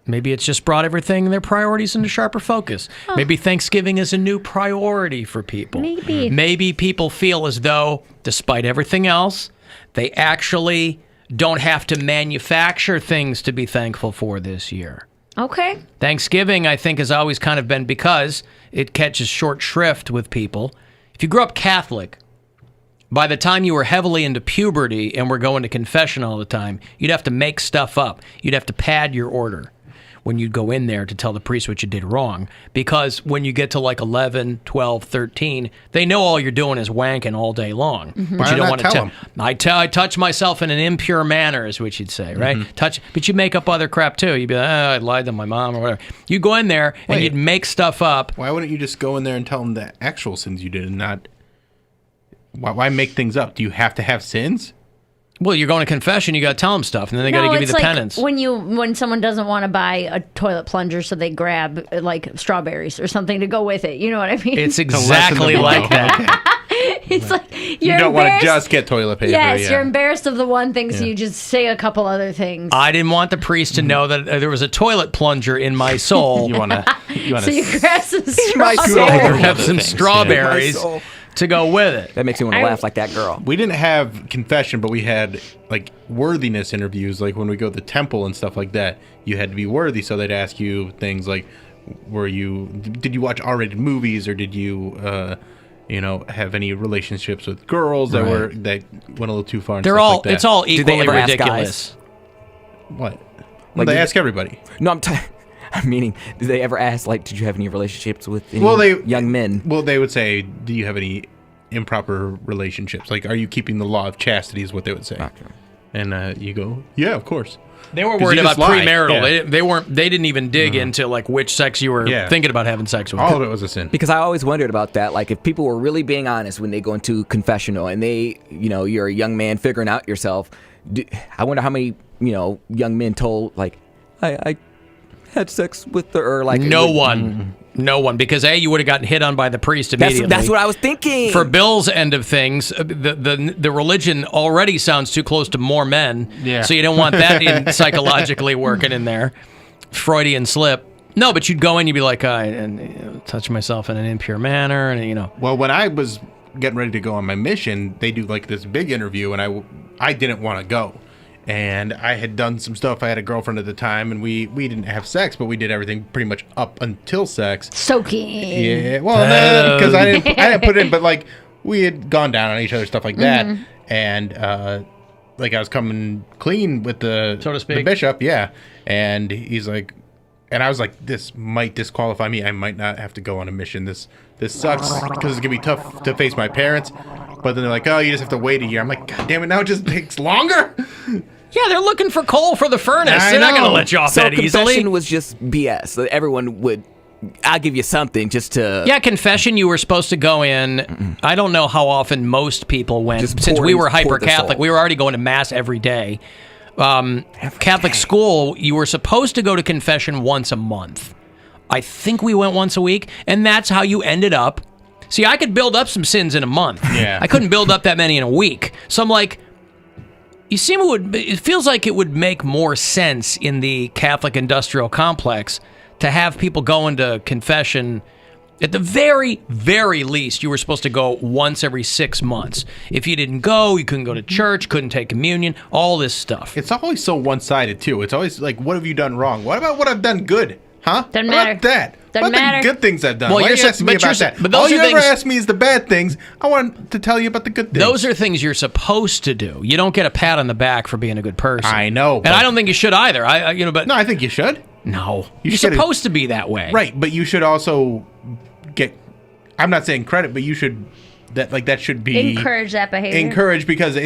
I: Maybe it's just brought everything, their priorities into sharper focus. Maybe Thanksgiving is a new priority for people.
K: Maybe.
I: Maybe people feel as though, despite everything else, they actually don't have to manufacture things to be thankful for this year.
K: Okay.
I: Thanksgiving, I think, has always kind of been, because it catches short shrift with people. If you grew up Catholic, by the time you were heavily into puberty and were going to confession all the time, you'd have to make stuff up. You'd have to pad your order when you'd go in there to tell the priest what you did wrong. Because when you get to like 11, 12, 13, they know all you're doing is wanking all day long.
J: Mm-hmm.
I: But
J: Why
I: you don't
J: not
I: want to
J: tell
I: tell. I touch myself in an impure manner, is what you'd say, right? But you make up other crap too. You'd be like, I lied to my mom or whatever. You go in there and
J: Wait.
I: you'd make stuff up.
J: Why wouldn't you just go in there and tell them the actual sins you did and not... Why make things up? Do you have to have sins?
I: Well, you're going to confession, you got to tell them stuff, and then they got to give you the
K: like
I: penance.
K: when someone doesn't want to buy a toilet plunger, so they grab like strawberries or something to go with it. You know what I mean?
I: It's exactly like that.
K: It's like
J: You don't want to just get toilet paper.
K: Yes,
J: yeah.
K: you're embarrassed of the one thing, so
J: Yeah.
K: you just say a couple other things.
I: I didn't want the priest to know that there was a toilet plunger in my soul.
J: You want to
K: So you grab some
F: my
K: strawberries.
F: soul.
I: I have some strawberries
F: My soul.
I: to go with it.
F: That makes me want to laugh like that girl.
J: We didn't have confession, but we had like worthiness interviews. Like when we go to the temple and stuff like that, you had to be worthy. So they'd ask you things like, did you watch R-rated movies, or did you, have any relationships with girls that went a little too far? And
I: They're
J: stuff
I: all.
J: like that.
I: It's all
F: Do they
I: equally
F: ever ask
I: ridiculous.
J: What?
F: Like,
J: They
F: did
J: ask everybody.
F: No, I'm meaning, did they ever ask, like, did you have any relationships with any young men?
J: Well, they would say, do you have any improper relationships? Like, are you keeping the law of chastity is what they would say.
F: Okay.
J: And you go, yeah, of course.
I: They were
J: 'Cause
I: worried
J: you
I: about
J: just lie.
I: premarital.
J: Yeah.
I: They didn't even dig into like which sex you were thinking about having sex with.
J: All of it was a sin.
F: Because I always wondered about that. Like, if people were really being honest when they go into confessional and they, you're a young man figuring out yourself, I wonder how many, young men told, like, I had sex with her, or like...
I: No one, because you would have gotten hit on by the priest immediately.
F: That's what I was thinking.
I: For Bill's end of things, the religion already sounds too close to more men, so you don't want that psychologically working in there. Freudian slip. No, but you'd go in, you'd be like, touch myself in an impure manner, and
J: Well, when I was getting ready to go on my mission, they do like this big interview, and I didn't want to go. And I had done some stuff. I had a girlfriend at the time, and we didn't have sex, but we did everything pretty much up until sex.
K: Soaking.
J: Yeah, well, because I didn't put it in, but like we had gone down on each other, stuff like that, and like I was coming clean with the
I: so to speak,
J: the bishop, and he's like, and I was like, this might disqualify me. I might not have to go on a mission. This sucks because it's gonna be tough to face my parents. But then they're like, oh, you just have to wait a year. I'm like, God damn it, now it just takes longer.
I: Yeah, they're looking for coal for the furnace. They're not going to let you off that easily.
F: So confession was just BS. So everyone would, I'll give you something just to...
I: Yeah, confession, you were supposed to go in. I don't know how often most people went. Since we were hyper-Catholic, we were already going to Mass every day. Catholic school, you were supposed to go to confession once a month. I think we went once a week, and that's how you ended up. See, I could build up some sins in a month.
J: Yeah.
I: I couldn't build up that many in a week. So I'm like, it feels like it would make more sense in the Catholic industrial complex to have people go into confession. At the very, very least, you were supposed to go once every 6 months. If you didn't go, you couldn't go to church, couldn't take communion, all this stuff.
J: It's always so one-sided, too. It's always like, what have you done wrong? What about what I've done good? Huh?
K: Doesn't
J: what
K: matter.
J: about that?
K: Doesn't
J: what about
K: matter.
J: the good things I've done?
I: Well,
J: Why
I: you're
J: are you asking me about that?
I: but
J: All
I: those
J: you
I: are
J: ever
I: things-
J: ask me is the bad things. I want to tell you about the good things.
I: Those are things you're supposed to do. You don't get a pat on the back for being a good person.
J: I know.
I: And I don't think you should either. But
J: no, I think you should.
I: No.
J: You
I: You're
J: should-
I: supposed to be that way.
J: Right, but you should also get... I'm not saying credit, but you should... That should be...
K: Encourage that behavior.
J: Encourage, because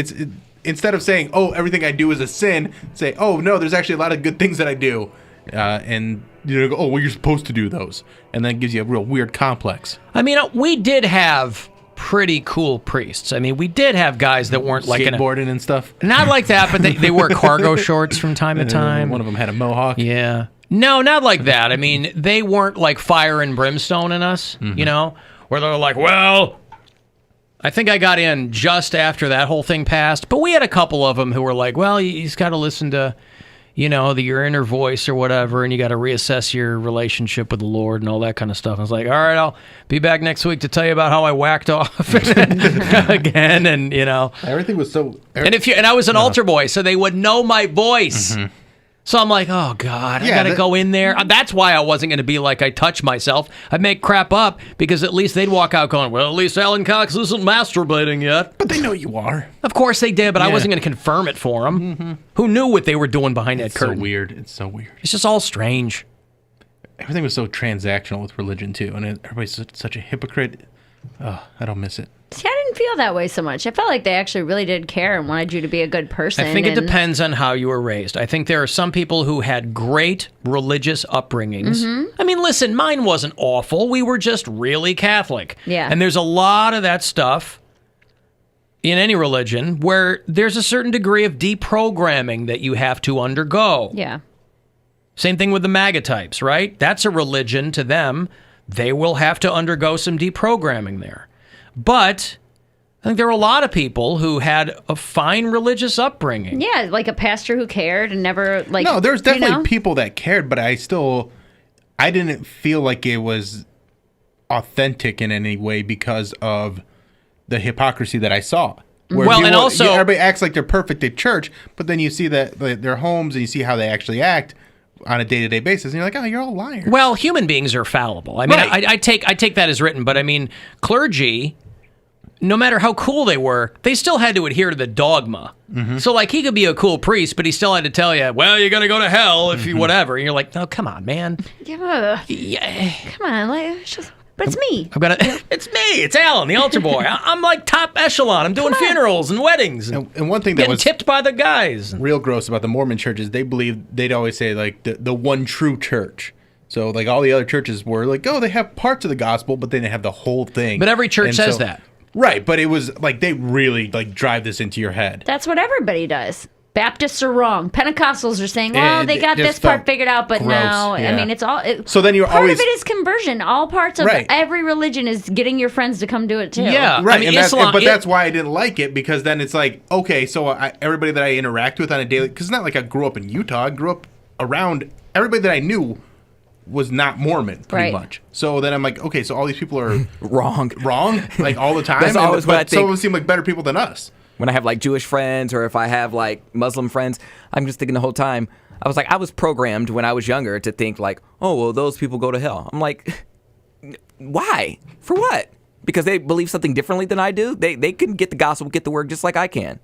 J: instead of saying, oh, everything I do is a sin, say, oh, no, there's actually a lot of good things that I do. And go, oh, well, you're supposed to do those. And then it gives you a real weird complex.
I: I mean, we did have pretty cool priests. I mean, we did have guys that weren't like...
J: Skateboarding and stuff?
I: Not like that, but they wear cargo shorts from time to time.
J: One of them had a mohawk.
I: Yeah. No, not like that. I mean, they weren't like fire and brimstone in us, where they're like, well, I think I got in just after that whole thing passed. But we had a couple of them who were like, well, you just got to listen to, your inner voice or whatever, and you got to reassess your relationship with the Lord and all that kind of stuff. I was like, all right, I'll be back next week to tell you about how I whacked off again, and
J: everything was so.
I: And I was an altar boy, so they would know my voice.
J: Mm-hmm.
I: So I'm like, oh God, I
J: Yeah,
I: gotta go in there. That's why I wasn't gonna be like I touch myself. I'd make crap up because at least they'd walk out going, well, at least Alan Cox isn't masturbating yet.
J: But they know you are.
I: Of course they did, but I
J: Yeah.
I: wasn't gonna confirm it for them. Who knew what they were doing behind that curtain?
J: So weird. It's so weird.
I: It's just all strange.
J: Everything was so transactional with religion too, and everybody's such a hypocrite. Oh, I don't miss it.
K: See, I didn't feel that way so much. I felt like they actually really did care and wanted you to be a good person.
I: I think it depends on how you were raised. I think there are some people who had great religious upbringings. I mean, listen, mine wasn't awful. We were just really Catholic.
K: Yeah.
I: And there's a lot of that stuff in any religion where there's a certain degree of deprogramming that you have to undergo.
K: Yeah.
I: Same thing with the MAGA types, right? That's a religion to them. They will have to undergo some deprogramming there. But I think there were a lot of people who had a fine religious upbringing.
K: Yeah, like a pastor who cared and never like.
J: No, there's definitely
K: you know?
J: people that cared, but I didn't feel like it was authentic in any way because of the hypocrisy that I saw. Where
I: Well, and also-
J: everybody acts like they're perfect at church, but then you see that their homes and you see how they actually act on a day-to-day basis, and you're like, oh, you're all liars.
I: Well, human beings are fallible. I mean,
J: Right.
I: I take that as written, but I mean, clergy, no matter how cool they were, they still had to adhere to the dogma.
J: Mm-hmm.
I: So, like, he could be a cool priest, but he still had to tell you, well, you're going to go to hell if you whatever. And you're like, no, come on, man.
K: Yeah. Come on, like, it's just, but it's me.
I: I've got to, it's me. It's Alan, the altar boy. I'm like top echelon. I'm doing funerals and weddings.
J: And one thing that
I: getting
J: was
I: tipped by the guys.
J: real gross about the Mormon churches, they'd always say like the one true church. So like all the other churches were like, oh, they have parts of the gospel, but they didn't have the whole thing.
I: But every church
J: And
I: says that.
J: Right, but it was like they really like drive this into your head.
K: That's what everybody does. Baptists are wrong. Pentecostals are saying, well,
J: And
K: they got
J: it
K: this
J: just
K: part
J: felt
K: figured out, but
J: gross,
K: now,
J: yeah.
K: I mean, it's all.
J: So then you're
K: part
J: always-
K: of it is conversion. All parts of
J: Right.
K: every religion is getting your friends to come do it too.
J: Right,
I: I mean,
J: and
I: Islam-
J: that's why I didn't like it, because then it's like, okay, so everybody that I interact with on a daily, because it's not like I grew up in Utah, I grew up around, everybody that I knew was not Mormon, pretty
K: Right.
J: much. So then I'm like, okay, so all these people are
F: wrong,
J: like all the time.
F: That's always what I
J: but some of
F: think.
J: them seem like better people than us.
F: When I have like Jewish friends or if I have like Muslim friends, I'm just thinking the whole time. I was programmed when I was younger to think like, oh, well, those people go to hell. I'm like, why? For what? Because they believe something differently than I do? They can get the gospel, get the word just like I can.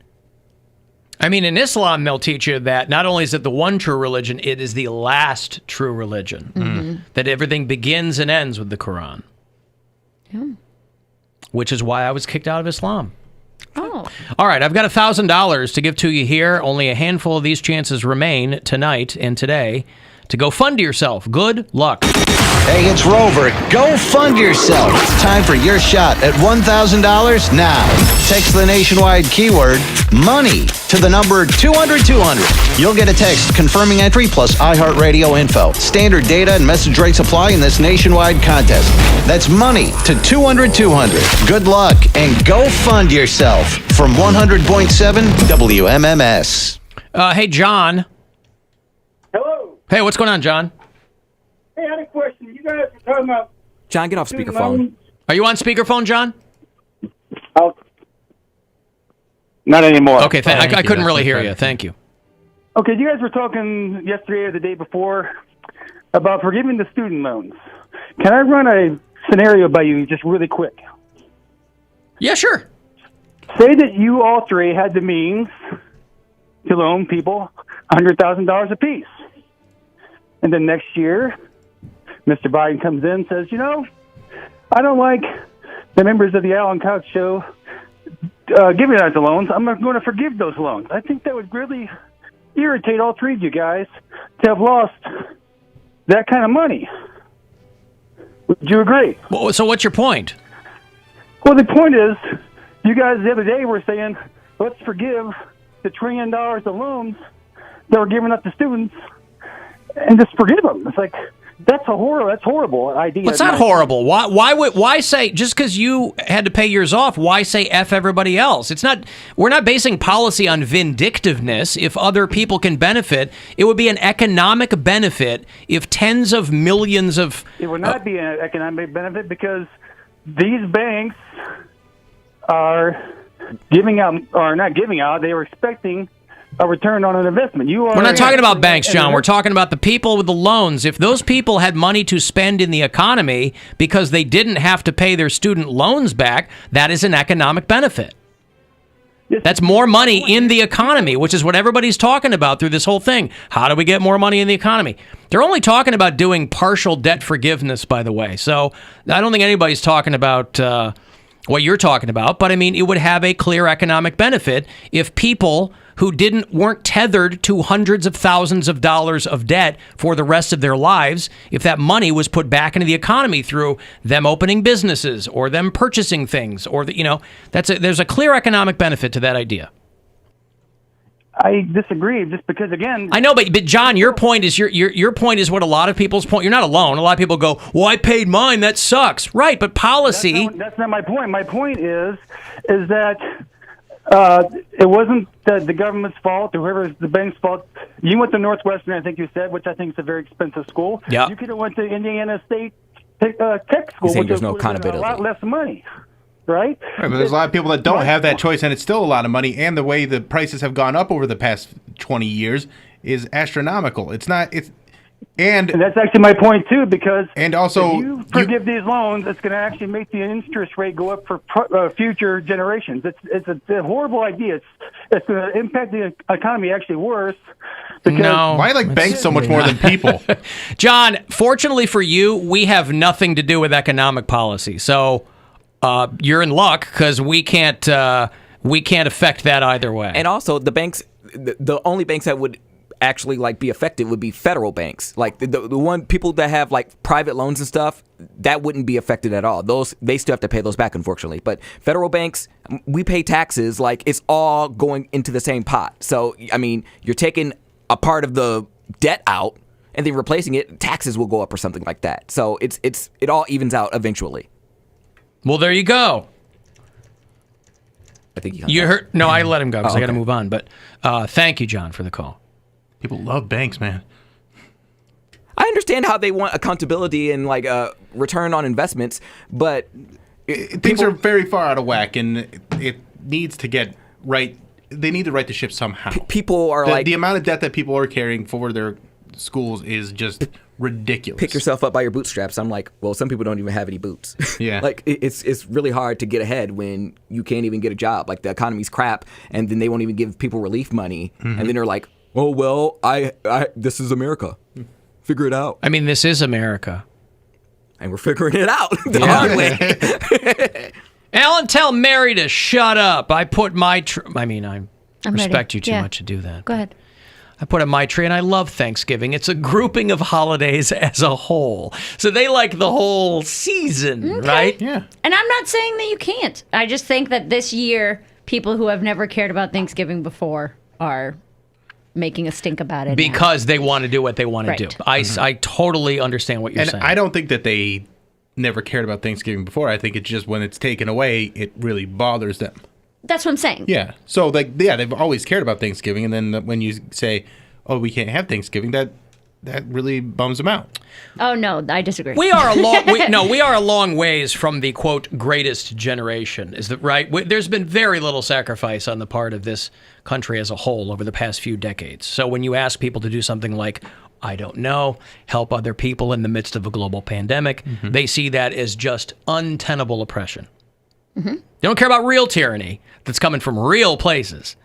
I: I mean, in Islam, they'll teach you that not only is it the one true religion, it is the last true religion.
K: Mm-hmm.
I: That everything begins and ends with the Quran.
K: Yeah.
I: Which is why I was kicked out of Islam.
K: Oh.
I: All right, I've got $1,000 to give to you here. Only a handful of these chances remain tonight and today to go fund yourself. Good luck.
P: Hey, it's Rover. Go fund yourself. Time for your shot at $1,000 now. Text the nationwide keyword money to the number 200-200. You'll get a text confirming entry plus iHeart Radio info. Standard data and message rates apply in this nationwide contest. That's money to 200-200. Good luck and go fund yourself from 100.7 WMMS.
I: Hey, John.
U: Hello.
I: Hey, what's going on, John?
U: Hey, I had a question. You guys were talking about
F: John, get off speakerphone.
I: Are you on speakerphone, John?
U: Not anymore.
I: Okay, I couldn't really hear you. Thank you.
U: Okay, you guys were talking yesterday or the day before about forgiving the student loans. Can I run a scenario by you just really quick?
I: Yeah, sure.
U: Say that you all three had the means to loan people $100,000 apiece. And then next year, Mr. Biden comes in and says, you know, I don't like the members of the Alan Cox Show giving out the loans. I'm not going to forgive those loans. I think that would really irritate all three of you guys to have lost that kind of money. Would you agree?
I: Well, so what's your point?
U: Well, the point is, you guys the other day were saying, let's forgive the $1 trillion of loans that were given up to students and just forgive them. It's like, that's horrible idea.
I: It's not horrible. Why say, just because you had to pay yours off, why say F everybody else? We're not basing policy on vindictiveness. If other people can benefit, it would be an economic benefit if tens of millions of...
U: It would not be an economic benefit because these banks are giving out, or not giving out, they were expecting a return on an investment.
I: We're not talking about banks, John. We're talking about the people with the loans. If those people had money to spend in the economy because they didn't have to pay their student loans back, that is an economic benefit. That's more money in the economy, which is what everybody's talking about through this whole thing. How do we get more money in the economy? They're only talking about doing partial debt forgiveness, by the way. So I don't think anybody's talking about what you're talking about. But, I mean, it would have a clear economic benefit if people who weren't tethered to hundreds of thousands of dollars of debt for the rest of their lives, if that money was put back into the economy through them opening businesses or them purchasing things, or there's a clear economic benefit to that idea.
U: I disagree, just because again.
I: I know, but John, your point is your point is what a lot of people's point. You're not alone. A lot of people go, "Well, I paid mine. That sucks." Right, but policy.
U: That's not my point. My point is that it wasn't the government's fault, or whoever's the bank's fault. You went to Northwestern, I think you said, which I think is a very expensive school.
F: Yeah.
U: You could have went to Indiana State Tech School, which
F: there's no
U: would have been a lot
F: accountability.
U: less money. Right,
J: but there's a lot of people that don't have that choice, and it's still a lot of money. And the way the prices have gone up over the past 20 years is astronomical. And
U: that's actually my point too, because
J: also
U: if you forgive these loans, it's going to actually make the interest rate go up for future generations. It's a horrible idea. It's going to impact the economy actually worse.
I: No.
J: Why like banks so much more than people?
I: John, fortunately for you, we have nothing to do with economic policy. So you're in luck because we can't affect that either way.
F: And also, the banks, the only banks that would actually like be affected would be federal banks. Like the one people that have like private loans and stuff, that wouldn't be affected at all. Those, they still have to pay those back, unfortunately. But federal banks, we pay taxes. Like, it's all going into the same pot. So I mean, you're taking a part of the debt out and then replacing it, taxes will go up or something like that. So it all evens out eventually.
I: Well, there you go.
F: I think
I: you heard. No, I let him go because I got to
F: okay.
I: move on. But thank you, John, for the call.
J: People love banks, man.
F: I understand how they want accountability and like return on investments, but
J: things are very far out of whack, and it needs to get right. They need to right the ship somehow.
F: People are
J: the amount of debt that people are carrying for their schools is just ridiculous.
F: Pick yourself up by your bootstraps. I'm like, well, some people don't even have any boots.
J: Yeah.
F: Like it's really hard to get ahead when you can't even get a job. Like, the economy's crap, and then they won't even give people relief money, and then they're like, oh well, I this is America. Figure it out.
I: I mean, this is America,
F: and we're figuring it out the hard way.
I: Alan, tell Mary to shut up. I put my I respect
K: ready.
I: you too
K: Yeah.
I: much to do that.
K: Go ahead.
I: I put up my tree, and I love Thanksgiving. It's a grouping of holidays as a whole. So they like the whole season, right?
J: Yeah.
K: And I'm not saying that you can't. I just think that this year, people who have never cared about Thanksgiving before are making a stink about it
I: Because they want to do what they want to
K: Right.
I: do. I totally understand what you're
J: And
I: saying.
J: I don't think that they never cared about Thanksgiving before. I think it's just when it's taken away, it really bothers them.
K: That's what I'm saying.
J: Yeah. So, like, yeah, they've always cared about Thanksgiving, and then when you say, "Oh, we can't have Thanksgiving," that really bums them out.
K: Oh no, I disagree.
I: We are a long ways from the quote greatest generation. Is that right? There's been very little sacrifice on the part of this country as a whole over the past few decades. So when you ask people to do something like, I don't know, help other people in the midst of a global pandemic, they see that as just untenable oppression. They don't care about real tyranny that's coming from real places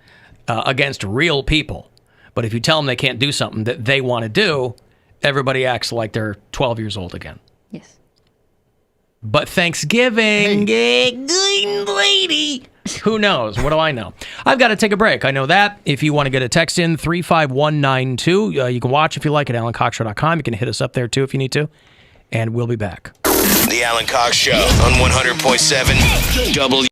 I: against real people. But if you tell them they can't do something that they want to do, everybody acts like they're 12 years old again.
K: Yes.
I: But Thanksgiving, lady, who knows? What do I know? I've got to take a break. I know that. If you want to get a text in, 35192, you can watch if you like at alancoxshow.com. You can hit us up there too if you need to. And we'll be back.
H: The Alan Cox Show on 100.7 W.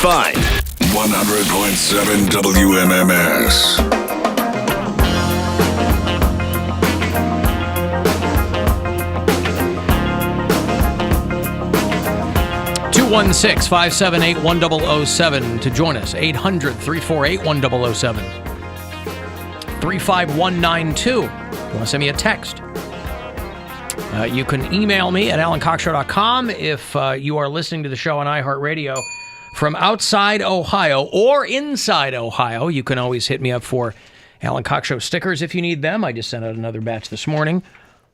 H: find
G: 100.7 WMMS.
I: 216-578-1007 to join us. 800-348-1007. 35192. You want to send me a text? You can email me at alancoxshow.com if you are listening to the show on iHeartRadio from outside Ohio or inside Ohio. You can always hit me up for Alan Cox Show stickers if you need them. I just sent out another batch this morning.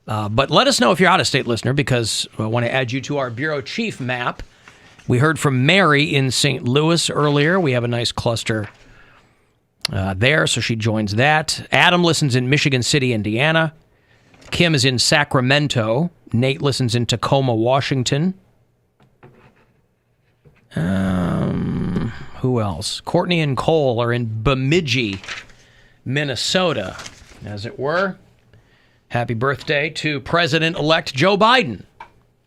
I: But let us know if you're out-of-state listener, because I want to add you to our bureau chief map. We heard from Mary in St. Louis earlier. We have a nice cluster there, so she joins that. Adam listens in Michigan City, Indiana. Kim is in Sacramento. Nate listens in Tacoma, Washington. Who else? Courtney and Cole are in Bemidji, Minnesota, as it were. Happy birthday to President-elect Joe Biden.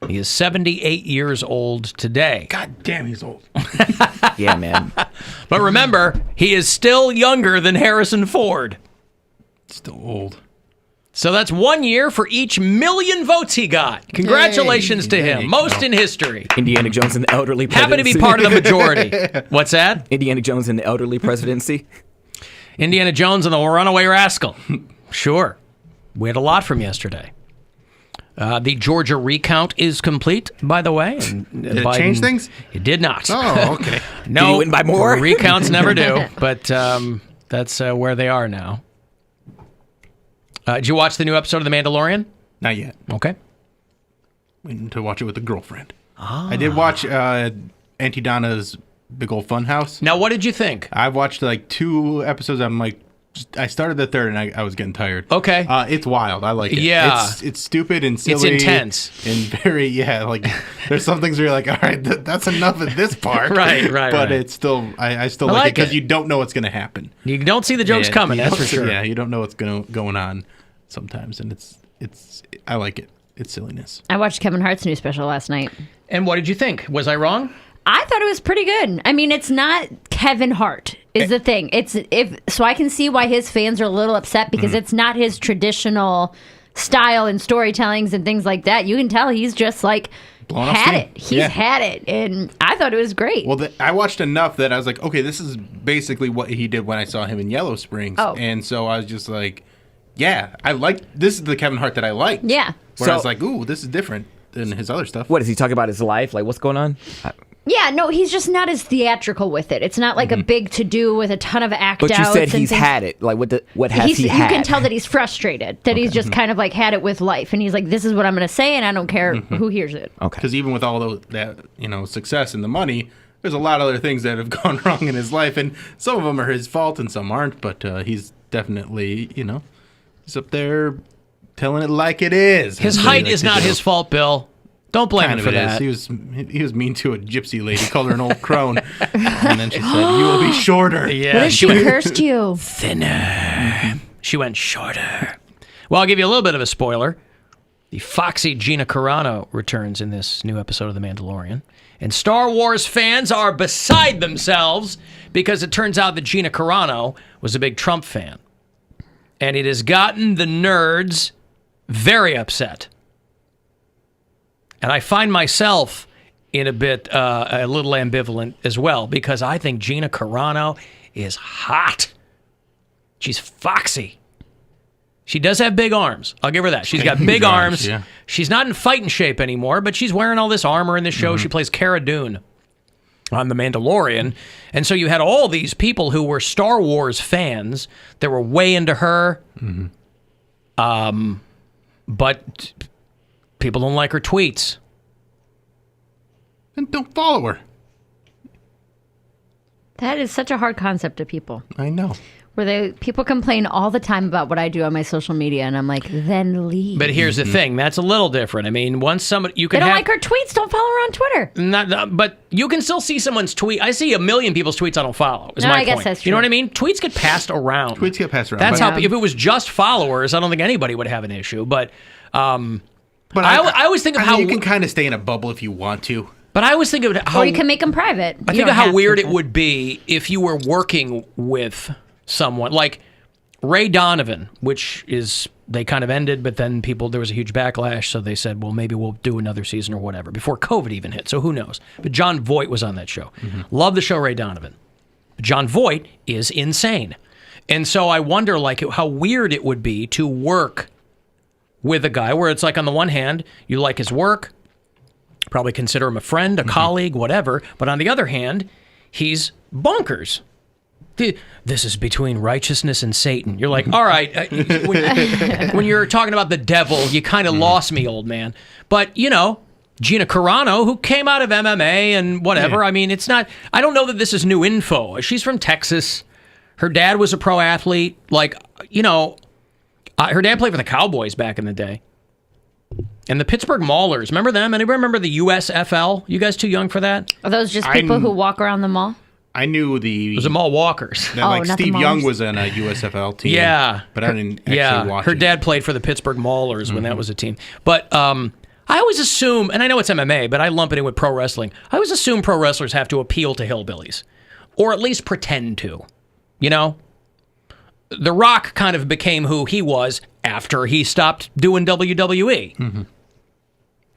I: He is 78 years old today.
J: God damn, he's old.
F: Yeah, man.
I: But remember, he is still younger than Harrison Ford.
J: Still old.
I: So that's 1 year for each million votes he got. Congratulations to him. Most in history.
F: Indiana Jones in the elderly presidency.
I: Happen to be part of the majority. What's that?
F: Indiana Jones in the elderly presidency.
I: Indiana Jones and the runaway rascal. Sure. We had a lot from yesterday. The Georgia recount is complete, by the way. And
J: did it change things?
I: It did not.
J: Oh, okay.
I: No,
F: did he win by more?
I: Recounts never do, but that's where they are now. Did you watch the new episode of The Mandalorian?
J: Not yet.
I: Okay.
J: Waiting to watch it with a girlfriend. I did watch Auntie Donna's Big Old Fun House.
I: Now, what did you think?
J: I watched like 2 episodes. I'm like, I started the 3rd and I was getting tired.
I: Okay.
J: It's wild. I like it.
I: Yeah.
J: It's stupid and silly.
I: It's intense.
J: And very, like, there's some things where you're like, all right, that's enough of this part.
I: Right.
J: But it's still, I still like it because you don't know what's going to happen.
I: You don't see the jokes coming, that's for sure.
J: Yeah, you don't know what's going on sometimes. And I like it. It's silliness.
K: I watched Kevin Hart's new special last night.
I: And what did you think? Was I wrong?
K: I thought it was pretty good. I mean, it's not Kevin Hart is the thing. So I can see why his fans are a little upset because it's not his traditional style and storytellings and things like that. You can tell he's just like had it. He's had it, and I thought it was great.
J: Well, I watched enough that I was like, okay, this is basically what he did when I saw him in Yellow Springs, and so I was just like, yeah, this is the Kevin Hart that I liked.
K: Yeah.
J: Where I was like, ooh, this is different than his other stuff.
F: What, is he talking about his life? Like, what's going on?
K: Yeah, no, he's just not as theatrical with it. It's not like a big to-do with a ton of act outs.
F: But you said he's had it. Like, what has he had?
K: You can tell that he's frustrated, that he's just kind of like had it with life. And he's like, this is what I'm going to say, and I don't care who hears it.
F: Okay.
J: Because even with all that success and the money, there's a lot of other things that have gone wrong in his life. And some of them are his fault and some aren't. But he's definitely, he's up there telling it like it is.
I: His height is not his fault, Bill. Don't blame him for that.
J: He was mean to a gypsy lady, called her an old crone, and then she said, "You will be shorter."
I: Yeah,
K: what if she cursed you?
I: Thinner. She went shorter. Well, I'll give you a little bit of a spoiler. The foxy Gina Carano returns in this new episode of The Mandalorian, and Star Wars fans are beside themselves because it turns out that Gina Carano was a big Trump fan, and it has gotten the nerds very upset. And I find myself in a little ambivalent as well, because I think Gina Carano is hot. She's foxy. She does have big arms. I'll give her that. She's got big arms.
J: Yeah.
I: She's not in fighting shape anymore, but she's wearing all this armor in the show. She plays Cara Dune on The Mandalorian. And so you had all these people who were Star Wars fans that were way into her. But people don't like her tweets.
J: And don't follow her.
K: That is such a hard concept to people.
J: I know.
K: Where people complain all the time about what I do on my social media, and I'm like, then leave.
I: But here's the thing. That's a little different. I mean, once somebody...
K: They don't like her tweets. Don't follow her on Twitter.
I: But you can still see someone's tweet. I see a million people's tweets I don't follow, is my point.
K: I guess that's true.
I: You know what I mean? Tweets get passed around. That's how... If it was just followers, I don't think anybody would have an issue. But I always think of how...
J: You can kind of stay in a bubble if you want to.
I: But I always think of how...
K: Or you can make them private.
I: I think of how weird it would be if you were working with someone like Ray Donovan, which is... They kind of ended, but then there was a huge backlash, so they said, well, maybe we'll do another season or whatever, before COVID even hit, so who knows. But John Voight was on that show. Love the show Ray Donovan. But John Voight is insane. And so I wonder, like, how weird it would be to work with a guy where it's like, on the one hand, you like his work, probably consider him a friend, a colleague, whatever, but on the other hand, he's bonkers. This is between righteousness and Satan. You're like, all right, when you're talking about the devil, you kind of lost me, old man. But, you know, Gina Carano, who came out of MMA and whatever, I mean, it's not, I don't know that this is new info. She's from Texas. Her dad was a pro athlete. Like, you know, her dad played for the Cowboys back in the day. And the Pittsburgh Maulers, remember them? Anybody remember the USFL? You guys too young for that?
K: Are those just people who walk around the mall?
J: I knew the...
I: Those are mall walkers.
J: That, like, Steve Young was on a USFL team.
I: Yeah.
J: But I didn't actually watch
I: her
J: it.
I: dad played for the Pittsburgh Maulers when that was a team. But I always assume, and I know it's MMA, but I lump it in with pro wrestling. I always assume pro wrestlers have to appeal to hillbillies. Or at least pretend to. You know? The Rock kind of became who he was after he stopped doing WWE.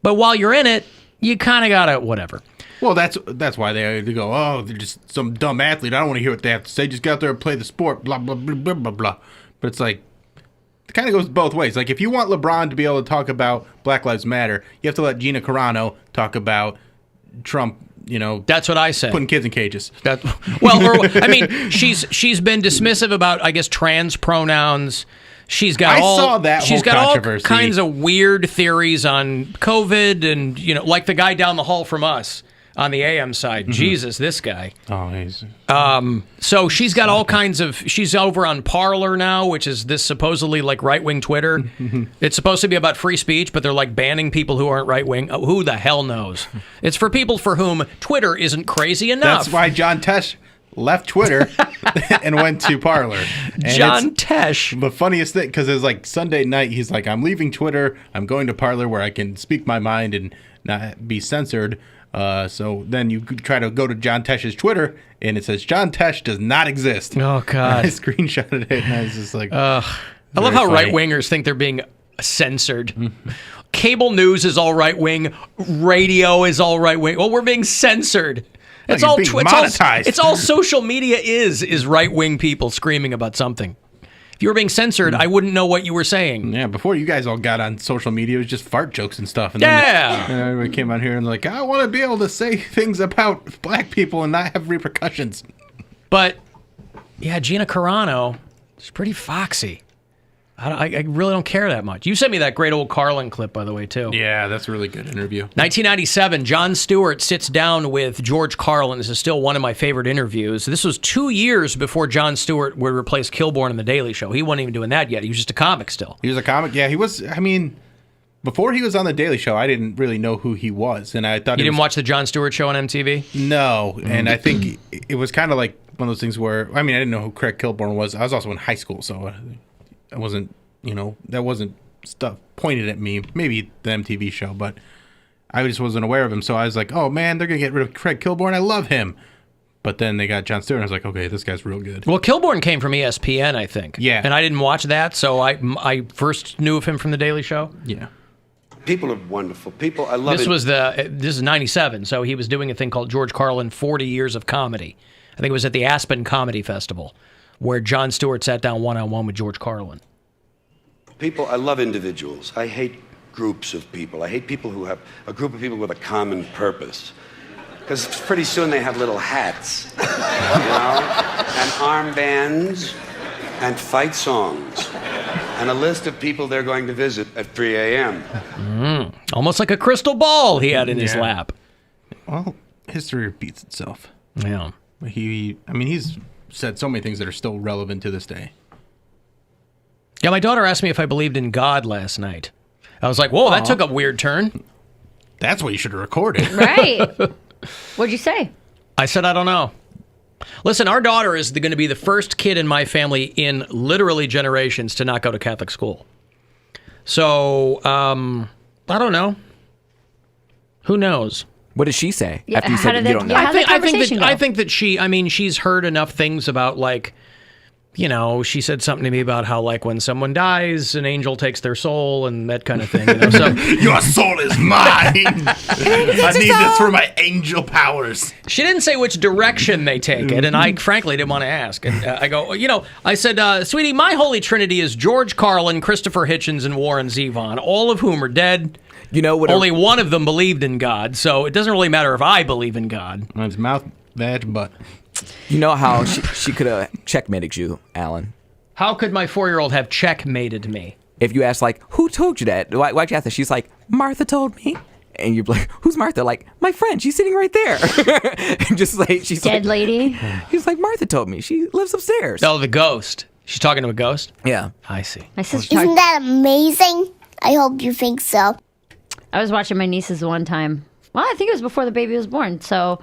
I: But while you're in it, you kind of got to whatever.
J: Well, that's why they go, oh, they're just some dumb athlete. I don't want to hear what they have to say. Just get out there and play the sport, blah, blah, blah, blah, blah, blah. But it's like, it kind of goes both ways. Like, if you want LeBron to be able to talk about Black Lives Matter, you have to let Gina Carano talk about Trump, you know.
I: That's what I say.
J: Putting kids in cages.
I: I mean, she's been dismissive about, I guess, trans pronouns. She's got all kinds of weird theories on COVID and, you know, like the guy down the hall from us on the AM side. Jesus, this guy.
J: Oh, he's...
I: So she's got all kinds of... She's over on Parler now, which is this supposedly, like, right-wing Twitter. It's supposed to be about free speech, but they're, like, banning people who aren't right-wing. Who the hell knows? It's for people for whom Twitter isn't crazy enough.
J: That's why John Tesh left Twitter and went to Parler. And
I: John Tesh.
J: The funniest thing, because it was like Sunday night, he's like, I'm leaving Twitter. I'm going to Parler where I can speak my mind and not be censored. So then you try to go to John Tesh's Twitter, and it says, John Tesh does not exist.
I: Oh, God.
J: And I screenshotted it, and I was just like...
I: I love how right-wingers think they're being censored. Cable news is all right-wing. Radio is all right-wing. Well, we're being censored. It's all monetized. It's all social media is right-wing people screaming about something. If you were being censored, I wouldn't know what you were saying.
J: Yeah, before you guys all got on social media, it was just fart jokes and stuff. And
I: then
J: everybody came on here and like, I want to be able to say things about black people and not have repercussions.
I: But, yeah, Gina Carano is pretty foxy. I really don't care that much. You sent me that great old Carlin clip, by the way, too.
J: Yeah, that's a really good interview.
I: 1997, Jon Stewart sits down with George Carlin. This is still one of my favorite interviews. This was 2 years before Jon Stewart would replace Kilborn in The Daily Show. He wasn't even doing that yet. He was just a comic still.
J: He was a comic? Yeah, he was. I mean, before he was on The Daily Show, I didn't really know who he was. And I thought
I: you didn't watch the Jon Stewart Show on MTV?
J: No. And I think it was kind of like one of those things where, I mean, I didn't know who Craig Kilborn was. I was also in high school, so I wasn't... You know, that wasn't stuff pointed at me. Maybe the MTV show, but I just wasn't aware of him. So I was like, oh, man, they're going to get rid of Craig Kilborn. I love him. But then they got Jon Stewart, and I was like, okay, this guy's real good.
I: Well, Kilborn came from ESPN, I think.
J: Yeah.
I: And I didn't watch that, so I first knew of him from The Daily Show.
J: Yeah.
L: People are wonderful. People, I love
I: this
L: it.
I: This is 97, so he was doing a thing called George Carlin 40 Years of Comedy. I think it was at the Aspen Comedy Festival, where Jon Stewart sat down one-on-one with George Carlin.
L: People, I love individuals. I hate groups of people. I hate people who have a group of people with a common purpose. Because pretty soon they have little hats, you know, and armbands, and fight songs, and a list of people they're going to visit at 3 a.m.
I: Almost like a crystal ball he had in his lap.
J: Well, history repeats itself.
I: Yeah.
J: He's said so many things that are still relevant to this day.
I: Yeah, my daughter asked me if I believed in God last night. I was like, whoa, that took a weird turn.
J: That's what you should have recorded.
K: Right. What'd you say?
I: I said, I don't know. Listen, our daughter is going to be the first kid in my family in literally generations to not go to Catholic school. So, I don't know. Who knows?
F: What did she say
K: Yeah,
F: after you
K: how
F: said
K: did
F: you
K: that-
F: don't know?
K: yeah, how did the conversation go?
I: I think that she's heard enough things about like, she said something to me about how like when someone dies, an angel takes their soul and that kind of thing. So
J: your soul is mine. I need this for my angel powers.
I: she didn't say which direction they take it, and I frankly didn't want to ask. And I go, I said, sweetie, my holy trinity is George Carlin, Christopher Hitchens, and Warren Zevon, all of whom are dead.
F: You know what?
I: Only one of them believed in God, so it doesn't really matter if I believe in God.
J: Mine's mouth, vag, butt.
F: You know how she could have checkmated you, Alan?
I: How could my 4-year-old have checkmated me?
F: If you ask, like, who told you that? Why'd you ask that? She's like, Martha told me. And you're like, who's Martha? Like, my friend. She's sitting right there. And just like, she's
K: Dead lady?
F: He's like, Martha told me. She lives upstairs.
I: Oh, the ghost. She's talking to a ghost?
F: Yeah.
I: I see.
K: My sister
C: Isn't that amazing? I hope you think so.
K: I was watching my nieces one time. Well, I think it was before the baby was born. So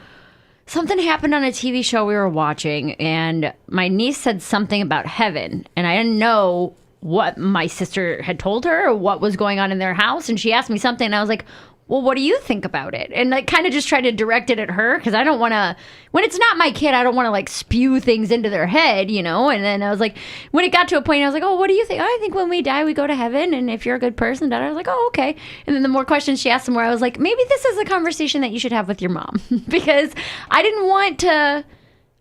K: something happened on a TV show we were watching, and my niece said something about heaven, and I didn't know what my sister had told her or what was going on in their house. And she asked me something, and I was like, well, what do you think about it? And I kind of just tried to direct it at her because I don't want to, when it's not my kid, I don't want to like spew things into their head, And then I was like, when it got to a point, I was like, oh, what do you think? I think when we die, we go to heaven. And if you're a good person, I was like, oh, okay. And then the more questions she asked, the more I was like, maybe this is a conversation that you should have with your mom because I didn't want to,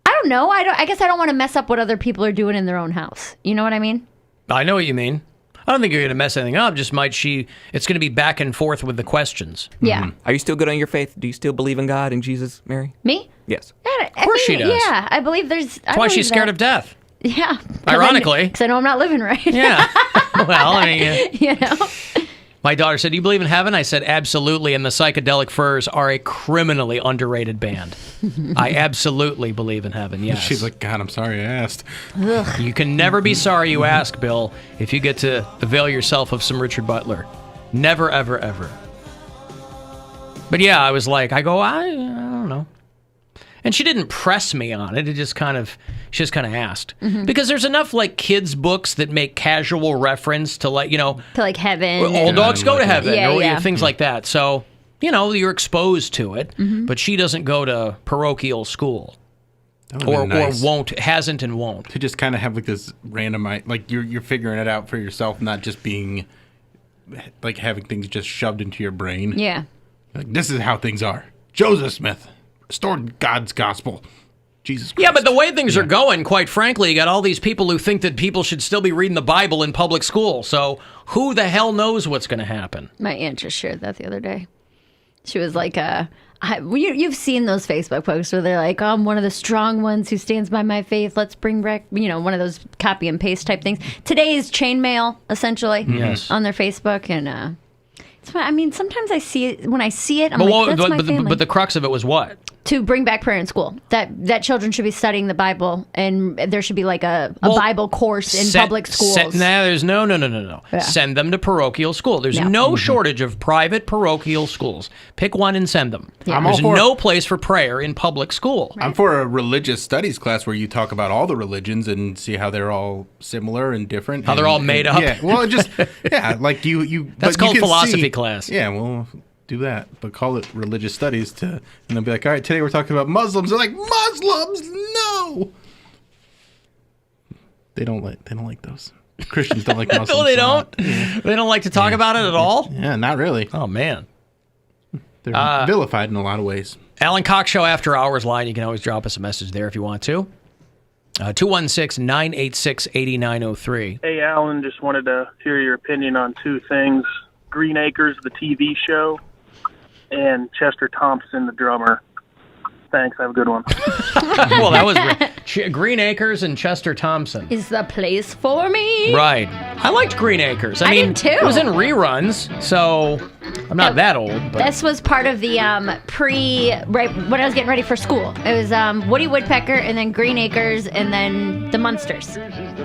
K: I don't know. I guess I don't want to mess up what other people are doing in their own house. You know what I mean?
I: I know what you mean. I don't think you're going to mess anything up. Just it's going to be back and forth with the questions.
K: Yeah.
F: Are you still good on your faith? Do you still believe in God and Jesus, Mary?
K: Me?
F: Yes.
K: Of
I: course she does.
K: Yeah, I believe there's.
I: That's why she's scared of death.
K: Yeah.
I: Ironically.
K: Because I know I'm not living right.
I: Yeah. Well, I mean,
K: know.
I: My daughter said, do you believe in heaven? I said, absolutely. And the Psychedelic Furs are a criminally underrated band. I absolutely believe in heaven, yes.
J: She's like, God, I'm sorry I asked.
K: Ugh.
I: You can never be sorry you ask, Bill, if you get to avail yourself of some Richard Butler. Never, ever, ever. But yeah, I was like, I don't know. And she didn't press me on it. She just kind of asked.
K: Mm-hmm.
I: Because there's enough like kids books that make casual reference to like,
K: to like heaven.
I: All dogs go to heaven
K: Yeah.
I: things like that. So, you're exposed to it,
K: Mm-hmm.
I: but she doesn't go to parochial school.
J: Or
I: Hasn't and won't.
J: To just kind of have like this random, like you're figuring it out for yourself, not just being like having things just shoved into your brain.
K: Yeah.
J: Like, this is how things are. Joseph Smith restored God's gospel. Jesus Christ.
I: Yeah, but the way things are going, quite frankly, you got all these people who think that people should still be reading the Bible in public school. So who the hell knows what's going to happen?
K: My aunt just shared that the other day. She was like, you've seen those Facebook posts where they're like, I'm one of the strong ones who stands by my faith. Let's bring back, one of those copy and paste type things. Today's chainmail, essentially, on their Facebook. And sometimes I see it. When I see it, I'm like, that's my family.
I: But the crux of it was what?
K: To bring back prayer in school. That children should be studying the Bible, and there should be like a Bible course in public schools.
I: There's no.
K: Yeah.
I: Send them to parochial school. There's no shortage of private parochial schools. Pick one and send them.
K: Yeah.
I: There's no place for prayer in public school.
J: I'm for a religious studies class where you talk about all the religions and see how they're all similar and different.
I: How they're all made up.
J: Yeah, well, like you.
I: That's called philosophy class.
J: Yeah, well, do that, but call it religious studies and they'll be like, all right, today we're talking about Muslims. They're like, Muslims, no. They don't like those. Christians don't like Muslims.
I: No, they don't. They don't like to talk about it at all.
J: Yeah, not really.
I: Oh man,
J: they're vilified in a lot of ways.
I: Alan Cox Show After Hours line. You can always drop us a message there if you want to. 216-986-8903.
M: Hey, Alan, just wanted to hear your opinion on two things. Green Acres, the TV show, and Chester Thompson, the drummer. Thanks. Have a good one.
I: Well, that was Green Acres and Chester Thompson.
K: Is the place for me?
I: Right. I liked Green Acres. I mean,
K: did too.
I: It was in reruns, so I'm not that old. But.
K: This was part of the right when I was getting ready for school. It was Woody Woodpecker, and then Green Acres, and then the Munsters.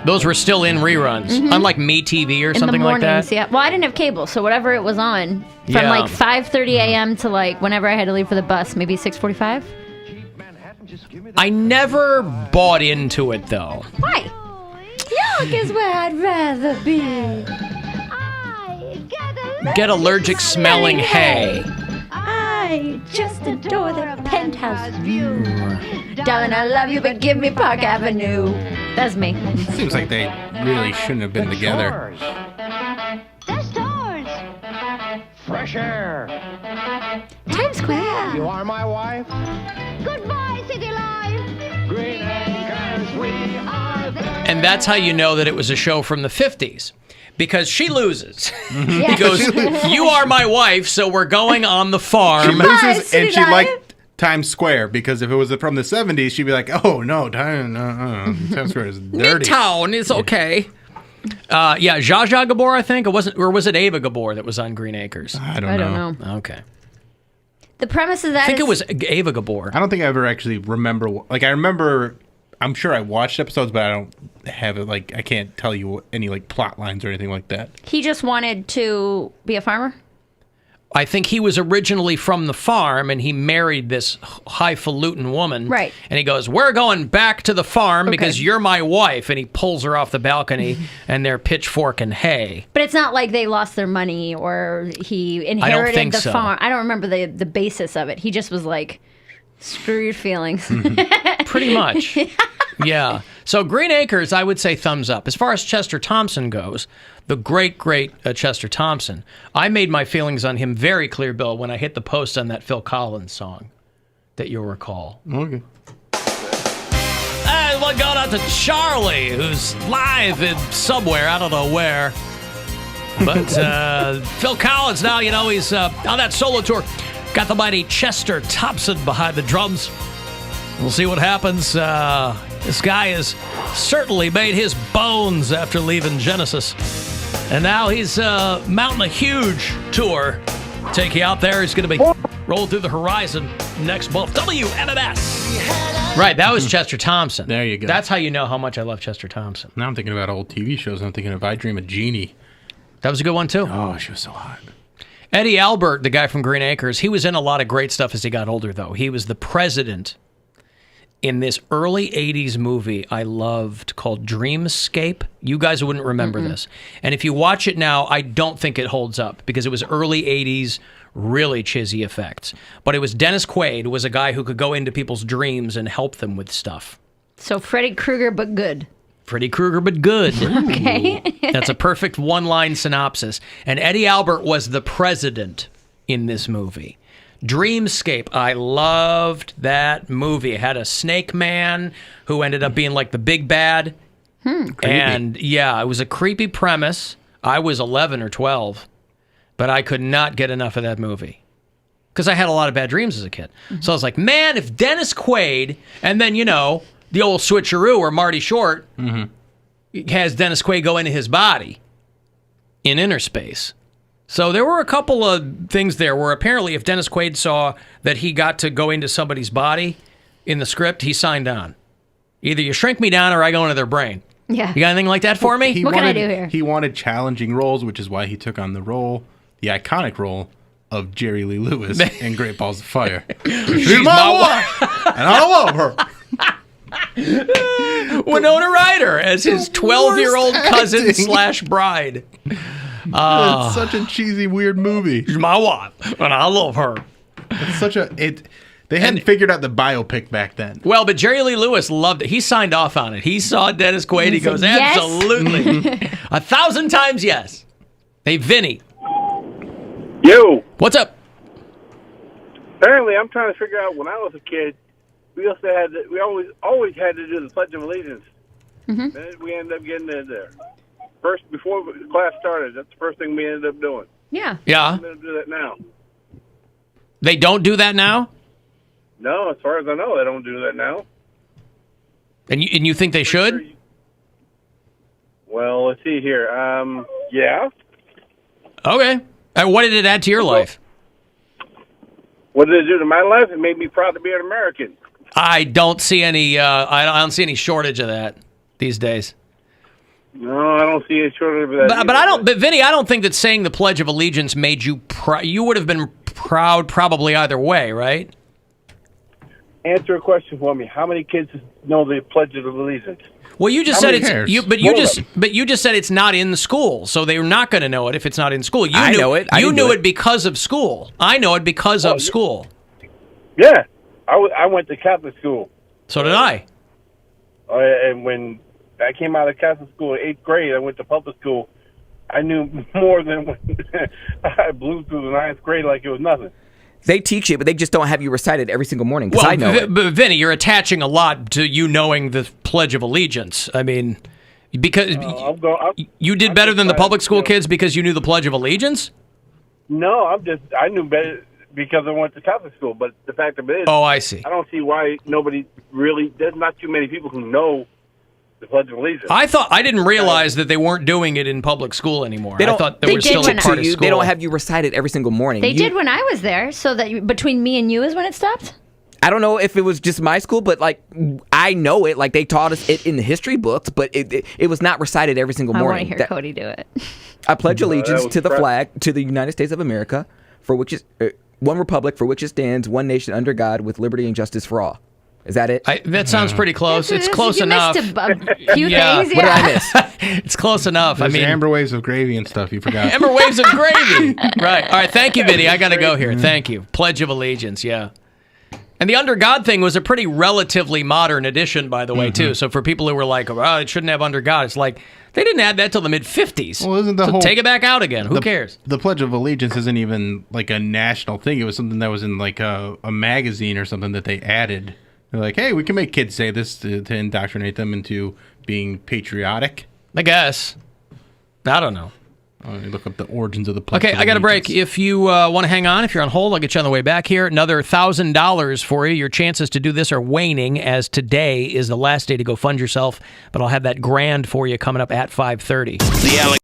I: Those were still in reruns, unlike MeTV or something
K: like
I: that.
K: Yeah. Well, I didn't have cable, so whatever it was on from like 5:30 a.m. to like whenever I had to leave for the bus, maybe 6:45.
I: I never bought into it though.
K: Why? York is where I'd rather be.
I: Get allergic smelling hay.
K: I I just adore the penthouse view. Darling, I love you, but give me Park Avenue. That's me.
J: Seems like they really shouldn't have been together.
N: The stores. Fresh air.
K: Times Square.
N: You are my wife. Goodbye, City Life. Green Acres, we are there.
I: And that's how you know that it was a show from the 50s. Because she loses. He goes, you are my wife, so we're going on the farm.
J: She loses, and she liked Times Square, because if it was from the 70s, she'd be like, oh, no, Times Square is dirty.
I: Midtown is okay. Yeah, Zsa Zsa Gabor, I think. It wasn't, or was it Ava Gabor that was on Green Acres?
J: I don't know.
I: Okay.
K: The premise of that
I: I think
K: is-
I: it was Ava Gabor.
J: I don't think I ever actually remember. Like, I remember, I'm sure I watched episodes, but I don't have it, like, I can't tell you any, like, plot lines or anything like that.
K: He just wanted to be a farmer?
I: I think he was originally from the farm, and he married this highfalutin woman.
K: Right.
I: And he goes, we're going back to the farm because you're my wife. And he pulls her off the balcony, and they're pitchfork and hay.
K: But it's not like they lost their money or he inherited
I: think
K: the
I: so.
K: farm. I don't remember the basis of it. He just was like, screw your feelings.
I: Pretty much. Yeah. So Green Acres, I would say thumbs up. As far as Chester Thompson goes, the great Chester Thompson, I made my feelings on him very clear, Bill, when I hit the post on that Phil Collins song that you'll recall.
J: Okay.
I: And one going out to Charlie, who's live in somewhere, I don't know where. But Phil Collins now, you know, he's on that solo tour. Got the mighty Chester Thompson behind the drums. We'll see what happens. This guy has certainly made his bones after leaving Genesis. And now he's mounting a huge tour. Take you out there. He's going to be rolling through the horizon next month. WMMS. Right, that was Chester Thompson.
J: There you go.
I: That's how you know how much I love Chester Thompson.
J: Now I'm thinking about old TV shows. I'm thinking of I Dream of Jeannie.
I: That was a good one, too.
J: Oh, she was so hot.
I: Eddie Albert, the guy from Green Acres, he was in a lot of great stuff as he got older, though. He was the president in this early 80s movie I loved called Dreamscape. You guys wouldn't remember this. And if you watch it now, I don't think it holds up because it was early 80s, really cheesy effects. But it was Dennis Quaid, was a guy who could go into people's dreams and help them with stuff.
K: So Freddy Krueger, but good.
I: Freddy Krueger, but good.
K: Okay.
I: That's a perfect one-line synopsis. And Eddie Albert was the president in this movie. Dreamscape. I loved that movie. It had a snake man who ended up being like the big bad. And yeah, it was a creepy premise. I was 11 or 12, but I could not get enough of that movie because I had a lot of bad dreams as a kid. So I was like, man, if Dennis Quaid and then, you know, the old switcheroo or Marty Short has Dennis Quaid go into his body in inner space. So there were a couple of things there where apparently if Dennis Quaid saw that he got to go into somebody's body in the script, he signed on. Either you shrink me down or I go into their brain.
K: Yeah.
I: You got anything like that for me?
K: What can I do here?
J: He wanted challenging roles, which is why he took on the iconic role of Jerry Lee Lewis in Great Balls of Fire. She's my wife, and I love her.
I: Winona Ryder as his 12-year-old cousin / bride.
J: It's such a cheesy, weird movie.
I: She's my wife, and I love her.
J: It's such a They hadn't figured out the biopic back then.
I: Well, but Jerry Lee Lewis loved it. He signed off on it. He saw Dennis Quaid. He goes,
K: yes.
I: absolutely, 1,000 times yes. Hey, Vinny.
Q: Yo.
I: What's up?
Q: Apparently, I'm trying to figure out. When I was a kid, we always had to do the Pledge of Allegiance. And we ended up getting it there. First, before class started, that's the first thing we ended up doing.
K: Yeah.
I: Yeah.
Q: We don't do that now.
I: They don't do that now?
Q: No, as far as I know, they don't do that now.
I: And you think they should?
Q: Well, let's see here. Yeah.
I: Okay. And what did it add to your life?
Q: What did it do to my life? It made me proud to be an American.
I: I don't see any. I don't see any shortage of that these days.
Q: No, I don't see any shortage of that.
I: But I don't. But Vinny, I don't think that saying the Pledge of Allegiance made you proud. You would have been proud probably either way, right?
Q: Answer a question for me. How many kids know the Pledge of Allegiance?
I: Well, you just
J: How
I: said
J: many
I: it's
J: hairs?
I: but you just said it's not in the school, so they're not going to know it if it's not in school.
F: I know it. I
I: You
F: didn't
I: knew
F: do
I: it because of school. I know it because of school.
Q: Yeah, I went to Catholic school.
I: So did I.
Q: And when I came out of Catholic school in 8th grade, I went to public school. I knew more than when I blew through the 9th grade like it was nothing.
F: They teach it, but they just don't have you recite it every single morning. Because I know it.
I: But Vinny, you're attaching a lot to you knowing the Pledge of Allegiance. I mean, because you did better than the public school kids because you knew the Pledge of Allegiance?
Q: No, I knew better because I went to Catholic school. But the fact of it is,
I: Oh, I see.
Q: I don't see why nobody really. There's not too many people who know the Pledge of Allegiance.
I: I didn't realize that they weren't doing it in public school anymore.
F: They
I: I
F: don't,
I: thought
F: they
I: there was still a part of
F: you.
I: school.
F: They don't have you recite it every single morning.
K: They did when I was there, so that between me and you is when it stopped?
F: I don't know if it was just my school, but like I know it. Like they taught us it in the history books, but it was not recited every single
K: I want
F: morning.
K: to hear Cody do it.
F: I pledge allegiance
Q: was
F: to the
Q: prep.
F: flag, to the United States of America, for which is one republic, for which it stands, one nation under God, with liberty and justice for all. Is that it?
I: That sounds pretty close. It's close
K: you
I: enough.
K: missed a few
I: Yeah.
K: things.
F: What did
K: Yeah.
F: I miss?
I: It's close enough.
J: There's
I: I mean,
J: amber waves of gravy and stuff. You forgot.
I: Amber waves of gravy. Right. All right. Thank you, Vinny. I got to go here. Thank you. Pledge of Allegiance. Yeah. And the Under God thing was a pretty relatively modern addition, by the way, too. So for people who were like, oh, it shouldn't have Under God, it's like, they didn't add that till the mid-50s.
J: Well, isn't the
I: so
J: whole
I: take it back out again. Who cares?
J: The Pledge of Allegiance isn't even like a national thing. It was something that was in like a magazine or something that they added. They're like, hey, we can make kids say this to indoctrinate them into being patriotic.
I: I guess. I don't know.
J: Look up the origins of the Pledge
I: Okay,
J: of
I: I got a
J: Allegiance.
I: break. If you want to hang on, if you're on hold, I'll get you on the way back here. Another $1,000 for you. Your chances to do this are waning, as today is the last day to go fund yourself. But I'll have that grand for you coming up at 5:30.
H: The Alex.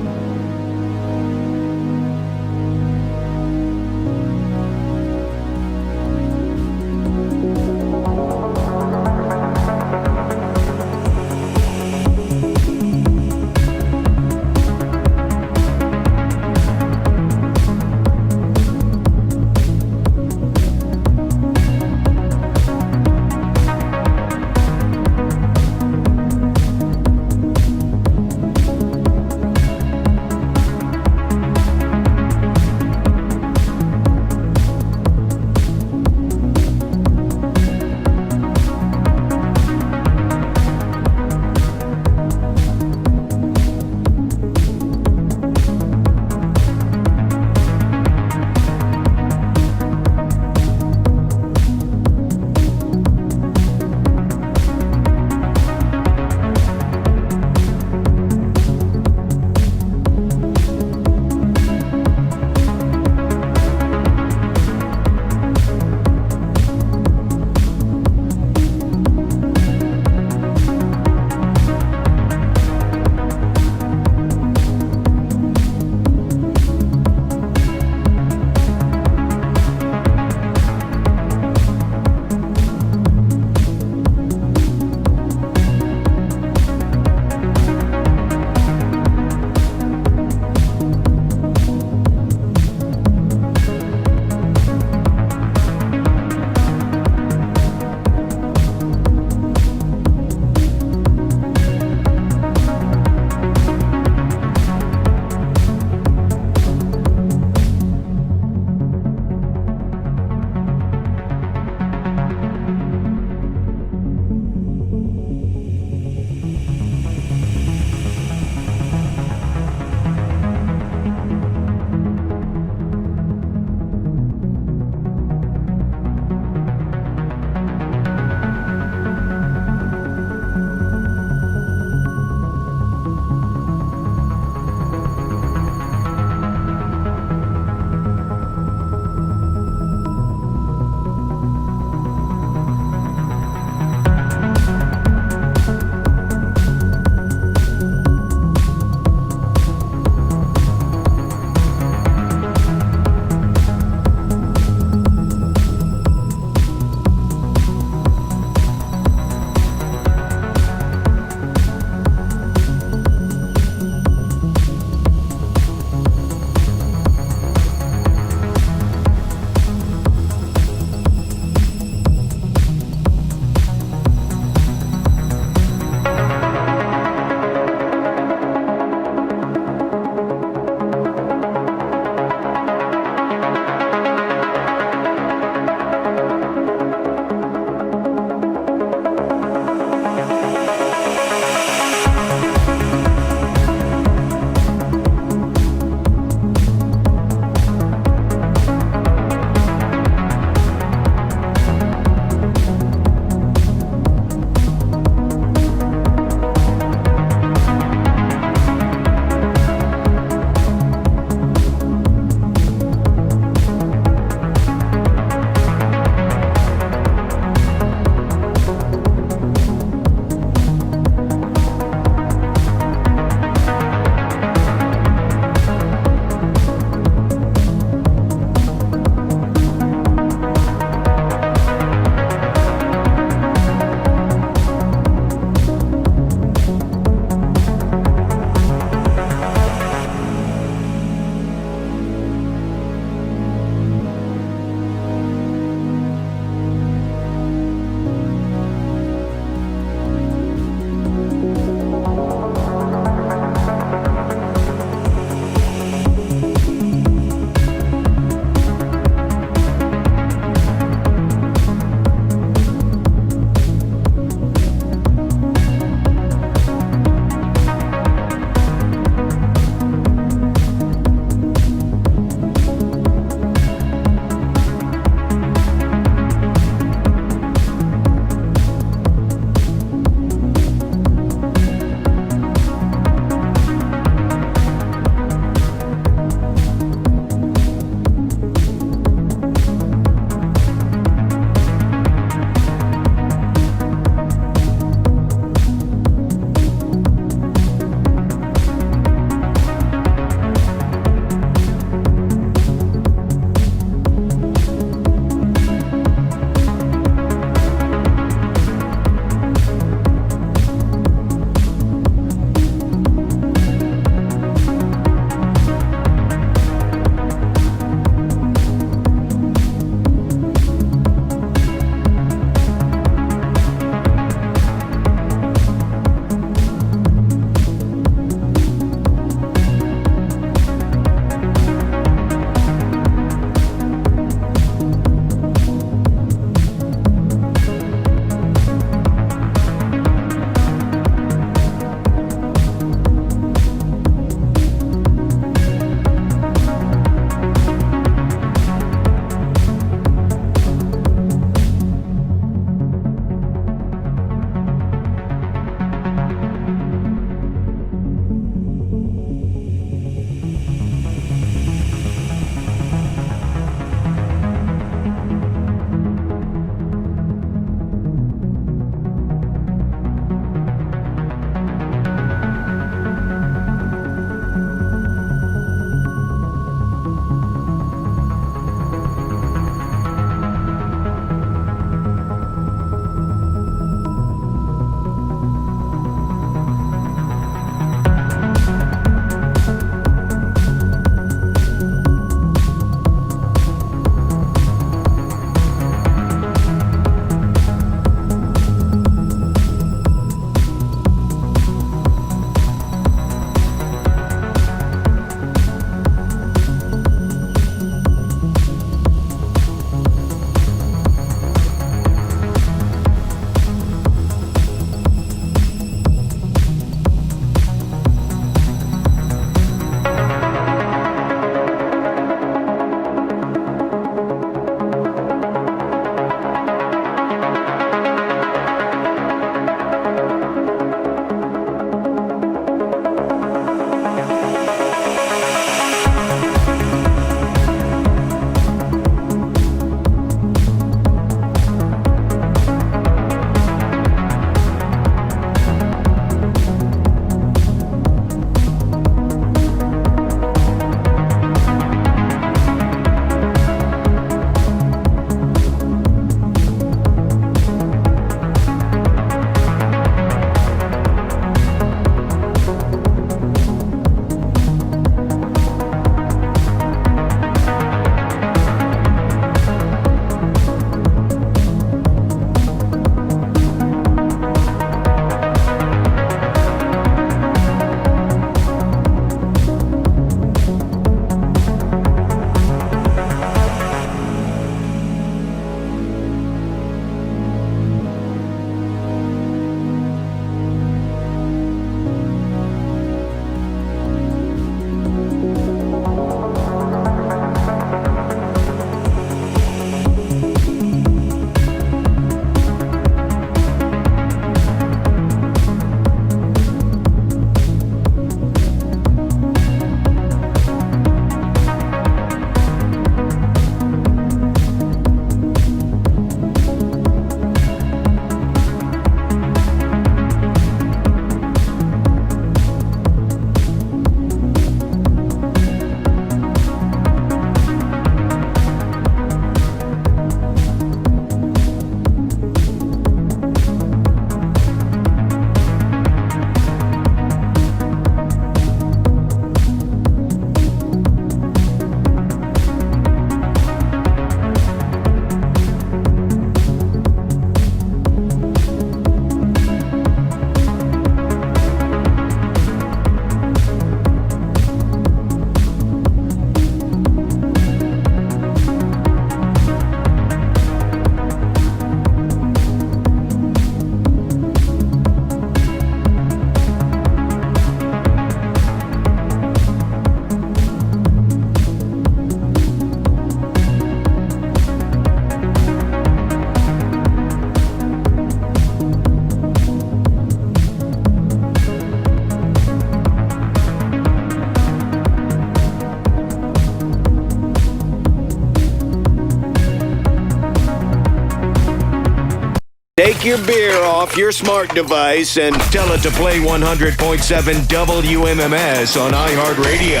H: Take your beer off your smart device and tell it to play 100.7 WMMS on iHeart Radio.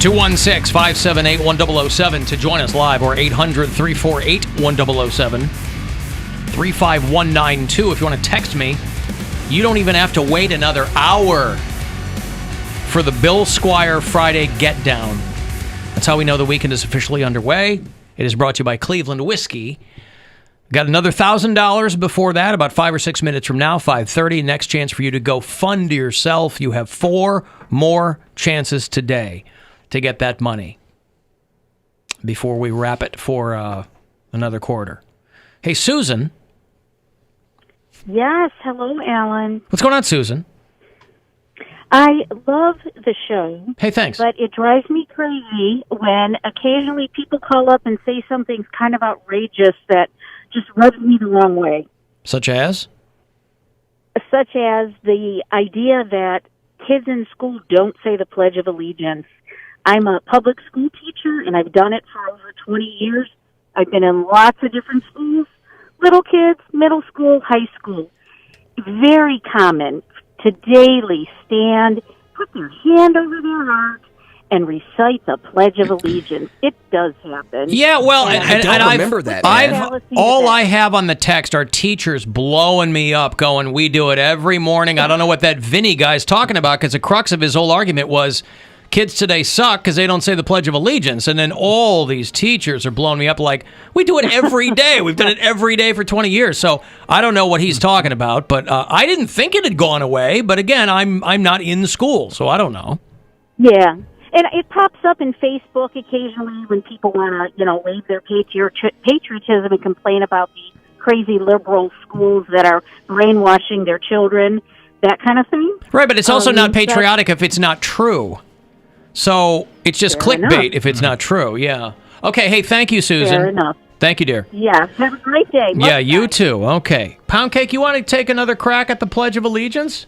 I: (216-578-1007) to join us live, or 800-348-1007. 35192 if you want to text me. You don't even have to wait another hour for the Bill Squire Friday Getdown. That's how we know the weekend is officially underway. It is brought to you by Cleveland Whiskey. Got another $1,000 before that, about 5 or 6 minutes from now, 5:30. Next chance for you to go fund yourself. You have 4 more chances today to get that money before we wrap it for another quarter. Hey, Susan.
O: Yes, hello, Alan.
I: What's going on, Susan?
O: I love the show.
I: Hey, thanks.
O: But it drives me crazy when occasionally people call up and say something kind of outrageous that just rubs me the wrong way.
I: Such as?
O: Such as the idea that kids in school don't say the Pledge of Allegiance. I'm a public school teacher, and I've done it for over 20 years. I've been in lots of different schools, little kids, middle school, high school. Very common to daily stand, put their hand over their heart, and recite the Pledge of Allegiance. It does happen.
I: Yeah, well,
O: And
I: and
O: I've-
F: remember that, man.
I: all I have on the text are teachers blowing me up, going, "We do it every morning." I don't know what that Vinny guy's talking about, because the crux of his whole argument was, kids today suck because they don't say the Pledge of Allegiance. And then all these teachers are blowing me up like, we do it every day. We've done it every day for 20 years. So I don't know what he's talking about, but I didn't think it had gone away. But again, I'm not in school, so I don't know.
O: Yeah. And it pops up in Facebook occasionally when people want to, wave their patriotism and complain about the crazy liberal schools that are brainwashing their children, that kind of thing.
I: Right, but it's also not patriotic if it's not true. So it's just
O: Fair
I: clickbait
O: enough.
I: if it's not true. Yeah. Okay. Hey, thank you, Susan.
O: Fair enough.
I: Thank you, dear.
O: Yeah. Have a great day.
I: Yeah, you too. Okay. Poundcake, you want to take another crack at the Pledge of Allegiance?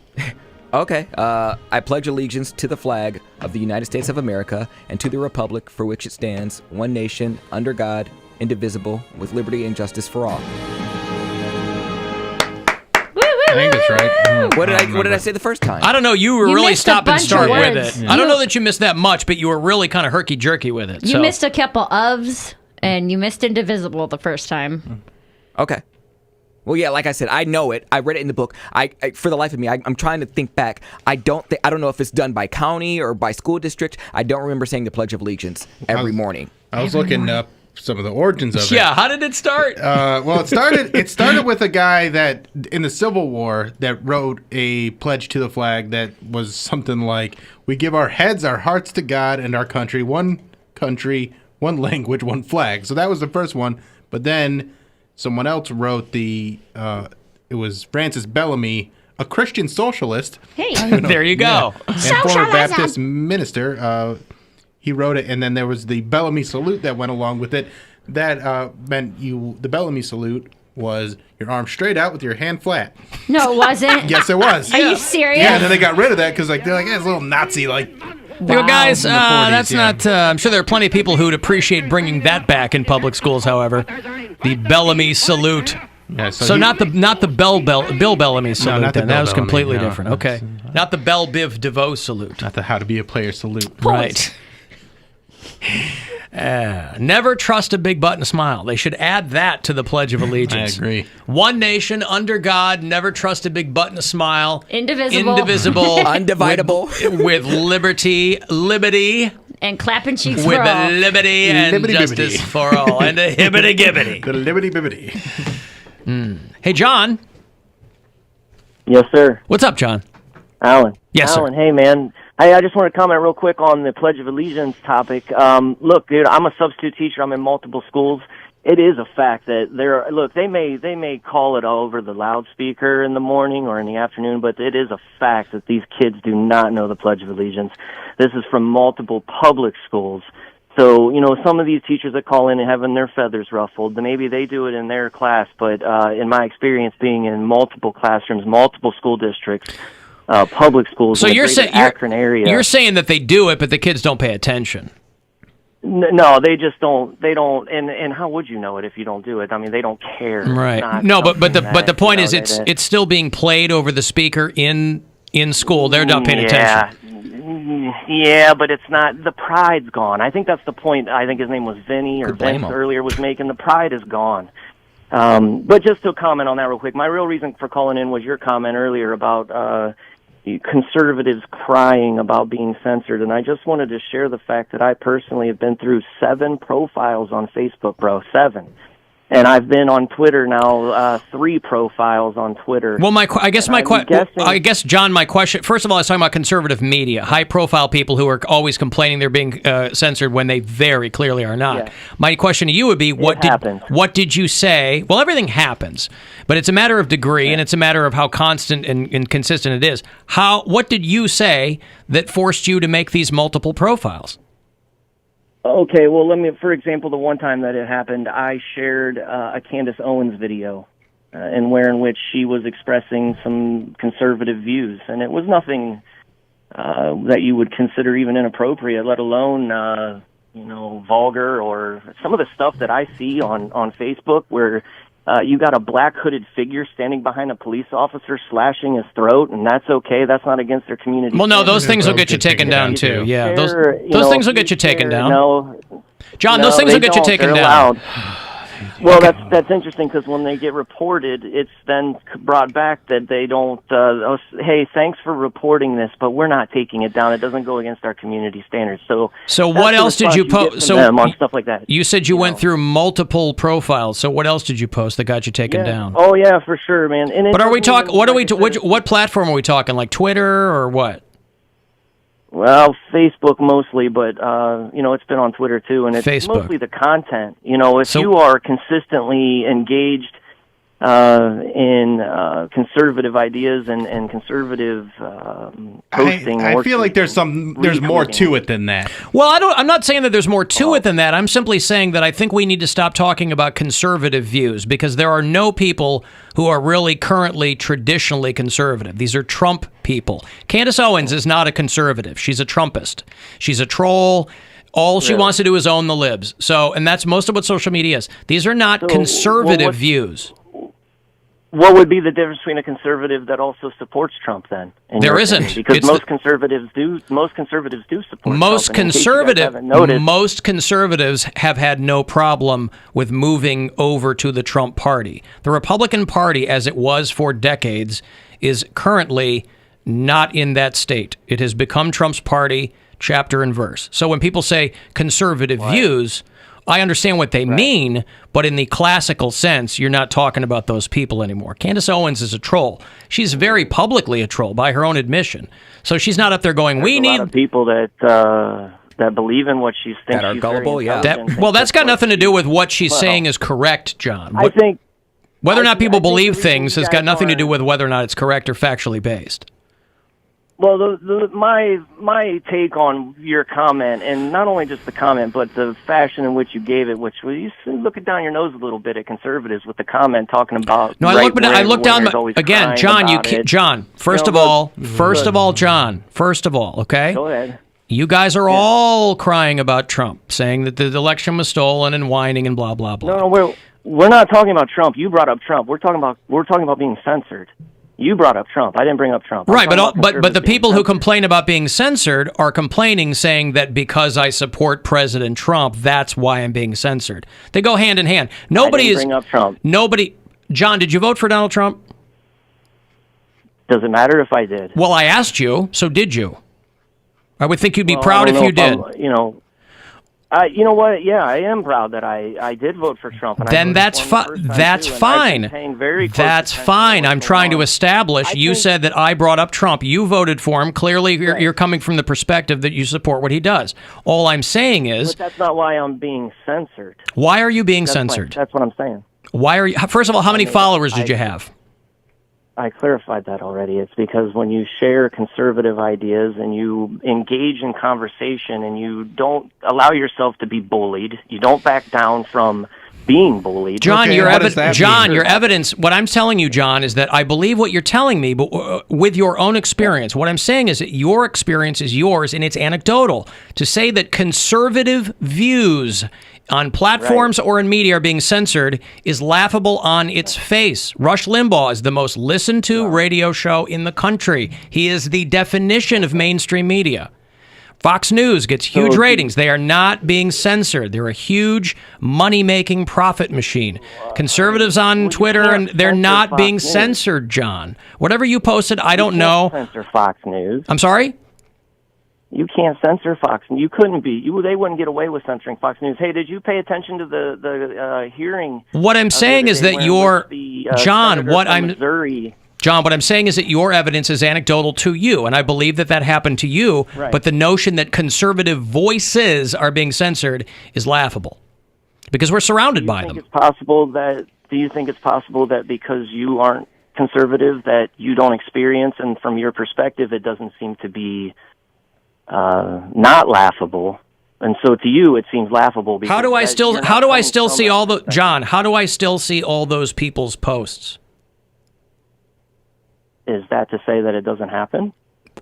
F: Okay. I pledge allegiance to the flag of the United States of America and to the republic for which it stands, one nation, under God, indivisible, with liberty and justice for all.
J: I think that's right.
F: What did I say the first time?
I: I don't know. You were really
K: missed a
I: stop and
K: bunch
I: start
K: of
I: with
K: words.
I: it. I don't know that you missed that much, but you were really kind of herky-jerky with it.
K: You
I: so.
K: missed a couple ofs, and you missed indivisible the first time.
F: Okay. Well, yeah, like I said, I know it. I read it in the book. I for the life of me, I'm trying to think back. I don't know if it's done by county or by school district. I don't remember saying the Pledge of Allegiance every morning.
J: I was looking up some of the origins of it.
I: Yeah, how did it start?
J: Well, it started with a guy that in the Civil War that wrote a pledge to the flag that was something like, "We give our heads, our hearts to God and our country, one language, one flag." So that was the first one. But then someone else wrote it was Francis Bellamy, a Christian socialist.
K: Hey,
I: there you go.
J: Yeah, and former Baptist minister. He wrote it, and then there was the Bellamy salute that went along with it. That meant the Bellamy salute was your arm straight out with your hand flat.
K: No, it wasn't.
J: Yes, it was.
K: Are you serious?
J: Yeah, and then they got rid of that because they're like, it's a little Nazi like.
I: You know, guys,
J: In the 40s,
I: that's
J: yeah.
I: not. I'm sure there are plenty of people who would appreciate bringing that back in public schools. However, the Bellamy salute.
J: Yeah,
I: So not the Bill Bellamy salute.
J: not the
I: then
J: Bill
I: that was
J: Bellamy,
I: completely
J: no.
I: different. Okay, not the Belle Biv DeVoe salute.
J: Not the how to be a player salute.
I: Right. Never trust a big button smile. They should add that to the Pledge of Allegiance.
J: I agree.
I: One nation under God. Never trust a big button smile.
K: Indivisible.
F: Undividable.
I: With liberty,
K: And clapping cheeks
I: with
K: for all.
I: liberty and
J: Liberty
I: justice
J: bibbity.
I: for all, and a hibbity gibbity.
J: The liberty bibbity.
I: Hey, John.
R: Yes, sir.
I: What's up, John?
R: Alan.
I: Yes, sir.
R: Alan, hey, man. I just want to comment real quick on the Pledge of Allegiance topic. Look, dude, I'm a substitute teacher. I'm in multiple schools. It is a fact that they may call it over the loudspeaker in the morning or in the afternoon, but it is a fact that these kids do not know the Pledge of Allegiance. This is from multiple public schools. So, some of these teachers that call in and having their feathers ruffled, maybe they do it in their class, but in my experience being in multiple classrooms, multiple school districts, public schools
I: So
R: in the
I: you're
R: greater
I: saying
R: Akron area.
I: you're saying that they do it, but the kids don't pay attention.
R: No, they just don't. They don't. And how would you know it if you don't do it? I mean, they don't care.
I: Right. No, but the point is, it's still being played over the speaker in school. They're not paying attention.
R: Yeah, but it's not. The pride's gone. I think that's the point. I think his name was Vinny or Vince earlier was making. The pride is gone. But just to comment on that real quick, my real reason for calling in was your comment earlier about conservatives crying about being censored, and I just wanted to share the fact that I personally have been through 7 profiles on Facebook, bro, 7. And I've been on Twitter now, 3 profiles on Twitter.
I: Well, I guess, John, my question, first of all, I was talking about conservative media, high-profile people who are always complaining they're being censored when they very clearly are not. Yeah. My question to you would be, what did you say? Well, everything happens, but it's a matter of degree, and it's a matter of how constant and consistent it is. What did you say that forced you to make these multiple profiles?
R: Okay, well, for example, the one time that it happened, I shared a Candace Owens video in which she was expressing some conservative views, and it was nothing that you would consider even inappropriate, let alone, vulgar, or some of the stuff that I see on Facebook where you got a black hooded figure standing behind a police officer slashing his throat, and that's okay. That's not against their community.
I: Well, no, those things will get you taken down too. Yeah, those things will get you taken down.
R: No,
I: John, those things will get you taken down.
R: Well, that's interesting because when they get reported, it's then brought back that they don't. Hey, thanks for reporting this, but we're not taking it down. It doesn't go against our community standards. So
I: what else did you post? So
R: on stuff like that.
I: You said you went through multiple profiles. So what else did you post that got you taken down?
R: Oh yeah, for sure, man.
I: But are we talking? What platform are we talking? Like Twitter or what?
R: Well, Facebook mostly, but it's been on Twitter too, and it's mostly the content. If you are consistently engaged in conservative ideas and conservative posting,
J: I feel like there's more to it than that.
I: Well, I'm not saying that there's more to it than that. I'm simply saying that I think we need to stop talking about conservative views because there are no people who are really currently traditionally conservative. These are Trump people. Candace Owens is not a conservative. She's a Trumpist. She's a troll. All she wants to do is own the libs. And that's most of what social media is. These are not conservative views.
R: What would be the difference between a conservative that also supports Trump then?
I: There isn't.
R: Because most conservatives do support Trump. Most
I: conservatives have had no problem with moving over to the Trump party. The Republican Party, as it was for decades, is currently not in that state. It has become Trump's party, chapter and verse. So when people say conservative views, I understand what they mean, but in the classical sense, you're not talking about those people anymore. Candace Owens is a troll. She's very publicly a troll by her own admission. So she's not up there going,
R: There's a lot of people that believe in what she's thinking. That are gullible,
I: that's got nothing to do with what she's saying is correct, John.
R: I think
I: whether or not people believe things has got nothing to do with whether or not it's correct or factually based.
R: Well, my take on your comment, and not only just the comment, but the fashion in which you gave it, which was you look down your nose a little bit at conservatives with the comment talking about.
I: No, I look down. Again, John. First of all, okay.
R: Go ahead.
I: You guys are all crying about Trump, saying that the election was stolen and whining and blah blah blah.
R: No, we're not talking about Trump. You brought up Trump. We're talking about being censored. You brought up Trump. I didn't bring up Trump.
I: Right, but the people who complain about being censored are complaining, saying that because I support President Trump, that's why I'm being censored. They go hand in hand.
R: Nobody bring up Trump.
I: John, did you vote for Donald Trump?
R: Does it matter if I did?
I: Well, I asked you, so did you? I would think you'd be proud if you did.
R: You know what? Yeah, I am proud that I did vote for Trump. And
I: then that's fine. That's fine. That's fine. I'm trying to establish. You said that I brought up Trump. You voted for him. Clearly, you're coming from the perspective that you support what he does. All I'm saying is.
R: But that's not why I'm being censored.
I: Why are you being censored?
R: That's what I'm saying.
I: Why are you? First of all, how many followers did you have?
R: I clarified that already. It's because when you share conservative ideas and you engage in conversation and you don't allow yourself to be bullied, you don't back down from being bullied.
I: John, your evidence, what I'm telling you, John, is that I believe what you're telling me, but with your own experience. What I'm saying is that your experience is yours and it's anecdotal. To say that conservative views on platforms or in media are being censored is laughable on its face. Rush Limbaugh is the most listened to radio show in the country. He is the definition of mainstream media. Fox News gets huge ratings. They are not being censored. They're a huge money-making profit machine. Conservatives on Twitter, and they're not being censored, John. Whatever you posted, I don't know.
R: Censor Fox News.
I: I'm sorry?
R: You can't censor Fox News. You couldn't be. They wouldn't get away with censoring Fox News. Hey, did you pay attention to the hearing?
I: What I'm saying is that John, what I'm saying is that your evidence is anecdotal to you, and I believe that happened to you,
R: Right.
I: but the notion that conservative voices are being censored is laughable because we're surrounded by them.
R: Do you think it's possible that because you aren't conservative that you don't experience, and from your perspective it doesn't seem to be not laughable, and so to you it seems laughable?
I: How do I still see all those people's posts?
R: Is that to say that it doesn't happen?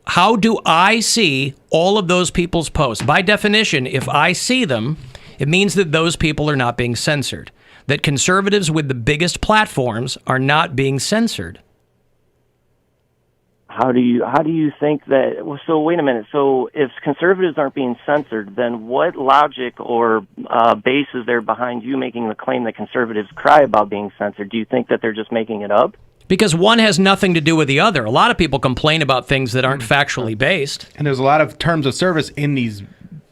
I: How do I see all of those people's posts? By definition, if I see them, it means that those people are not being censored. That conservatives with the biggest platforms are not being censored.
R: How do you think that? Well, so wait a minute. So if conservatives aren't being censored, then what logic or base is there behind you making the claim that conservatives cry about being censored? Do you think that they're just making it up?
I: Because one has nothing to do with the other. A lot of people complain about things that aren't factually based.
J: And there's a lot of terms of service in these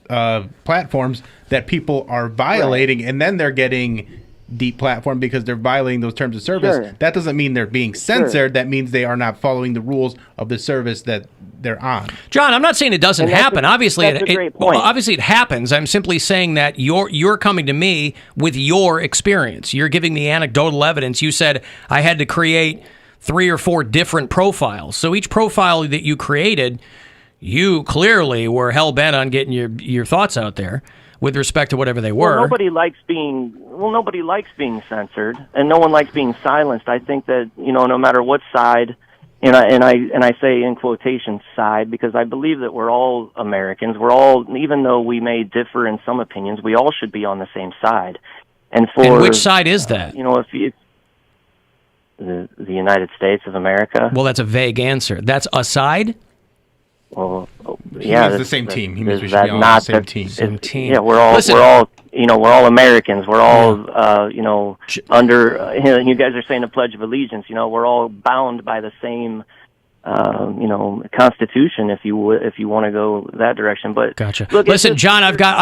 J: platforms that people are violating, and then they're getting deplatformed because they're violating those terms of service.
R: Sure.
J: That doesn't mean they're being censored. That means they are not following the rules of the service that they're on.
I: John, I'm not saying it doesn't happen. Obviously,
R: that's a great point.
I: Obviously it happens. I'm simply saying that you're coming to me with your experience. You're giving me anecdotal evidence. You said I had to create 3 or 4 different profiles. So each profile that you created, you clearly were hell-bent on getting your thoughts out there with respect to whatever they were.
R: Well, nobody likes being censored, and no one likes being silenced. I think that, no matter what side, and I say in quotation side, because I believe that we're all Americans. We're all, even though we may differ in some opinions, we all should be on the same side. And
I: which side is that?
R: If the United States of America.
I: Well, that's a vague answer. That's a side?
R: Well,
J: He means the same team. He means we should be all on the same team.
R: Yeah, we're all Americans. We're all, under. You guys are saying the Pledge of Allegiance. We're all bound by the same, Constitution. If you want to go that direction, but
I: gotcha.
R: Look,
I: listen, John, I've got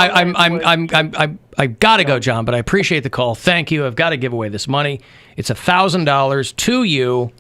I: to go, John. But I appreciate the call. Thank you. I've got to give away this money. It's $1,000 to you.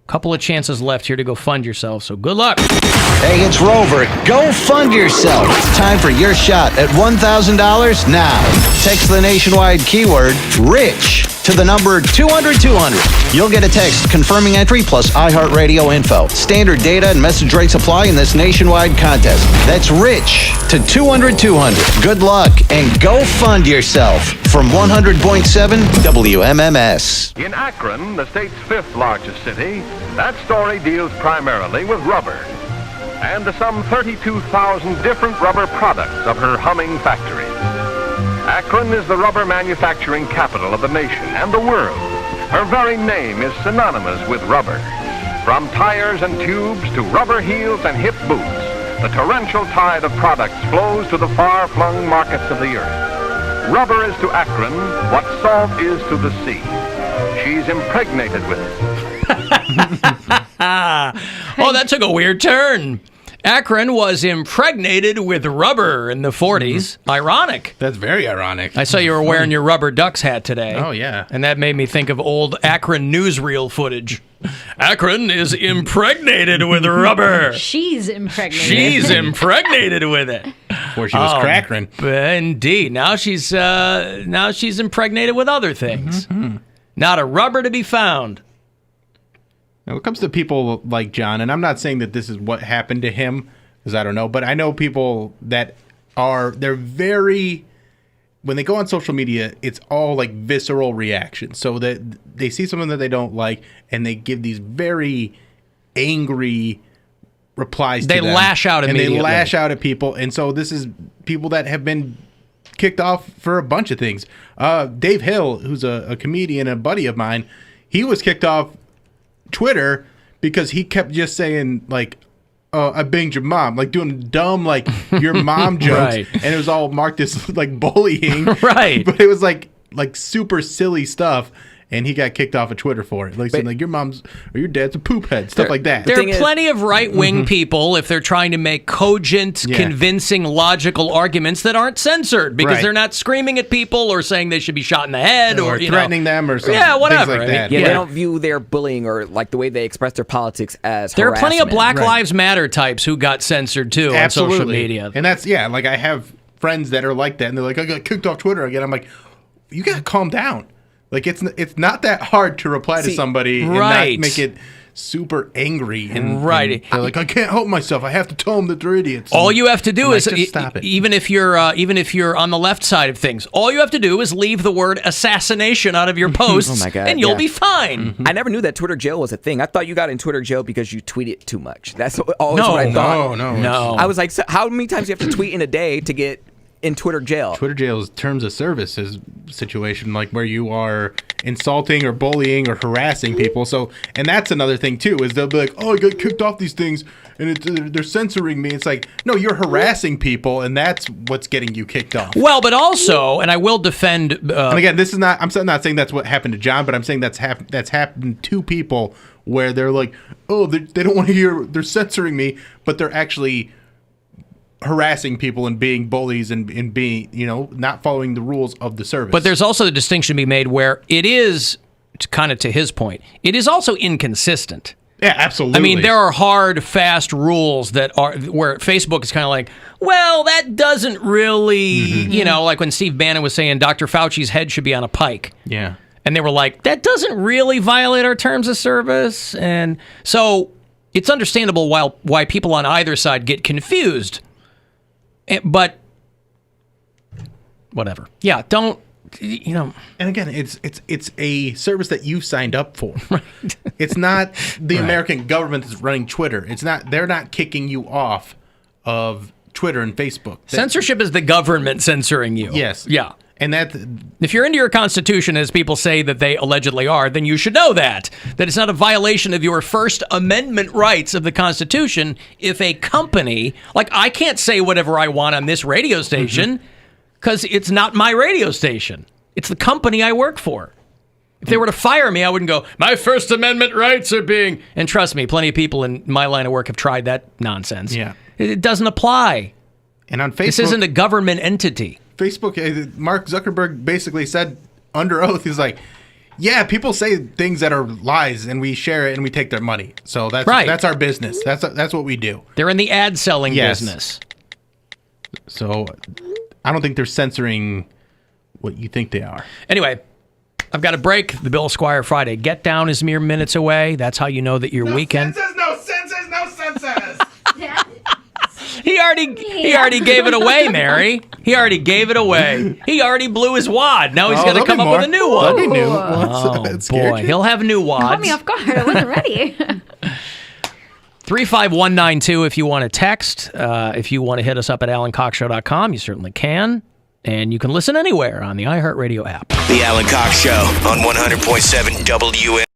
I: Couple of chances left here to go fund yourself, so good luck.
P: Hey, it's Rover. Go fund yourself. Time for your shot at $1,000 now. Text the nationwide keyword RICH to the number 200-200. You'll get a text confirming entry plus iHeart Radio info. Standard data and message rates apply in this nationwide contest. That's RICH to 200-200. Good luck and go fund yourself from 100.7 WMMS.
S: In Akron, the state's 5th largest city, that story deals primarily with rubber and the some 32,000 different rubber products of her humming factories. Akron is the rubber manufacturing capital of the nation and the world. Her very name is synonymous with rubber. From tires and tubes to rubber heels and hip boots, the torrential tide of products flows to the far-flung markets of the earth. Rubber is to Akron what salt is to the sea. She's impregnated with it.
I: Oh, that took a weird turn. Akron was impregnated with rubber in the 40s. Ironic.
J: That's very ironic.
I: I saw you were wearing your rubber ducks hat today.
J: Oh, yeah.
I: And that made me think of old Akron newsreel footage. Akron is impregnated with rubber.
K: She's impregnated.
I: She's impregnated with it.
J: Before she was crackering.
I: Indeed. Now she's impregnated with other things.
J: Mm-hmm.
I: Not a rubber to be found.
J: Now, when it comes to people like John, and I'm not saying that this is what happened to him, because I don't know, but I know people that they're very when they go on social media, it's all like visceral reactions. So that they see something that they don't like, and they give these very angry replies.
I: They
J: to them,
I: lash out immediately.
J: and they lash out at people. And so this is people that have been kicked off for a bunch of things. Dave Hill, who's a comedian, a buddy of mine, he was kicked off Twitter because he kept just saying like, I banged your mom, like doing dumb like your mom jokes,
I: Right.
J: and it was all marked as like bullying,
I: Right.
J: But it was like super silly stuff, and he got kicked off of Twitter for it, like saying like your mom's or your dad's a poop head, stuff like that.
I: There are plenty of right-wing people, if they're trying to make cogent, convincing, logical arguments that aren't censored because
J: Right.
I: they're not screaming at people or saying they should be shot in the head or you
J: threatening
I: know,
J: them or something.
I: Yeah, whatever.
J: Things like that.
F: Yeah, they don't view their bullying or like the way they express their politics as
I: There are plenty of
F: harassment.
I: Black Lives Matter types who got censored too on social media.
J: And that's like I have friends that are like that, and they're like, I got kicked off Twitter again. I'm like, you gotta calm down. Like it's not that hard to reply to somebody and not make it super angry and and they're like, I can't help myself. I have to tell them that they're idiots.
I: All you have to do is
J: just stop it.
I: even if you're on the left side of things, all you have to do is leave the word assassination out of your posts,
F: Oh my God,
I: and you'll
F: yeah.
I: be fine.
F: I never knew that Twitter jail was a thing. I thought you got in Twitter jail because you tweeted too much. That's always what I thought.
J: No.
F: I was like, so how many times do you have to tweet in a day to get in Twitter jail?
J: Twitter jail is terms of services situation, like where you are insulting or bullying or harassing people. So, and that's another thing too, is they'll be like, oh, I got kicked off these things and they're censoring me. It's like, no, you're harassing people, and that's what's getting you kicked off.
I: Well, but also, and I will defend.
J: And again, this is not. I'm not saying that's what happened to John, but I'm saying that's happened to people where they're like, oh, they don't want to hear. They're censoring me, but they're actually harassing people and being bullies and being, not following the rules of the service.
I: But there's also the distinction to be made where it is, kind of to his point, it is also inconsistent.
J: Yeah, absolutely.
I: I mean, there are hard, fast rules that are where Facebook is kind of like, well, that doesn't really, like when Steve Bannon was saying Dr. Fauci's head should be on a pike.
J: Yeah.
I: And they were like, that doesn't really violate our terms of service. And so it's understandable why people on either side get confused. But whatever. Yeah, don't. And
J: again, it's a service that you signed up for. Right. It's not the American government that's running Twitter. It's not. They're not kicking you off of Twitter and Facebook.
I: Censorship is the government censoring you.
J: Yes.
I: Yeah.
J: And that,
I: if you're into your Constitution, as people say that they allegedly are, then you should know that it's not a violation of your First Amendment rights of the Constitution if a company, like I can't say whatever I want on this radio station because it's not my radio station. It's the company I work for. If they were to fire me, I wouldn't go, my First Amendment rights are being... And trust me, plenty of people in my line of work have tried that nonsense.
J: Yeah.
I: It doesn't apply.
J: And on Facebook...
I: This isn't a government entity.
J: Facebook, Mark Zuckerberg basically said under oath, he's like, yeah, people say things that are lies and we share it and we take their money. So that's our business. That's what we do.
I: They're in the ad selling business.
J: So I don't think they're censoring what you think they are.
I: Anyway, I've got a break. The Bill Squire Friday Getdown is mere minutes away. That's how you know that your weekend...
J: No censors!
I: He already gave it away, Mary. He already gave it away. He already blew his wad. Now he's going to come up with a new one.
J: That'd be new.
I: Oh, boy. He'll have new wads.
K: Caught me off guard. I wasn't ready.
I: 35192 if you want to text. If you want to hit us up at alancoxshow.com, you certainly can. And you can listen anywhere on the iHeart Radio app.
H: The Alan Cox Show on 100.7 WMMS.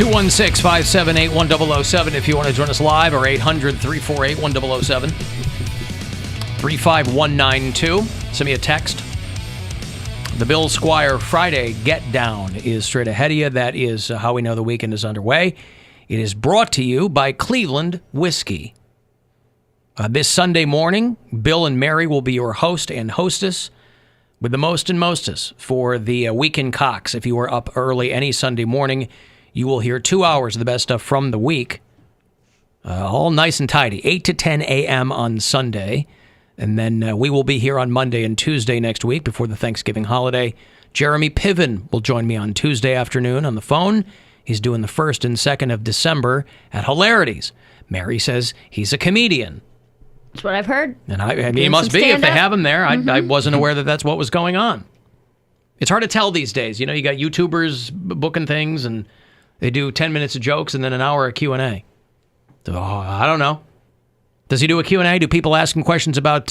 I: 216-578-1007 if you want to join us live, or 800-348-1007. 35192. Send me a text. The Bill Squire Friday Getdown is straight ahead of you. That is how we know the weekend is underway. It is brought to you by Cleveland Whiskey. This Sunday morning, Bill and Mary will be your host and hostess with the most and mostest for the Weekend Cox. If you are up early any Sunday morning, you will hear 2 hours of the best stuff from the week. All nice and tidy, 8 to 10 a.m. on Sunday. And then we will be here on Monday and Tuesday next week before the Thanksgiving holiday. Jeremy Piven will join me on Tuesday afternoon on the phone. He's doing the 1st and 2nd of December at Hilarities. Mary says he's a comedian.
K: That's what I've heard.
I: And I mean, he must be if they have him there. I wasn't aware that that's what was going on. It's hard to tell these days. You know, you got YouTubers booking things, and they do 10 minutes of jokes and then an hour of Q&A. So, I don't know. Does he do a Q&A? Do people ask him questions about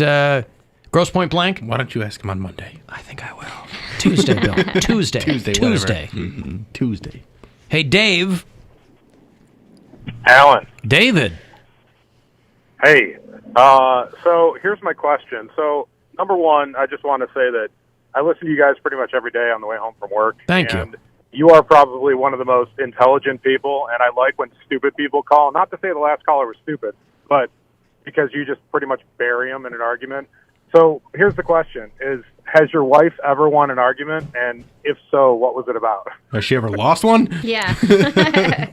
I: Grosse Point Blank?
J: Why don't you ask him on Monday?
I: I think I will. Tuesday, Bill. Tuesday.
J: Tuesday. Tuesday.
I: Hey, Dave.
B: Alan.
I: David.
B: Hey, so here's my question. So, number one, I just want to say that I listen to you guys pretty much every day on the way home from work.
I: Thank
B: you. You are probably one of the most intelligent people, and I like when stupid people call. Not to say the last caller was stupid, but because you just pretty much bury them in an argument. So here's the question, has your wife ever won an argument? And if so, what was it about?
J: Has she ever lost one?
K: Yeah.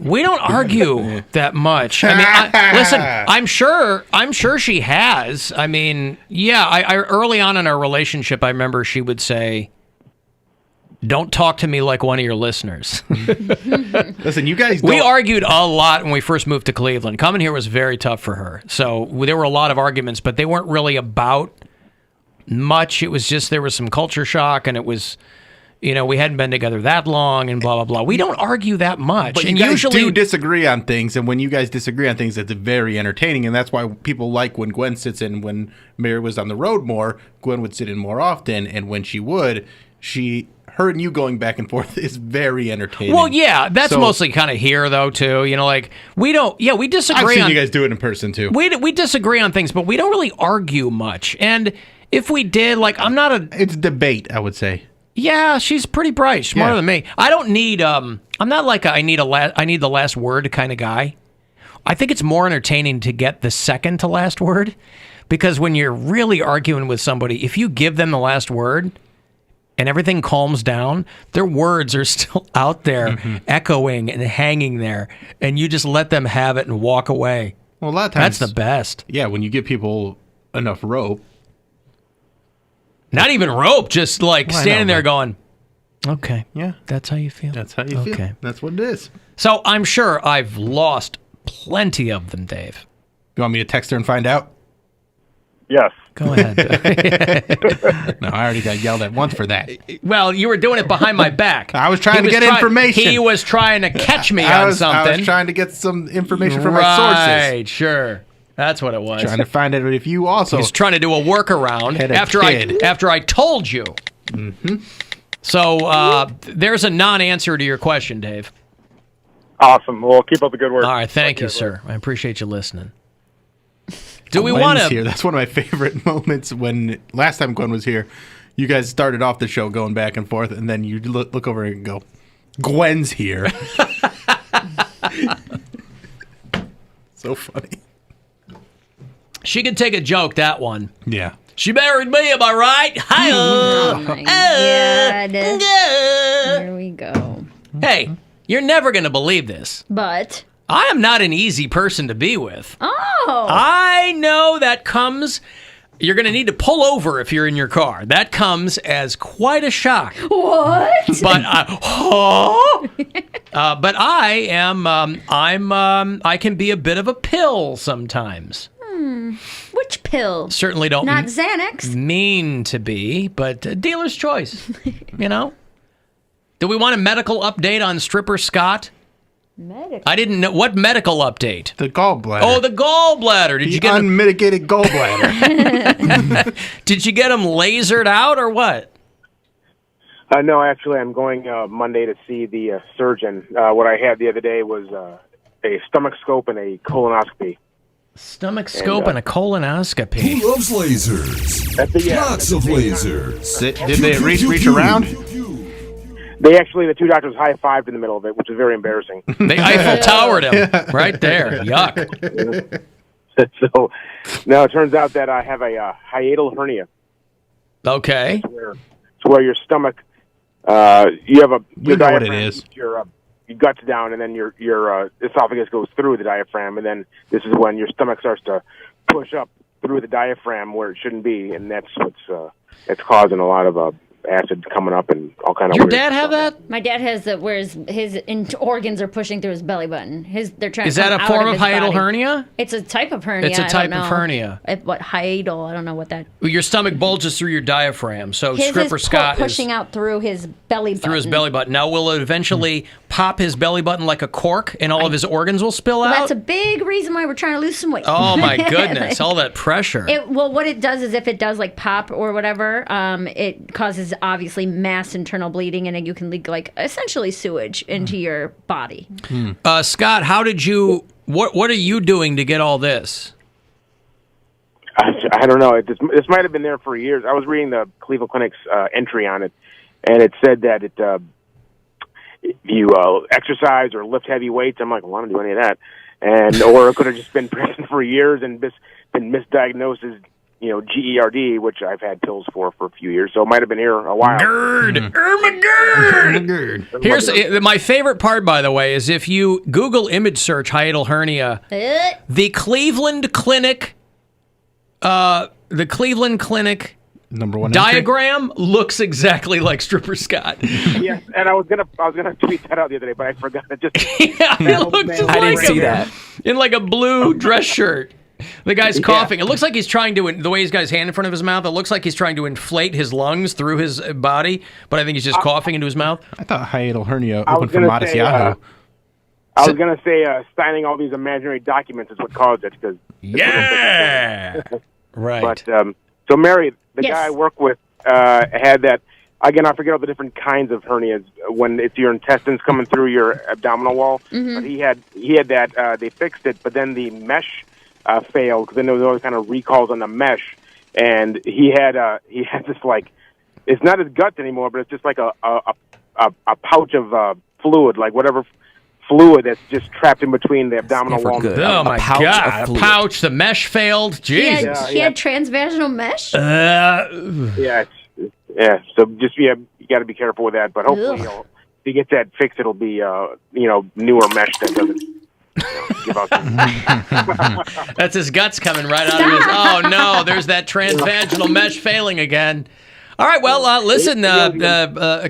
I: We don't argue that much. I mean, listen, I'm sure she has. I mean, yeah, I early on in our relationship, I remember she would say, "Don't talk to me like one of your listeners."
J: Listen, you guys
I: We argued a lot when we first moved to Cleveland. Coming here was very tough for her. So there were a lot of arguments, but they weren't really about much. It was just there was some culture shock, and it was, you know, we hadn't been together that long, and blah, blah, blah. We don't argue that much.
J: But
I: and
J: you guys
I: usually
J: do disagree on things, and when you guys disagree on things, it's very entertaining, and that's why people like when Gwen sits in. When Mary was on the road more, Gwen would sit in more often, and when she would, her and you going back and forth is very entertaining.
I: Well, yeah, that's mostly kind of here, though, too. You know, like, we disagree
J: I've seen
I: on...
J: you guys do it in person, too.
I: We disagree on things, but we don't really argue much. And if we did, like, I'm not a...
J: It's debate, I would say.
I: Yeah, she's pretty bright, smarter than me. I don't need, I'm not like I need the last word kind of guy. I think it's more entertaining to get the second to last word, because when you're really arguing with somebody, if you give them the last word... and everything calms down, their words are still out there, echoing and hanging there, and you just let them have it and walk away.
J: Well, a lot of times...
I: That's the best.
J: Yeah, when you give people enough rope.
I: Not even rope, just like standing there going, okay,
J: yeah,
I: that's how you feel.
J: That's how you feel. That's what it is.
I: So I'm sure I've lost plenty of them, Dave.
J: You want me to text her and find out?
B: Yes.
I: Go ahead.
J: No, I already got yelled at once for that.
I: Well, you were doing it behind my back.
J: I was trying to get information.
I: He was trying to catch me on something.
J: I was trying to get some information from my sources.
I: Right, sure. That's what it was.
J: Trying to find out if you also...
I: He's trying to do a workaround after I told you.
J: Mm-hmm.
I: So there's a non-answer to your question, Dave.
B: Awesome. Well, keep up the good work.
I: All right, thank you, sir. I appreciate you listening.
J: Do we want to? That's one of my favorite moments. When last time Gwen was here, you guys started off the show going back and forth, and then you look over and go, "Gwen's here." So funny.
I: She could take a joke, that one.
J: Yeah.
I: She married me, am I right? Hi.
K: Oh my God. Here we go.
I: Hey, you're never going to believe this.
K: But
I: I am not an easy person to be with.
K: Oh.
I: I know that comes... You're going to need to pull over if you're in your car. That comes as quite a shock.
K: What?
I: But but I am I can be a bit of a pill sometimes.
K: Which pill?
I: Certainly don't
K: Not Xanax.
I: mean to be, but dealer's choice. You know? Do we want a medical update on stripper Scott?
K: Medical.
I: I didn't know. What medical update?
J: The gallbladder.
I: Oh, the gallbladder. Did you get
J: unmitigated gallbladder?
I: Did you get him lasered out or what?
E: No, actually, I'm going Monday to see the surgeon. What I had the other day was a stomach scope and a colonoscopy.
I: Stomach scope and a colonoscopy.
T: Who loves lasers? Lots of lasers.
J: Did they reach around?
E: They actually, the two doctors high-fived in the middle of it, which is very embarrassing.
I: They Eiffel Towered him right there. Yuck.
E: So, no, it turns out that I have a hiatal hernia.
I: Okay.
E: It's where your stomach, you have
J: We know what it is.
E: Your guts down, and then your esophagus goes through the diaphragm, and then this is when your stomach starts to push up through the diaphragm where it shouldn't be, and that's what's it's causing a lot of acid coming up and all kind of.
I: Your
E: weird
I: dad have
E: stuff.
I: that?
K: My dad has that, where his organs are pushing through his belly button. They're trying.
I: Is
K: to
I: that
K: come
I: a
K: out
I: form of
K: his
I: hiatal
K: body.
I: hernia?
K: It's a type of hernia.
I: It's a
K: I
I: type
K: don't
I: of
K: know.
I: hernia.
K: What hiatal? I don't know what that.
I: Your stomach bulges through your diaphragm, so
K: His
I: Stripper
K: is
I: Scott
K: pushing
I: is
K: out through his belly button.
I: through his belly button. Now, will it eventually pop his belly button like a cork, and all of his organs will spill
K: Well,
I: out?
K: that's a big reason why we're trying to lose some weight.
I: Oh my goodness! All that pressure.
K: Well, what it does is if it does like pop or whatever, it causes obviously mass internal bleeding, and you can leak like essentially sewage into your body.
I: Scott, how did you? What are you doing to get all this?
E: I don't know. This might have been there for years. I was reading the Cleveland Clinic's entry on it, and it said that if you exercise or lift heavy weights, I'm like, well, I don't do any of that, or it could have just been present for years and been misdiagnosed as GERD, which I've had pills for a few years, so it might have been here a while.
I: GERD. Here's my favorite part, by the way, is if you Google image search hiatal hernia, the Cleveland Clinic,
J: number one
I: diagram looks exactly like Stripper Scott.
E: Yes, and I was gonna tweet that out the other day, but I forgot. It just
I: it looked just
F: I
I: like
F: didn't see
I: him.
F: that.
I: In like a blue dress shirt. The guy's coughing. It looks like he's trying to, the way he's got his hand in front of his mouth, it looks like he's trying to inflate his lungs through his body, but I think he's just coughing into his mouth.
J: I thought hiatal hernia
E: I was
J: opened from
E: gonna
J: Modest
E: say,
J: Yahoo.
E: I was going to say signing all these imaginary documents is what caused it. Cause
I: Yeah! Right.
E: But, so Mary, the
K: Yes.
E: guy I work with had that, again, I forget all the different kinds of hernias when it's your intestines coming through your abdominal wall.
K: Mm-hmm.
E: But he had that, they fixed it, but then the mesh failed because then there was all kind of recalls on the mesh. And he had this like, it's not his guts anymore, but it's just like a pouch of fluid, like whatever fluid that's just trapped in between the abdominal wall.
I: Oh my God! A pouch. The mesh failed. Jesus.
K: He had transvaginal mesh.
E: Yeah. So just you got to be careful with that. But hopefully, if he gets that fixed, it'll be newer mesh that doesn't give out.
I: That's his guts coming right out of his. Oh no! There's that transvaginal mesh failing again. All right. Well, listen.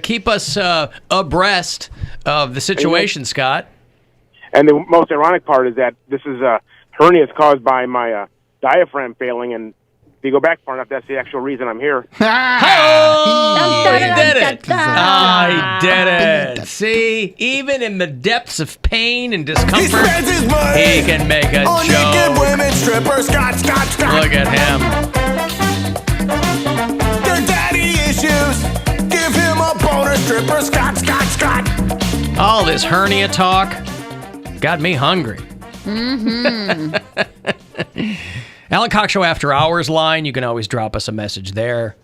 I: Keep us abreast of the situation, Scott.
E: And the most ironic part is that this is hernia is caused by my diaphragm failing, and if you go back far enough, that's the actual reason I'm here.
I: Oh, he did it! I did it! See, even in the depths of pain and discomfort, he can make a joke.
N: Women stripper, Scott.
I: Look at him.
N: Their daddy issues. Give him a boner, stripper, Scott.
I: All this hernia talk got me hungry.
K: Mm-hmm.
I: Alan Cox Show After Hours line. You can always drop us a message there.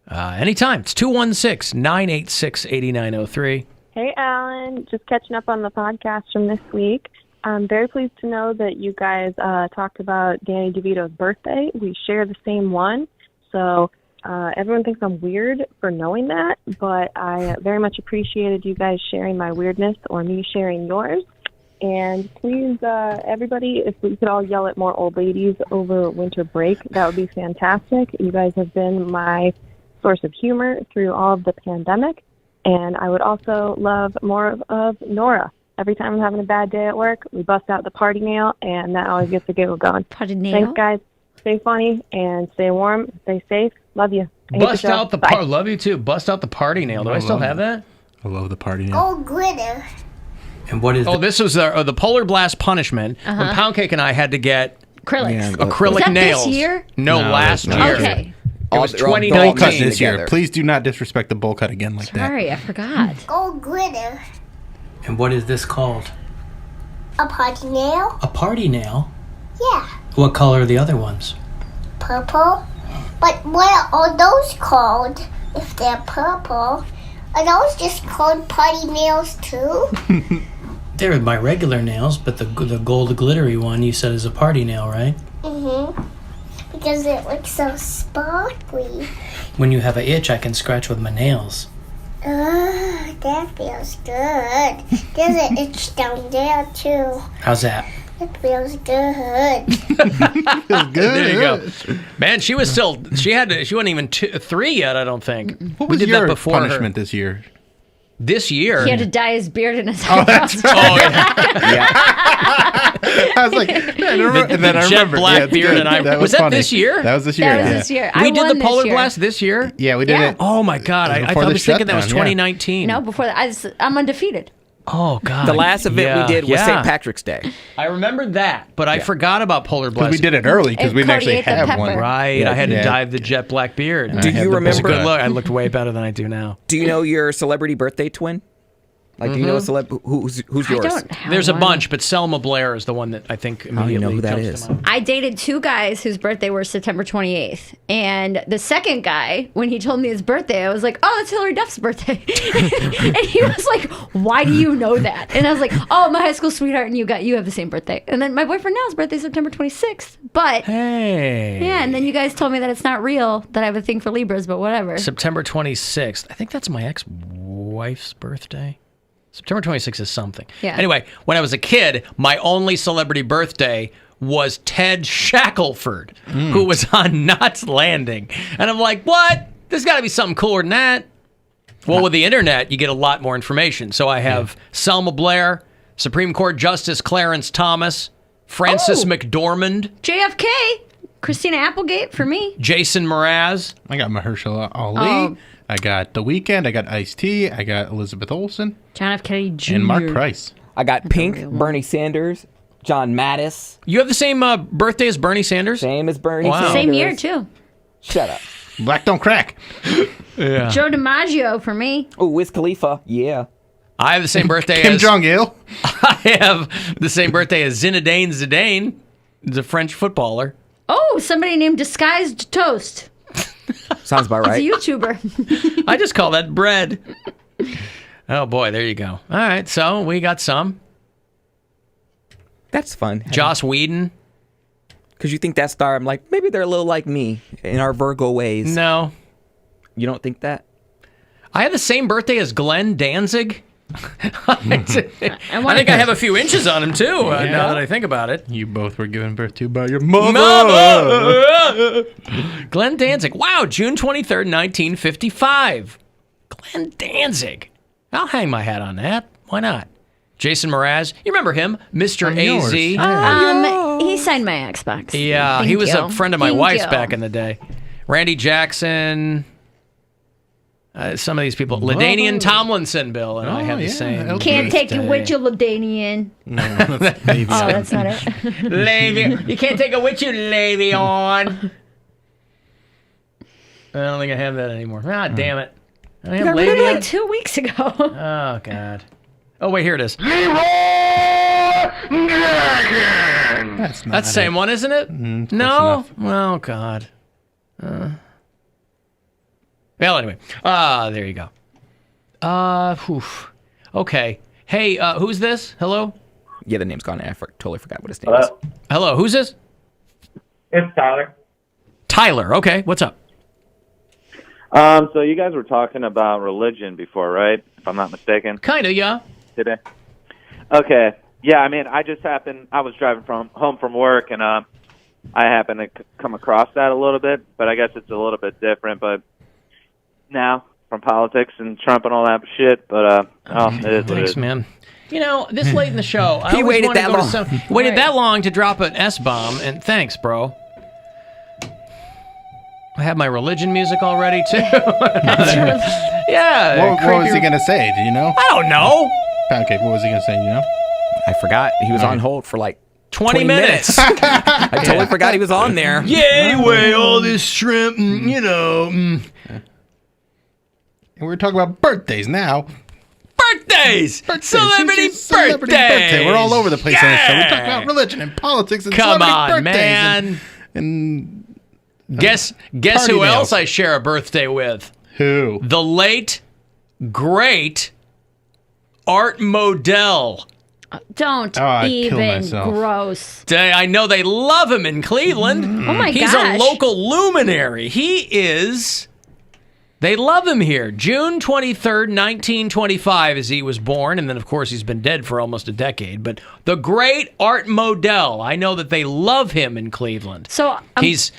I: Anytime. It's 216-986-8903.
W: Hey, Alan. Just catching up on the podcast from this week. I'm very pleased to know that you guys talked about Danny DeVito's birthday. We share the same one. So everyone thinks I'm weird for knowing that, but I very much appreciated you guys sharing my weirdness or me sharing yours. And please, everybody, if we could all yell at more old ladies over winter break, that would be fantastic. You guys have been my source of humor through all of the pandemic. And I would also love more of Nora. Every time I'm having a bad day at work, we bust out the party nail, and that always gets the giggle going.
K: Party nail?
W: Thanks, guys. Stay funny and stay warm. Stay safe. Love you. I hate
I: Bust
W: the show.
I: out the
W: Bye.
I: love you too. Bust out the party nail. Do I still have that?
J: I love the party nail.
C: Oh, glitter.
F: And what is
I: this was the Polar Blast punishment when
K: Uh-huh.
I: Poundcake and I had to get
K: Acrylics.
I: acrylic
K: Was that
I: nails.
K: this year?
I: No, last year.
K: Okay.
J: It was
F: they're all
J: 2019
F: bowl cut
J: this year.
F: together.
J: Please do not disrespect the bowl cut again like that.
K: Sorry, I forgot.
C: Gold glitter.
A: And what is this called?
C: A potty nail?
A: A party nail?
C: Yeah.
A: What color are the other ones?
C: Purple. But what are those called if they're purple? Are those just called potty nails too?
A: They're my regular nails, but the gold glittery one you said is a party nail, right?
C: Mm-hmm. Because it looks so sparkly.
A: When you have an itch, I can scratch with my nails.
C: Ah, that feels good. There's an itch down there too.
A: How's that?
C: It feels good.
J: Feels good.
I: There you go. Man, she wasn't even 3 yet, I don't think.
J: What
I: We
J: was
I: did
J: your
I: that before
J: punishment this year?
I: This year?
K: He had to dye his beard and his
J: Oh,
K: eyebrows.
J: that's I was like, I remember, and then I
I: jet
J: remember.
I: black
J: Yeah, it's
I: beard
J: good.
I: and I.
J: That
I: Was that
J: funny.
I: this year?
J: That was this year.
K: That was
J: yeah.
K: this year.
I: We
K: I
I: did
K: won
I: the
K: this
I: Polar
K: year.
I: Blast this year?
J: Yeah, we did
K: Yeah.
J: it.
I: Oh my God.
J: It was
I: I
J: before
I: thought I
J: the
I: was thinking that was
J: shutdown, yeah.
I: 2019.
K: No, before that, I'm undefeated.
I: Oh God.
F: The last event we did was St. Patrick's Day.
I: I remembered that, but I forgot about Polar Blast.
J: we did it early because we didn't actually have one.
I: Right.
F: Yeah.
I: I had to
J: Yeah.
I: dye the jet black beard.
F: Do you
I: It was a
F: remember?
I: good look. I looked way better than I do now.
F: Do you know your celebrity birthday twin? Like, do you know a celeb? Who's
K: I
F: yours?
K: don't have
I: There's a
K: one.
I: bunch, but Selma Blair is the one that I think immediately
F: you know who that
I: jumps
F: is.
I: to mind.
K: I dated 2 guys whose birthday were September 28th. And the second guy, when he told me his birthday, I was like, oh, that's Hillary Duff's birthday. And he was like, why do you know that? And I was like, oh, my high school sweetheart, and you have the same birthday. And then my boyfriend now's birthday is September 26th. But,
I: Hey.
K: yeah, and then you guys told me that it's not real, that I have a thing for Libras, but whatever.
I: September 26th. I think that's my ex-wife's birthday. September 26th is something.
K: Yeah.
I: Anyway, when I was a kid, my only celebrity birthday was Ted Shackelford, who was on Knots Landing. And I'm like, what? There's got to be something cooler than that. Well, with the internet, you get a lot more information. So I have Selma Blair, Supreme Court Justice Clarence Thomas, Francis McDormand,
K: JFK, Christina Applegate for me.
I: Jason Mraz.
J: I got Mahershala Ali.
K: Oh.
J: I got The Weeknd. I got Ice-T. I got Elizabeth Olsen.
K: John F. Kennedy Jr.
J: And Mark Price.
F: I got Pink, Bernie Sanders, John Mattis.
I: You have the same birthday as Bernie Sanders?
F: Same as Bernie
I: Wow.
F: Sanders.
K: Same year, too.
F: Shut up.
J: Black don't crack.
I: Yeah.
K: Joe DiMaggio for me.
F: Oh, Wiz Khalifa. Yeah.
I: I have the same birthday
J: Kim
I: as...
J: Jong-il.
I: I have the same birthday as Zinedine Zidane. He's a French footballer.
K: Oh, somebody named Disguised Toast.
F: Sounds about right.
K: He's a YouTuber.
I: I just call that bread. Oh, boy, there you go. All right, so we got some.
F: That's fun.
I: Joss Whedon.
F: Because you think that star, I'm like, maybe they're a little like me in our Virgo ways.
I: No.
F: You don't think that?
I: I have the same birthday as Glenn Danzig. I think I have a few inches on him, too, now that I think about it.
J: You both were given birth to by your mother.
I: Mama! Glenn Danzig. Wow, June 23rd, 1955. Glenn Danzig. I'll hang my hat on that. Why not? Jason Mraz. You remember him? Mr. AZ.
K: He signed my Xbox.
I: Yeah,
K: Thank
I: he was
K: you.
I: a friend of my
K: Thank
I: wife's
K: you.
I: back in the day. Randy Jackson. Some of these people. LaDainian Tomlinson, Bill, and I had the same.
K: Can't take it with you, LaDainian.
J: No, that's Le'Veon.
K: Oh, that's not it.
I: Le'Veon. You can't take it with you, Le'Veon. I don't think I have that anymore. Ah, damn it. I
K: You
I: have
K: got rid of it like
I: Le'Veon.
K: 2 weeks ago.
I: Oh, God. Oh, wait, here it is.
J: That's not
I: That's the same one, isn't it?
J: close
I: No? Oh, God. Well, anyway. There you go. Okay. Hey, who's this? Hello?
F: Yeah, the name's gone. I totally forgot what his name is.
I: Hello, who's this?
D: It's Tyler.
I: Tyler. Okay, what's up?
D: So you guys were talking about religion before, right? If I'm not mistaken.
I: Kind of, yeah.
D: Today. Okay. Yeah, I mean, I was driving home from work, and I happened to come across that a little bit, but I guess it's a little bit different. But now, from politics and Trump and all that shit, but it is what it
I: Thanks,
D: is.
I: man. You know, this late in the show, I
F: He
I: always
F: waited
I: wanna
F: that
I: go to
F: long.
I: waited that long to drop an S-bomb, and thanks, bro. I have my religion music already, too. Yeah.
J: What was he going to say? Do you know?
I: I don't know.
J: Poundcake, what was he going to say? You know?
F: I forgot. He was on hold for like
I: 20 minutes.
F: I totally forgot he was on there.
I: Yeah, anyway, all this shrimp, and,
J: And we're talking about birthdays now.
I: Birthdays! Celebrity
J: birthday. We're all over the place on this show. We talk about religion and politics and celebrity birthdays.
I: Man.
J: And
I: guess who else I share a birthday with?
J: Who?
I: The late, great Art Modell.
K: Don't
J: I'd kill
K: even.
J: myself.
K: Gross.
I: I know they love him in Cleveland.
K: Oh my
I: He's
K: gosh.
I: a local luminary. He is. They love him here. June 23rd, 1925 as he was born. And then, of course, he's been dead for almost a decade. But the great Art Modell. I know that they love him in Cleveland.
K: So
I: He's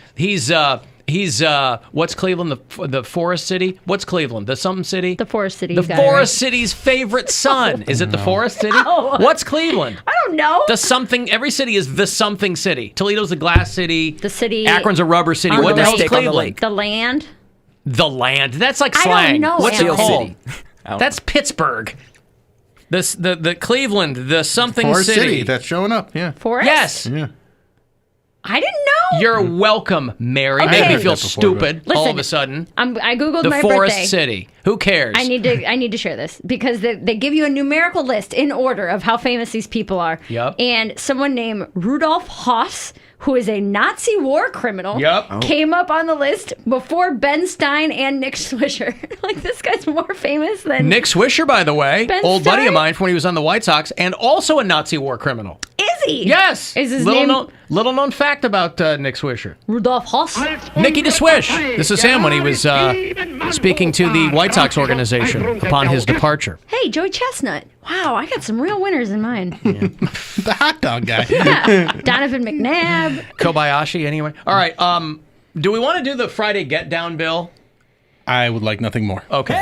I: what's Cleveland? The Forest City? What's Cleveland? The something city?
K: The Forest City.
I: The Forest City's favorite son. Is it the Forest City?
K: No.
I: What's Cleveland?
K: I don't know.
I: The something. Every city is the something city. Toledo's the glass city.
K: The city.
I: Akron's a rubber city.
K: on
I: What the
K: the
I: hell's
K: lake.
I: Cleveland?
K: The land.
I: The land. That's like
K: I
I: slang.
K: don't know,
I: What's it
K: Alan.
I: called?
F: City.
I: That's Pittsburgh. The Cleveland, the something
J: Forest
I: city.
J: City. That's showing up. Yeah.
K: Forest?
I: Yes.
J: Yeah.
K: I didn't know.
I: You're welcome, Mary.
K: Okay.
I: Make me
K: I've
I: feel
J: heard that before,
I: stupid
K: but-
I: all of
K: Listen,
I: a sudden.
K: I googled
I: The
K: my
I: Forest
K: birthday.
I: City. Who cares?
K: I need to share this because they give you a numerical list in order of how famous these people are.
I: Yep.
K: And someone named Rudolf Haas, who is a Nazi war criminal,
I: Yep. Oh.
K: came up on the list before Ben Stein and Nick Swisher. Like, this guy's more famous than
I: Nick Swisher, by the way,
K: Ben
I: old buddy of
K: Stein?
I: mine from when he was on the White Sox, and also a Nazi war criminal.
K: Is he?
I: Yes.
K: Is his name
I: Little known fact about Nick Swisher.
K: Rudolf Haas?
I: Nicky the Swish. This is him when he was speaking to the White Sox organization upon his departure.
K: Hey, Joey Chestnut. Wow, I got some real winners in mind.
J: The hot dog guy.
K: Yeah. Donovan McNabb.
I: Kobayashi, anyway. All right. Do we want to do the Friday Get Down, Bill?
J: I would like nothing more.
I: Okay.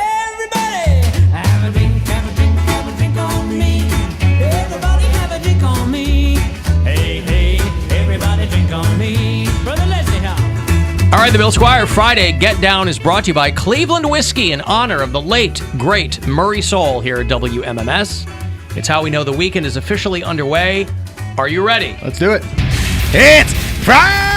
I: All right, the Bill Squire Friday Get Down is brought to you by Cleveland Whiskey in honor of the late, great Murray Soul here at WMMS. It's how we know the weekend is officially underway. Are you ready?
J: Let's do it. It's Friday!